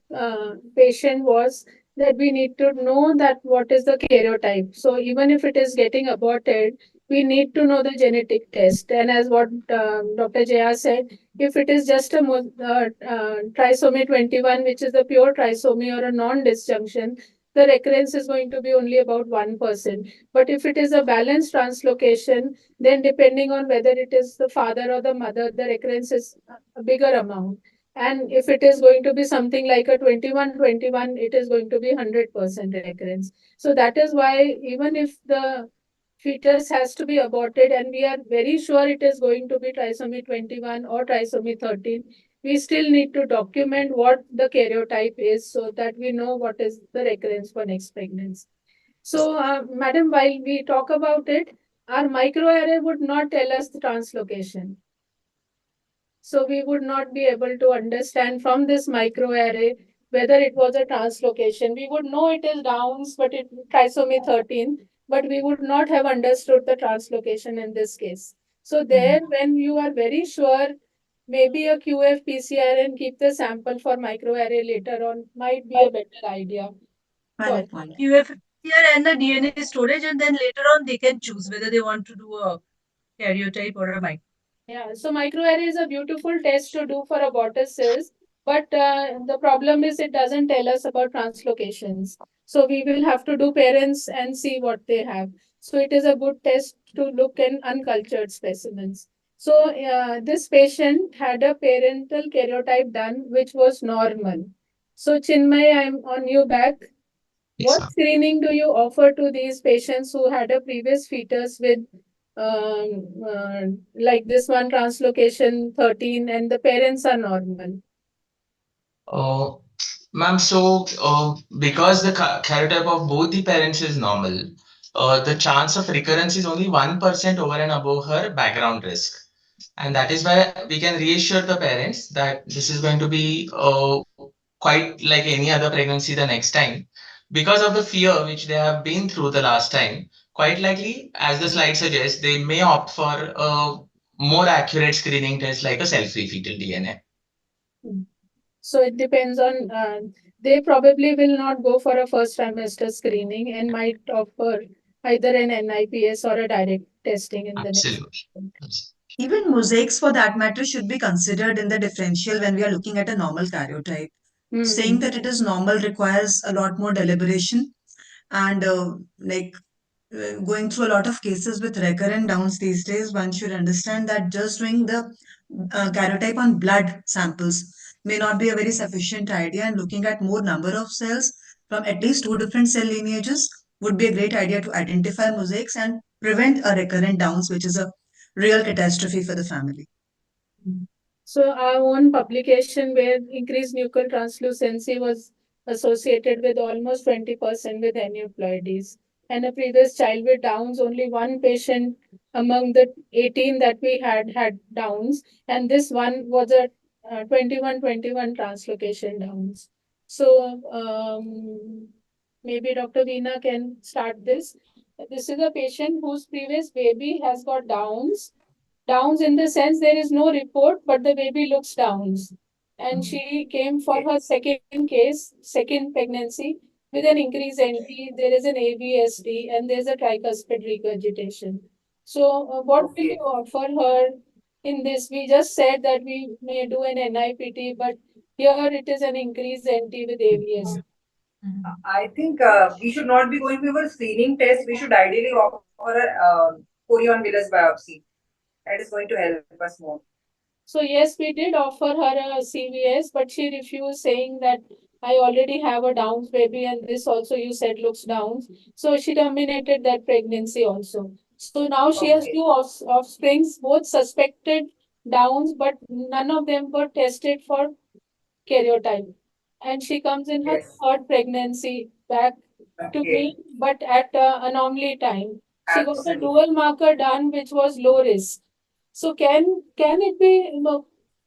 patient was that we need to know that what is the karyotype. So even if it is getting aborted, we need to know the genetic test. And as what Dr. Jaya said, if it is just a trisomy 21, which is the pure trisomy or a non-disjunction, the recurrence is going to be only about 1%. But if it is a balanced translocation, then depending on whether it is the father or the mother, the recurrence is a bigger amount. And if it is going to be something like a 21-21, it is going to be 100% recurrence. So that is why even if the fetus has to be aborted and we are very sure it is going to be trisomy 21 or trisomy 13, we still need to document what the karyotype is so that we know what is the recurrence for next pregnancy. So, madam, while we talk about it, our microarray would not tell us the translocation. So we would not be able to understand from this microarray whether it was a translocation. We would know it is Downs, but it trisomy 13, but we would not have understood the translocation in this case. So there, when you are very sure, maybe a QF-PCR and keep the sample for microarray later on might be a better idea. Valid point. QF-PCR and the DNA storage, and then later on they can choose whether they want to do a karyotype or a micro. Yeah, so microarray is a beautiful test to do for abortuses, but the problem is it doesn't tell us about translocations. So we will have to do parents and see what they have. So it is a good test to look in uncultured specimens. So this patient had a parental karyotype done, which was normal. So Chinmay, I'm on you back. What screening do you offer to these patients who had a previous fetus with like this one translocation 13 and the parents are normal? Uh, Ma'am, so because the karyotype of both the parents is normal, the chance of recurrence is only 1% over and above her background risk. And that is why we can reassure the parents that this is going to be quite like any other pregnancy the next time. Because of the fear which they have been through the last time, quite likely, as the slide suggests, they may opt for a more accurate screening test like a cell-free fetal DNA. So it depends on, they probably will not go for a first trimester screening and might offer either an NIPS or a direct testing in the next. Even mosaics, for that matter, should be considered in the differential when we are looking at a normal karyotype. Saying that it is normal requires a lot more deliberation, and going through a lot of cases with recurrent Downs these days, one should understand that just doing the karyotype on blood samples may not be a very sufficient idea, and looking at more number of cells from at least two different cell lineages would be a great idea to identify mosaics and prevent a recurrent Downs, which is a real catastrophe for the family. So our own publication where increased nuchal translucency was associated with almost 20% with aneuploidies. And a previous child with Downs, only one patient among the 18 that we had Downs, and this one was a 21-21 translocation Downs. So maybe Dr. Veena can start this. This is a patient whose previous baby has got Downs. Downs in the sense there is no report, but the baby looks Downs. And she came for her second case, second pregnancy, with an increased NT. There is an ABSD and there's a tricuspid regurgitation. So, what will you offer her in this? We just said that we may do an NIPT, but here it is an increased NT with ABSD. I think we should not be going for a screening test. We should ideally offer a chorion villus biopsy. That is going to help us more. So yes, we did offer her a CVS, but she refused, saying that I already have a Downs baby and this also you said looks Downs. So she terminated that pregnancy also. So now she has two offsprings, both suspected Downs, but none of them were tested for karyotype. And she comes in her third pregnancy back to me, but at anomaly time. She got a dual marker done, which was low risk. So can it be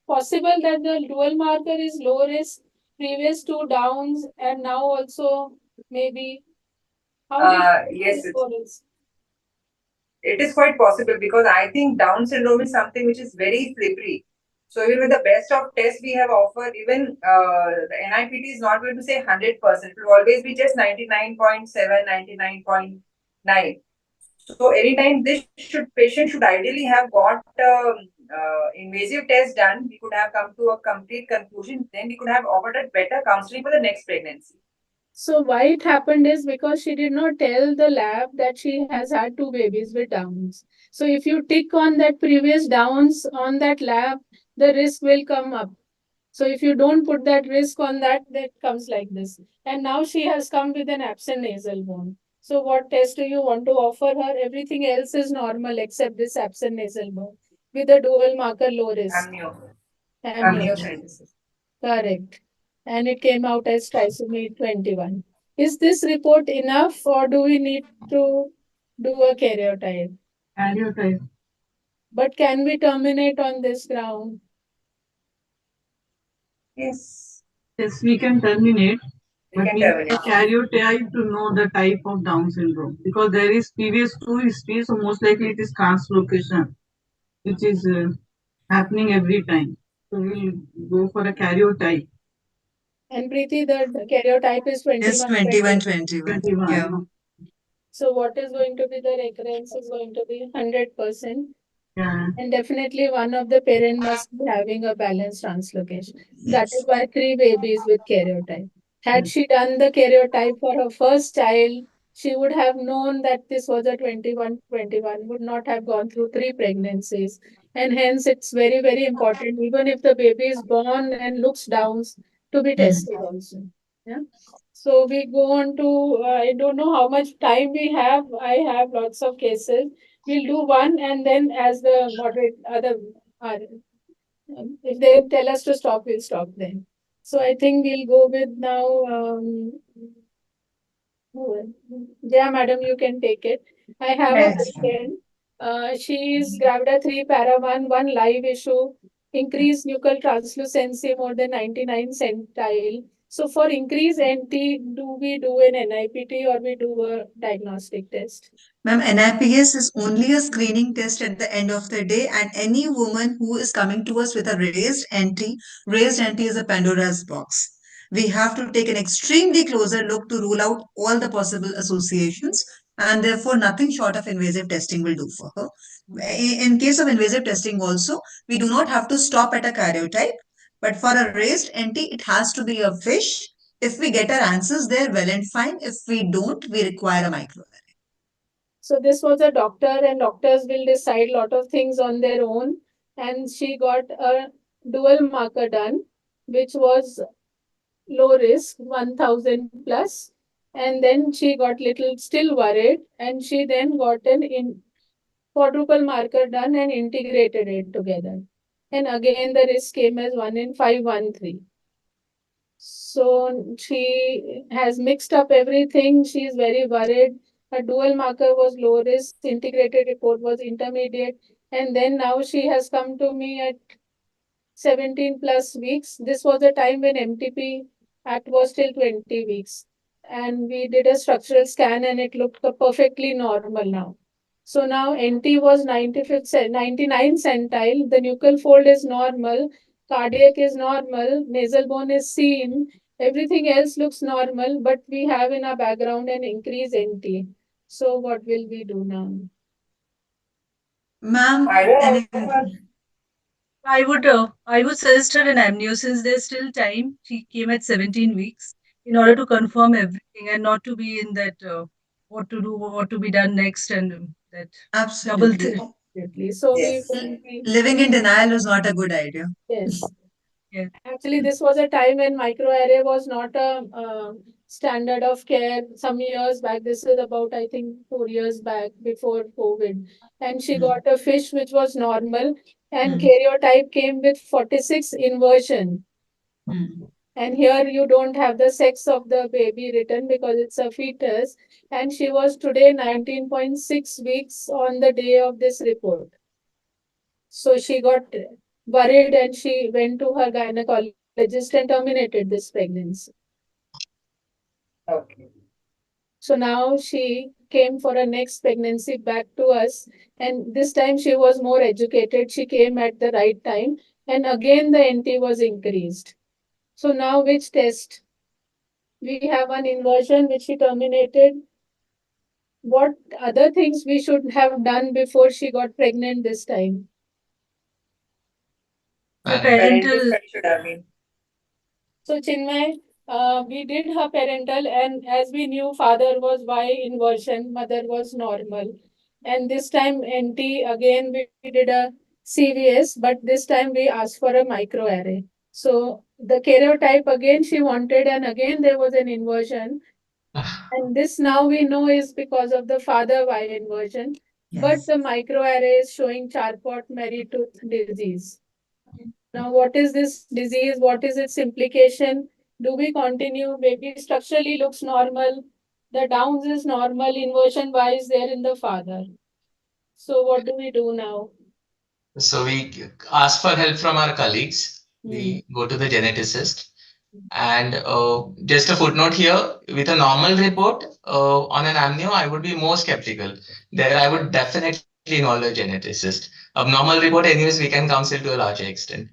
possible that the dual marker is low risk, previous two Downs, and now also maybe how do you Yes, it is quite possible because I think Down syndrome is something which is very slippery. So even with the best of tests we have offered, even the NIPT is not going to say 100%. It will always be just 99.7, 99.9. So anytime patient should ideally have got invasive test done, we could have come to a complete conclusion. Then we could have offered a better counseling for the next pregnancy. So why it happened is because she did not tell the lab that she has had two babies with Downs. So if you tick on that previous Downs on that lab, the risk will come up. So if you don't put that risk on that, that comes like this. And now she has come with an absent nasal bone. So what test do you want to offer her? Everything else is normal except this absent nasal bone with a dual marker low risk. Amniocentesis. Correct. And it came out as trisomy 21. Is this report enough or do we need to do a karyotype? Karyotype. But can we terminate on this ground? Yes. Yes, we can terminate, We but can we need terminate. a karyotype to know the type of Down syndrome because there is previous two histories, so most likely it is translocation, which is happening every time. So we'll go for a karyotype. And Preeti, the karyotype is It's 2120. 21. 21. Yeah. So what is going to be the recurrence is going to be 100%. Yeah. And definitely one of the parent must be having a balanced translocation. That is why three babies with karyotype. Had she done the karyotype for her first child, she would have known that this was a 2121, would not have gone through three pregnancies. And hence it's very, very important, even if the baby is born and looks down, to be tested also. Yeah. So we go on to, I don't know how much time we have. I have lots of cases. We'll do one and then as the moderate other are, if they tell us to stop, we'll stop then. So I think we'll go with now. Yeah, madam, you can take it. I have a Yes. patient. She is gravida 3 para 1 live issue, increased nuchal translucency more than 99 centile. So for increase NT, do we do an NIPT or we do a diagnostic test? Ma'am, NIPS is only a screening test at the end of the day, and any woman who is coming to us with a raised NT is a Pandora's box. We have to take an extremely closer look to rule out all the possible associations, and therefore, nothing short of invasive testing will do for her. In case of invasive testing, also, we do not have to stop at a karyotype, but for a raised NT, it has to be a fish. If we get our answers there, well and fine. If we don't, we require a micro. So this was a doctor, and doctors will decide lot of things on their own. And she got a dual marker done, which was low risk, 1000 plus. And then she got little still worried, and she then got an quadruple marker done and integrated it together. And again, the risk came as 1 in 513. So she has mixed up everything. She is very worried. Her dual marker was low risk, integrated report was intermediate. And then now she has come to me at 17 plus weeks. This was a time when MTP Act was still 20 weeks. And we did a structural scan and it looked perfectly normal now. So now NT was 95th, 99 centile. The nuchal fold is normal. Cardiac is normal. Nasal bone is seen. Everything else looks normal, but we have in our background an increase NT. So what will we do now? Ma'am, I would suggest her an amnio since there's still time. She came at 17 weeks in order to confirm everything and not to be in that what to do, what to be done next, and that double absolutely. Absolutely. So we Yes. will be, Living in denial is not a good idea. yes. yeah. Actually, this was a time when microarray was not a standard of care. Some years back, this is about, I think, 4 years back before COVID. And she got a fish which was normal, and karyotype came with 46 inversion. And here you don't have the sex of the baby written because it's a fetus. And she was today 19.6 weeks on the day of this report. So she got worried and she went to her gynecologist and terminated this pregnancy. Okay. So now she came for a next pregnancy back to us. And this time she was more educated. She came at the right time. And again, the NT was increased. So now which test? We have an inversion which she terminated. What other things we should have done before she got pregnant this time? So Parental study should have been. So Chinmay, we did her parental, and as we knew, father was Y inversion, mother was normal. And this time NT again we did a CVS, but this time we asked for a microarray. So the karyotype again she wanted, and again there was an inversion. And this now we know is because of the father Y inversion. But the microarray is showing Charcot Marie Tooth disease. Now, what is this disease? What is its implication? Do we continue? Baby structurally looks normal. The Downs is normal. Inversion Y is there in the father. So, what do we do now? So we ask for help from our colleagues. we go to the geneticist. And just a footnote here, with a normal report on an amnio, I would be more skeptical. There, I would definitely involve a geneticist. A normal report, anyways, we can counsel to a larger extent.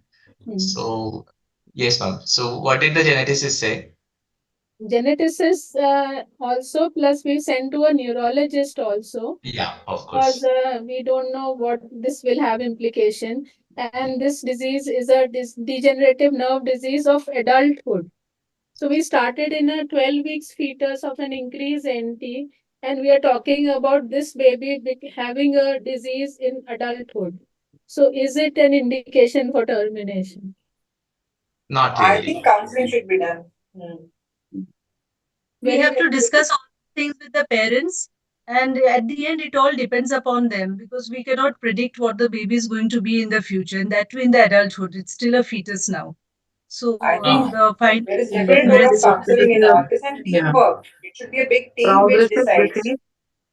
So, yes, ma'am. So, what did the geneticist say? Geneticists also, plus we send to a neurologist also, Yeah, of because course. we don't know what this will have implication. And this disease is a degenerative nerve disease of adulthood. So we started in a 12 weeks fetus of an increased NT, and we are talking about this baby having a disease in adulthood. So is it an indication for termination? Not I really. think counseling should be done. We have to discuss all things with the parents, and at the end it all depends upon them, because we cannot predict what the baby is going to be in the future, and that too in the adulthood. It's still a fetus now. So I think the findings there is of different role of parents will counseling in all this and teamwork. It should be a big team which decides.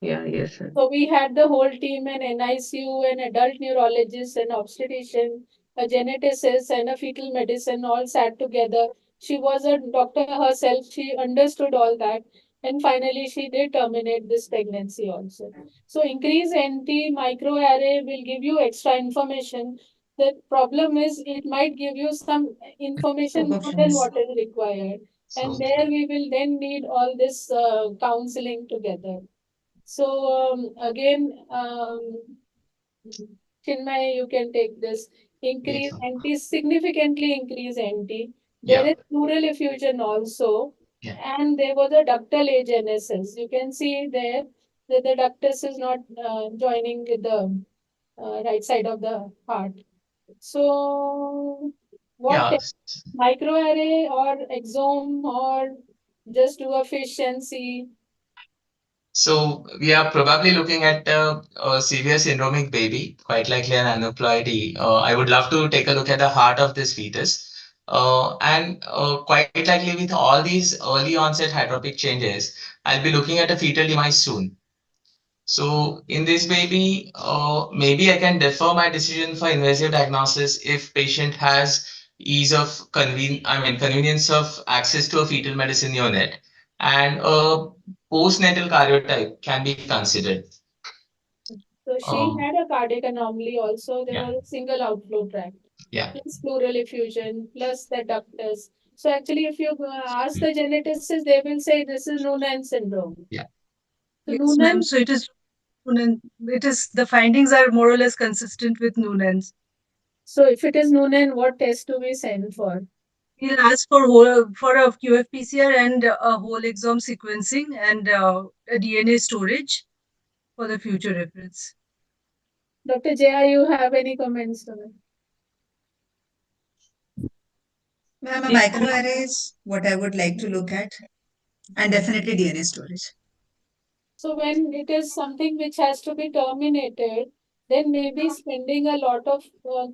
Yeah, yes, sir. So we had the whole team, an NICU, an adult neurologist, an obstetrician, a geneticist, and a fetal medicine all sat together. She was a doctor herself. She understood all that. And finally, she did terminate this pregnancy also. So increase NT microarray will give you extra information. The problem is it might give you some information more than what is required. And there we will then need all this counseling together. So again, Chinmay, you can take this. Increase NT, significantly increase NT. There Yeah. is pleural effusion also, Yeah. and there was a ductal agenesis. You can see there that the ductus is not joining with the right side of the heart. So, what Yeah. microarray or exome or just do a fish and see? So we are probably looking at a severe syndromic baby, quite likely an aneuploidy. I would love to take a look at the heart of this fetus. And quite likely with all these early onset hydropic changes, I'll be looking at a fetal demise soon. So in this baby, maybe I can defer my decision for invasive diagnosis if patient has ease of convenience of access to a fetal medicine unit, and a postnatal karyotype can be considered. So she had a cardiac anomaly also. There was a single outflow tract, Yeah. plus pleural effusion, plus the ductus. So actually, if you ask the geneticists, they will say this is Noonan syndrome. Yeah. So Yes, ma'am. Noonan. So it is the findings are more or less consistent with Noonan's. So if it is Noonan, what test do we send for? We'll ask for a QFPCR and a whole exome sequencing and a DNA storage for the future reference. Dr. Jaya, you have any comments on it? Ma'am, a microarray is what I would like to look at, and definitely DNA storage. So when it is something which has to be terminated, then maybe spending a lot of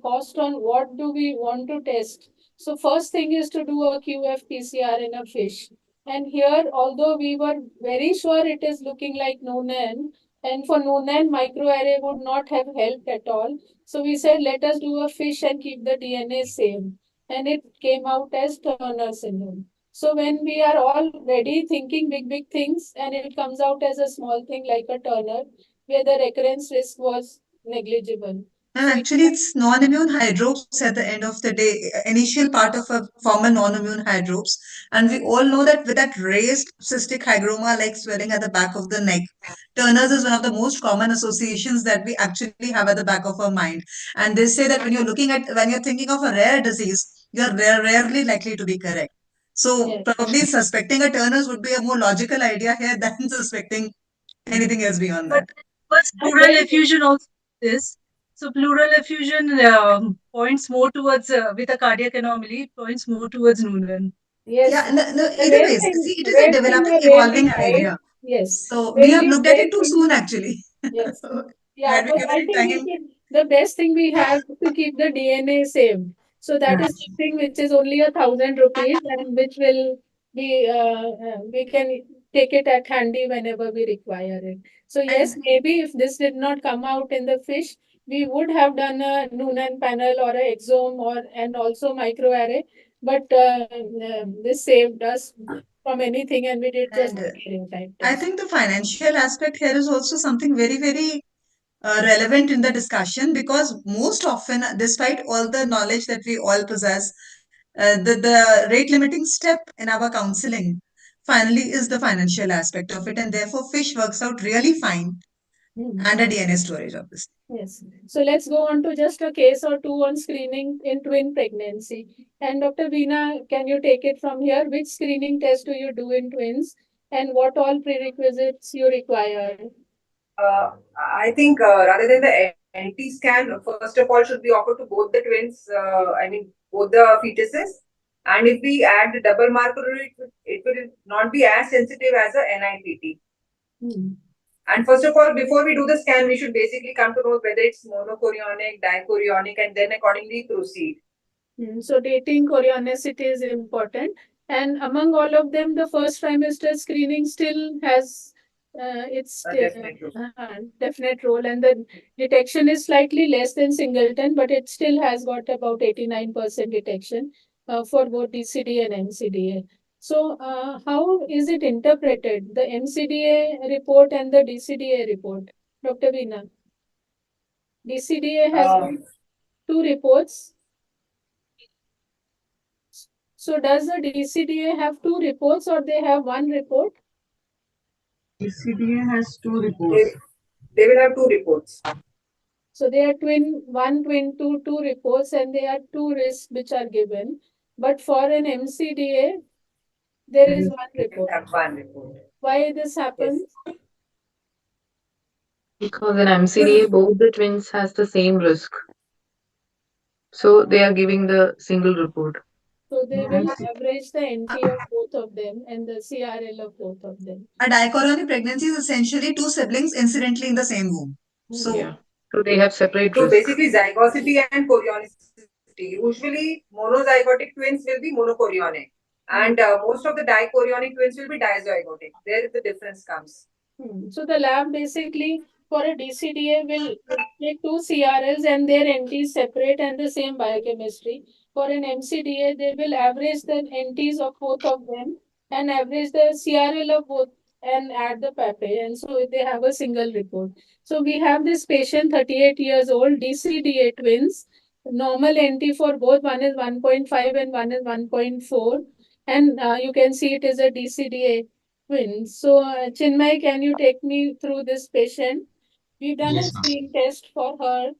cost on what do we want to test. So first thing is to do a QF-PCR in a fish. And here, although we were very sure it is looking like Noonan, and for Noonan, microarray would not have helped at all. So we said, let us do a fish and keep the DNA same. And it came out as Turner syndrome. So when we are all ready thinking big things and it comes out as a small thing like a Turner, where the recurrence risk was negligible. And actually, it's non-immune hydropes at the end of the day, initial part of a formal non-immune hydropes. And we all know that with that raised cystic hygroma like swelling at the back of the neck, Turner's is one of the most common associations that we actually have at the back of our mind. And they say that when you're thinking of a rare disease, you're rarely likely to be correct. So probably suspecting a Turner's would be a more logical idea here than suspecting anything else beyond that. But pleural effusion also is. So pleural effusion points more towards, with a cardiac anomaly, points more towards Noonan. Yes. Yeah, no, The either rare ways. thing, See, it is a rare thing developing, were evolving rarely tried. idea. Yes. So we have looked at Rare it too thing. soon, actually. Yes. Yeah, Had we but given I it think we time. should, the best thing we have is to keep the DNA same. So that is something which is only 1,000 rupees and which will be, we can take it at handy whenever we require it. So yes, maybe if this did not come out in the fish, we would have done a Noonan panel or a exome and also microarray, but this saved us from anything, and we did just And type I test. think the financial aspect here is also something very, very relevant in the discussion, because most often, despite all the knowledge that we all possess, the rate limiting step in our counseling finally is the financial aspect of it, and therefore fish works out really fine, and a DNA storage, obviously. Yes. So let's go on to just a case or two on screening in twin pregnancy. And Dr. Veena, can you take it from here? Which screening test do you do in twins, and what all prerequisites you require? I think rather than the NT scan, first of all, should be offered to both the twins, I mean, both the fetuses. And if we add the double marker, it will not be as sensitive as a NIPT. And first of all, before we do the scan, we should basically come to know whether it's monochorionic, dichorionic, and then accordingly proceed. So dating chorionicity is important. And among all of them, the first trimester screening still has its definite role, and the detection is slightly less than singleton, but it still has got about 89% detection for both DCD and MCDA. So how is it interpreted, the MCDA report and the DCDA report? Dr. Veena, DCDA has two reports. So does the DCDA have two reports or they have one report? DCDA has two reports. They will have two reports. So they are twin, two reports, and they are two risks which are given. But for an MCDA, there is one report. Have one report. Why this happens? Because in MCDA, both the twins has the same risk. So they are giving the single report. So they will average the NT of both of them and the CRL of both of them. A dichorionic pregnancy is essentially two siblings incidentally in the same womb. So, So they have separate So risk. basically, zygosity and chorionicity. Usually, monozygotic twins will be monochorionic, and most of the dichorionic twins will be dizygotic. There the difference comes. So the lab basically for a DCDA will take two CRLs and their NTs separate and the same biochemistry. For an MCDA, they will average the NTs of both of them and average the CRL of both and add the PAPE. And so they have a single report. So we have this patient, 38 years old, DCDA twins, normal NT for both, one is 1.5 and one is 1.4. And you can see it is a DCDA twins. So, Chinmay, can you take me through this patient? We've done Yes, a ma'am. screen test for her,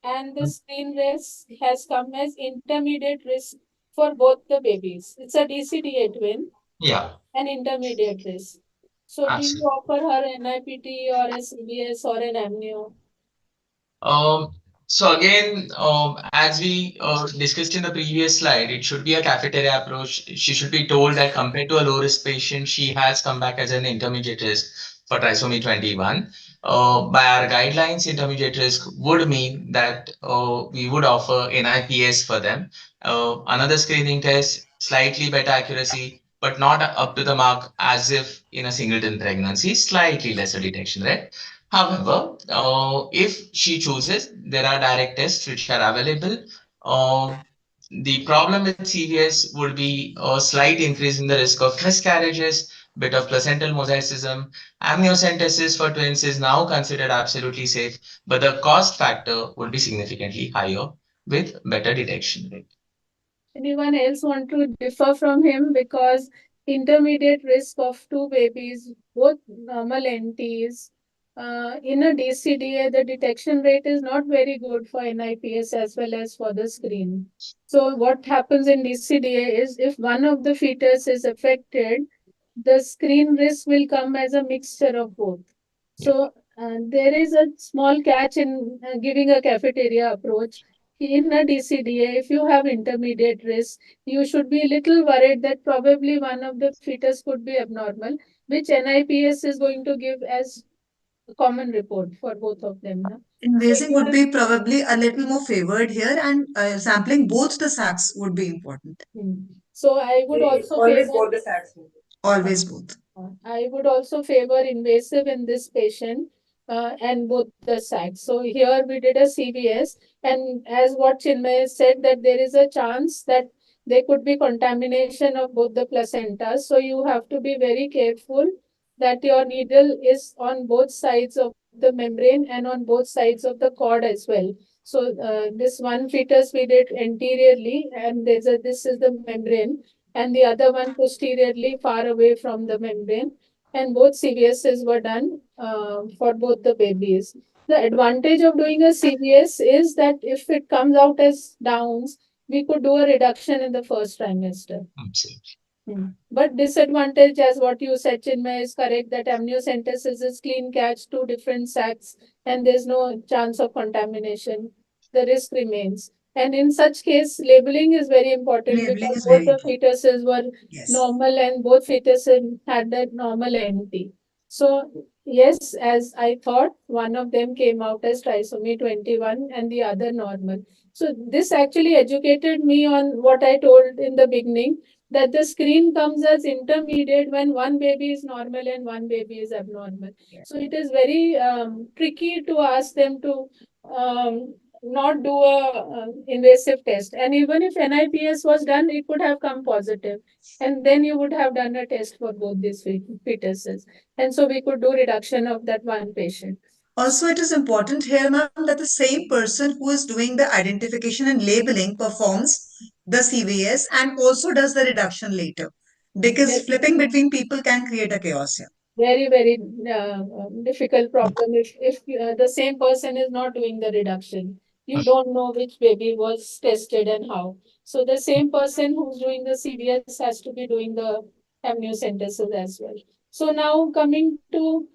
and the screen risk has come as intermediate risk for both the babies. It's a DCDA twin, Yeah, an intermediate risk. So, do you absolutely. offer her NIPT or a CBS or an amnio? Um, so again, as we discussed in the previous slide, it should be a cafeteria approach. She should be told that compared to a low risk patient, she has come back as an intermediate risk for trisomy 21. By our guidelines, intermediate risk would mean that we would offer NIPS for them. Another screening test, slightly better accuracy, but not up to the mark as if in a singleton pregnancy, slightly lesser detection rate. However, if she chooses, there are direct tests which are available. The problem with CVS would be a slight increase in the risk of miscarriages, bit of placental mosaicism. Amniocentesis for twins is now considered absolutely safe, but the cost factor would be significantly higher with better detection rate. Anyone else want to differ from him? Because intermediate risk of two babies, both normal NTs, in a DCDA, the detection rate is not very good for NIPS as well as for the screen. So what happens in DCDA is if one of the fetus is affected, the screen risk will come as a mixture of both. So there is a small catch in giving a cafeteria approach. In a DCDA, if you have intermediate risk, you should be a little worried that probably one of the fetus could be abnormal, which NIPS is going to give as a common report for both of them. No? invasing would be probably a little more favored here, and sampling both the sacs would be important. So I would also Always favor both the sacks. Always both. I would also favor invasive in this patient. and both the sacs. So here we did a CVS, and as what Chinmay said, that there is a chance that there could be contamination of both the placentas. So you have to be very careful that your needle is on both sides of the membrane and on both sides of the cord as well. So this one fetus we did anteriorly, and this is the membrane, and the other one posteriorly, far away from the membrane. And both CVSs were done for both the babies. The advantage of doing a CVS is that if it comes out as downs, we could do a reduction in the first trimester. Absolutely. But disadvantage, as what you said, Chinmay, is correct, that amniocentesis is clean catch, two different sacs, and there's no chance of contamination. The risk remains. And in such case, labeling is very important Labeling because is both very the fetuses were Yes. normal and both fetuses had that normal NT. So, yes, as I thought, one of them came out as trisomy 21 and the other normal. So, this actually educated me on what I told in the beginning, that the screen comes as intermediate when one baby is normal and one baby is abnormal. So it is very tricky to ask them to not do a invasive test. And even if NIPS was done, it could have come positive. And then you would have done a test for both these fetuses. And so we could do reduction of that one patient. Also, it is important here, ma'am, that the same person who is doing the identification and labeling performs the CVS and also does the reduction later. Because Yes. flipping between people can create a chaos here. Very difficult problem if the same person is not doing the reduction. You don't know which baby was tested and how. So the same person who's doing the CVS has to be doing the amniocentesis as well. So now coming to,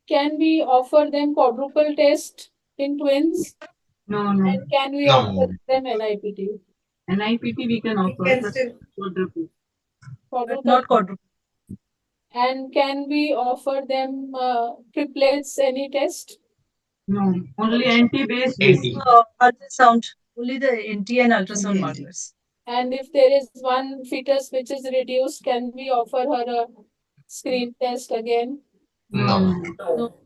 can we offer them quadruple test in twins? No, no. And can we No. offer them NIPT? NIPT we can offer, can but still- quadruple. Quadruple. Not quadruple. And can we offer them triplets, any test? No, only NT-based. NT. Ultrasound, only the NT and ultrasound Only NT. markers. And if there is one fetus which is reduced, can we offer her a screen test again? No.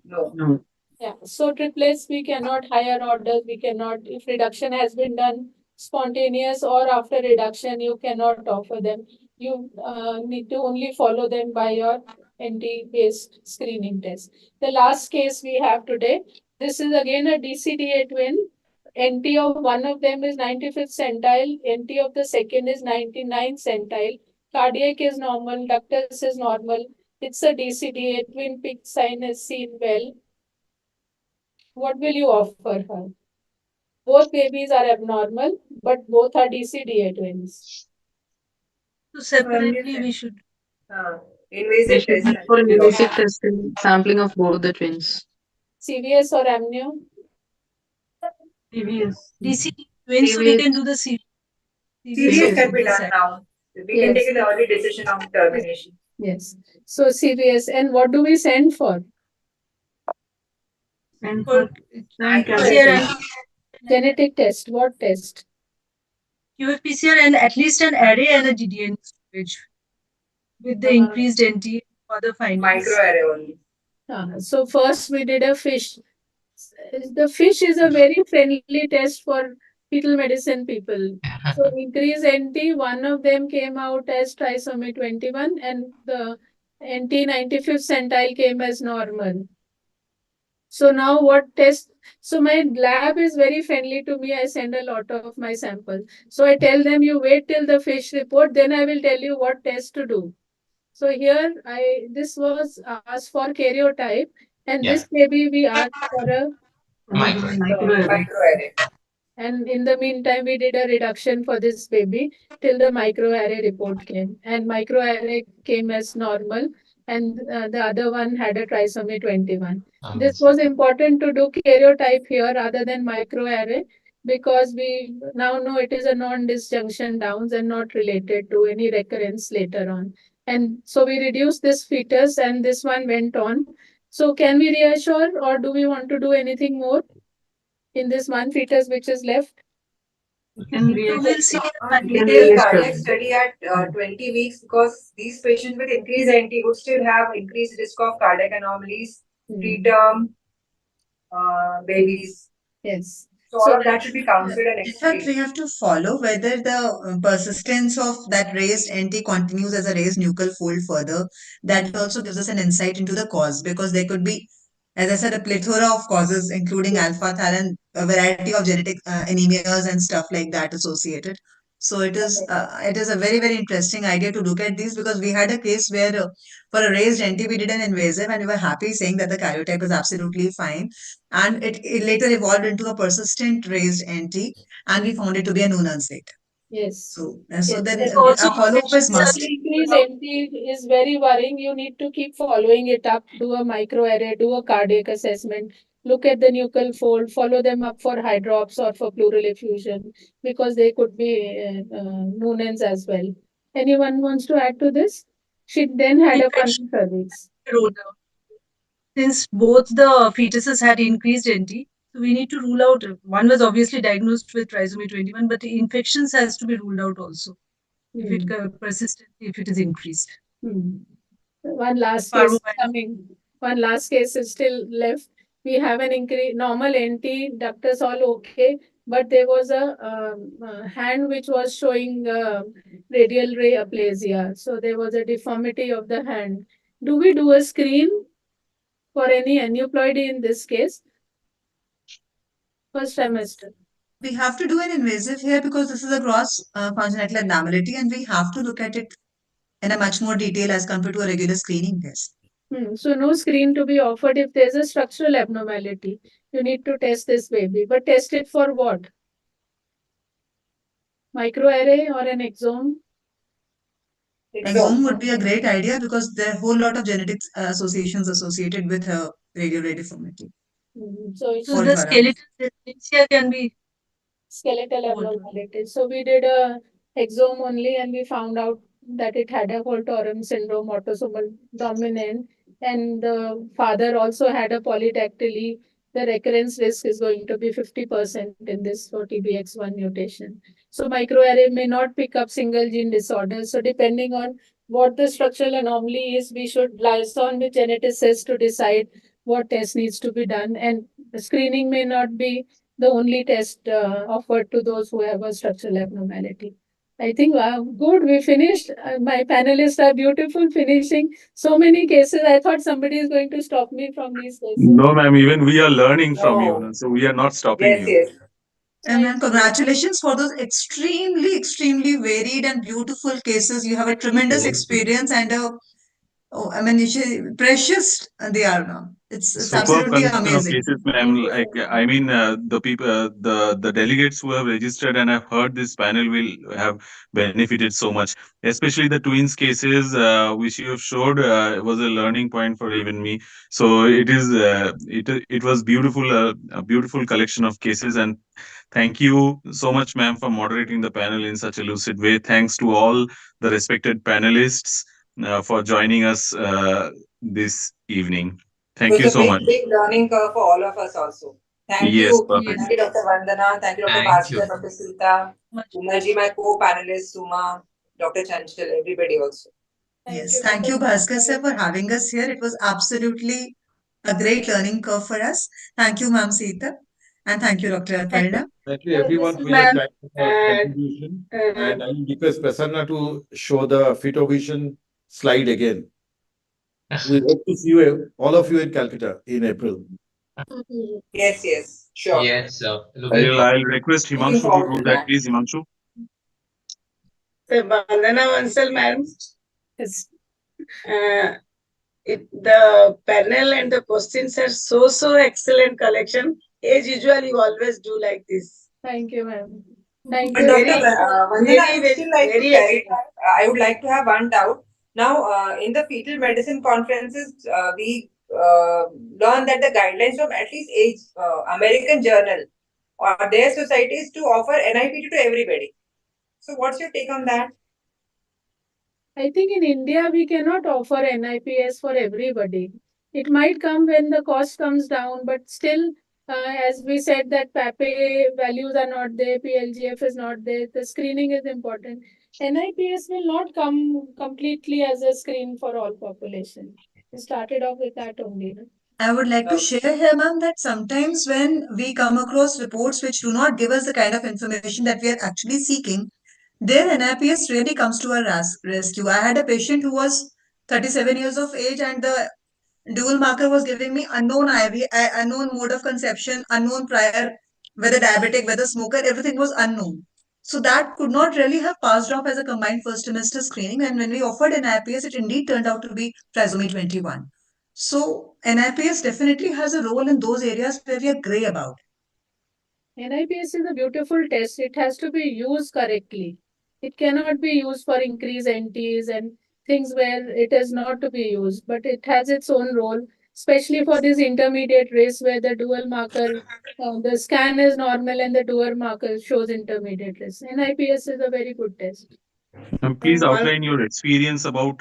No. Yeah, so triplets we cannot, higher orders we cannot. If reduction has been done spontaneous or after reduction, you cannot offer them. You need to only follow them by your NT-based screening test. The last case we have today, this is again a DCDA twin. NT of one of them is 95th centile, NT of the second is 99th centile. Cardiac is normal, ductus is normal. It's a DCDA twin, peak sign is seen well. What will you offer her? Both babies are abnormal, but both are DCDA twins. So separately we should. Invasive should test. be for invasive testing, sampling of both the twins. CVS or amnio? CVS. DCD twins, so we can do the CVS can be done now. We can take an early decision on termination. Yes. So CVS. And what do we send for? And for genetic test. What test? QFPCR and at least an array and a GDN storage with the increased NT other findings. Microarray only. So first we did a fish. The fish is a very friendly test for fetal medicine people. So increase NT, one of them came out as trisomy 21 and the NT 95th centile came as normal. So now what test? So my lab is very friendly to me. I send a lot of my samples. So I tell them, you wait till the fish report, then I will tell you what test to do. So here this was asked for karyotype, and this baby we asked for a Microarray. And in the meantime, we did a reduction for this baby till the microarray report came. And microarray came as normal, and the other one had a trisomy 21. This was important to do karyotype here rather than microarray, because we now know it is a non-disjunction downs and not related to any recurrence later on. And so we reduced this fetus and this one went on. So can we reassure, or do we want to do anything more in this one fetus which is left? So we'll see a detailed cardiac study at 20 weeks, because these patients with increased NT would still have increased risk of cardiac anomalies, preterm, babies. Yes. So all of that should be counted and In fact, we explained. have to follow whether the persistence of that raised NT continues as a raised nuchal fold further. That also gives us an insight into the cause because there could be, as I said, a plethora of causes, including alpha thal and a variety of genetic anemias and stuff like that associated. So it is a very very interesting idea to look at these because we had a case where for a raised NT we did an invasive and we were happy saying that the karyotype is absolutely fine, and it later evolved into a persistent raised NT and we found it to be a Noonan state. Yes. So then And also a follow-up is must. increase NT is very worrying. You need to keep following it up, do a microarray, do a cardiac assessment, look at the nuchal fold, follow them up for hydrops or for pleural effusion because they could be Noonans as well. Anyone wants to add to this? She then had a fun cervix. Since both the fetuses had increased NT, so we need to rule out. One was obviously diagnosed with trisomy 21, but the infections has to be ruled out also if it persists, if it is increased. One last case is coming. One last case is still left. We have an increase, normal NT, ductus all okay, but there was a hand which was showing radial ray aplasia. So there was a deformity of the hand. Do we do a screen for any aneuploidy in this case? First trimester. We have to do an invasive here because this is a gross congenital abnormality and we have to look at it in a much more detail as compared to a regular screening test. So no screen to be offered if there's a structural abnormality. You need to test this baby, but test it for what? Microarray or an exome? Exome would be a great idea because there are a whole lot of genetic associations associated with radial ray deformity. So it's So the skeletal dysphasia can be skeletal abnormalities. So we did a exome only and we found out that it had a Holt-Oram syndrome, autosomal dominant, and the father also had a polydactyly. The recurrence risk is going to be 50% in this for TBX1 mutation. So microarray may not pick up single gene disorders. So depending on what the structural anomaly is, we should liaison with geneticists to decide what test needs to be done. And the screening may not be the only test offered to those who have a structural abnormality. I think, wow, good, we finished. My panelists are beautiful, finishing so many cases. I thought somebody is going to stop me from these cases. No, ma'am, even we are learning from you, so we are not stopping you. Yes. And ma'am, congratulations for those extremely, extremely varied and beautiful cases. You have a tremendous experience and precious they are, ma'am. It's Superb absolutely collection of amazing. cases, ma'am. Like, I mean, the people, the delegates who have registered and have heard this panel will have benefited so much. Especially the twins cases, which you have showed, was a learning point for even me. So it was beautiful, a beautiful collection of cases. And thank you so much, ma'am, for moderating the panel in such a lucid way. Thanks to all the respected panelists for joining us this evening. It Thank was you a so big, much. big learning curve for all of us also. Thank Yes, you. perfect. Thank you, Dr. Vandana. Thank you, Dr. Thank you. Bhaskar, Dr. Sita, Umaji, my co-panelist, Suma, Dr. Chanchal, everybody also. Yes, thank you, Bhaskar sir, for having us here. It was absolutely a great learning curve for us. Thank you, Ma'am Sita, and thank you, Dr. Aparna. Thank you everyone for your time and contribution. And I will request Prasanna to show the Fitovision slide again. We hope to see you, all of you in Calcutta in April. Yes, sure. Yes, sir. Looking I'll request Looking Himanshu to forward do to that, that. please, Himanshu. So, Vandana Vansal, madam. Yes. The panel and the questions are so excellent collection. As usual, you always do like this. Thank you, ma'am. Thank But you. Dr. Vandana, I would still like to very clarify. I would like to have one doubt. Now, in the fetal medicine conferences, we learn that the guidelines from at least age American Journal or their societies to offer NIPT to everybody. So, what's your take on that? I think in India, we cannot offer NIPS for everybody. It might come when the cost comes down, but still, as we said, that PAPE values are not there, PLGF is not there, the screening is important. NIPS will not come completely as a screen for all population. We started off with that only. I would like to share here, ma'am, that sometimes when we come across reports which do not give us the kind of information that we are actually seeking, their NIPS really comes to our rescue. I had a patient who was 37 years of age, and the dual marker was giving me unknown unknown mode of conception, unknown prior, whether diabetic, whether smoker, everything was unknown. So that could not really have passed off as a combined first trimester screening. And when we offered NIPS, it indeed turned out to be trisomy 21. So NIPS definitely has a role in those areas where we are gray about. NIPS is a beautiful test. It has to be used correctly. It cannot be used for increased NTs and things where it is not to be used, but it has its own role, especially for this intermediate race where the dual marker, the scan is normal and the dual marker shows intermediate risk. NIPS is a very good test. Please outline your experience about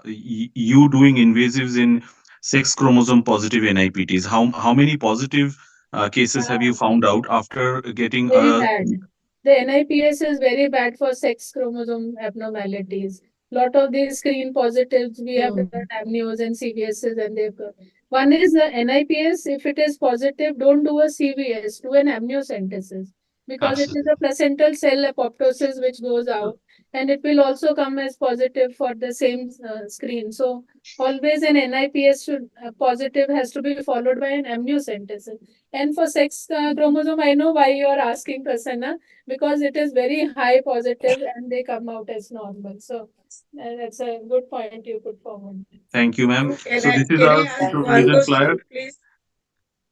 you doing invasives in sex chromosome positive NIPTs. How many positive cases have you found out after getting Very a bad. The NIPS is very bad for sex chromosome abnormalities. Lot of these screen positives, we have done amnios and CVSs, and they've got. One is the NIPS. If it is positive, don't do a CVS, do an amniocentesis, because it is a placental cell apoptosis which goes out, and it will also come as positive for the same screen. So always an NIPS should positive has to be followed by an amniocentesis. And for sex chromosome, I know why you are asking, Prasanna, because it is very high positive and they come out as normal. So that's a good point you put forward. Thank you, ma'am. Can So I, this is can I our ask one supervision flyer. question, please?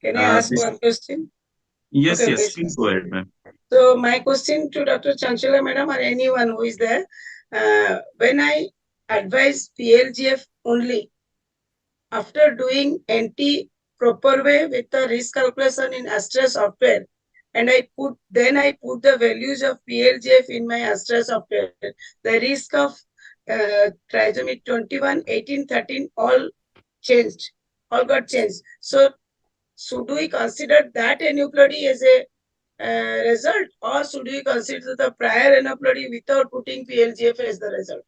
Can I ask This, one question? yes, Okay, yes, please. please go ahead, ma'am. So my question to Dr. Chanchala Madam or anyone who is there, when I advise PLGF only, after doing NT proper way with the risk calculation in Astra software, and I put the values of PLGF in my Astra software, the risk of trisomy 21, 18, 13 all changed, all got changed. So should we consider that aneuploidy as a result, or should we consider the prior aneuploidy without putting PLGF as the result?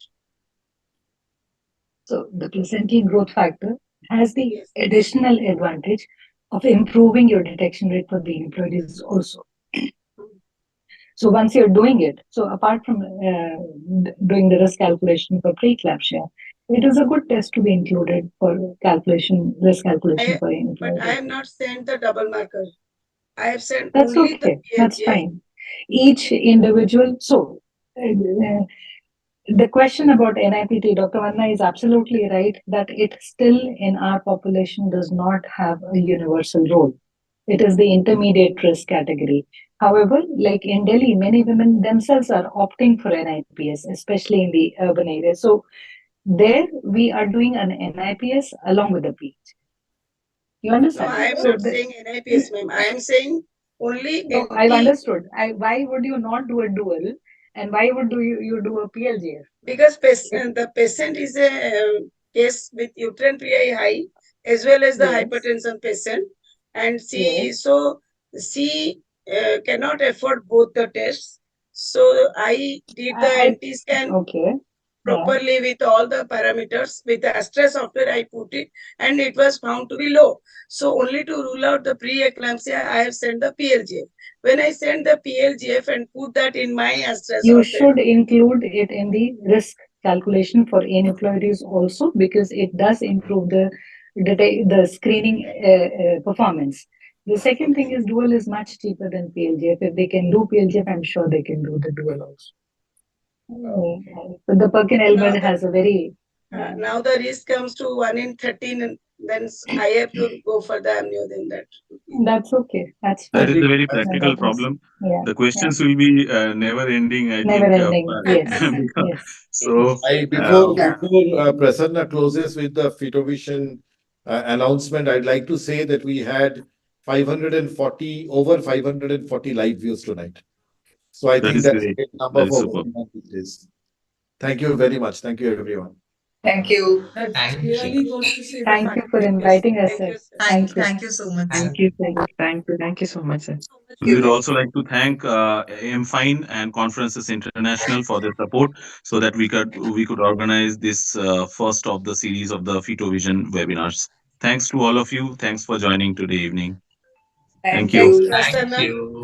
So the placental growth factor has the additional advantage of improving your detection rate for the aneuploidies also. So once you're doing it, so apart from doing the risk calculation for preeclampsia, it is a good test to be included for risk calculation for aneuploidy. But I have not sent the double marker. I have sent That's only okay. the That's PLGF. fine. Each individual. So the question about NIPT, Dr. Vanna is absolutely right that it still in our population does not have a universal role. It is the intermediate risk category. However, like in Delhi, many women themselves are opting for NIPS, especially in the urban areas. So there we are doing an NIPS along with the PH. You understand? No, I am So not saying NIPS, ma'am. I am saying only no, NT. I've understood. Why would you not do a dual, and why would you do a PLGF? Because the patient is a case with uterine PI high as well as the Yes. hypertension patient, and Yes. she cannot afford both the tests. So I did the NT scan Okay. properly with all the parameters. With the Astra software, I put it, and it was found to be low. So only to rule out the preeclampsia, I have sent the PLGF. When I send the PLGF and put that in my Astra You software, should include it in the risk calculation for aneuploidies also, because it does improve the screening performance. The second thing is dual is much cheaper than PLGF. If they can do PLGF, I'm sure they can do the dual also. But the Perkin-Elmer has a very now the risk comes to 1 in 13, and then I have to go for the amnio then that. That's okay. That's fine. That is a very Yeah, practical that is- problem. yeah, The questions will be never ending, I Never think. ending. Yes. Because- Yes. So, Before Prasanna closes with the Fitovision announcement, I'd like to say that we had 540, over 540 live views tonight. So I that think is that's a great. great number That is for super. this. Thank you very much. Thank you, everyone. Thank you. That Thank really goes to see the Thank you fact. for inviting us, sir. Thank you. Thank you so much. Thank you so much. Thank you so much, sir. We would also like to thank MFine and Conferences International for their support, so that we could organize this first of the series of the Fitovision webinars. Thanks to all of you. Thanks for joining today evening. Thank Thank you. you. Thank you, Thank Astanna. you.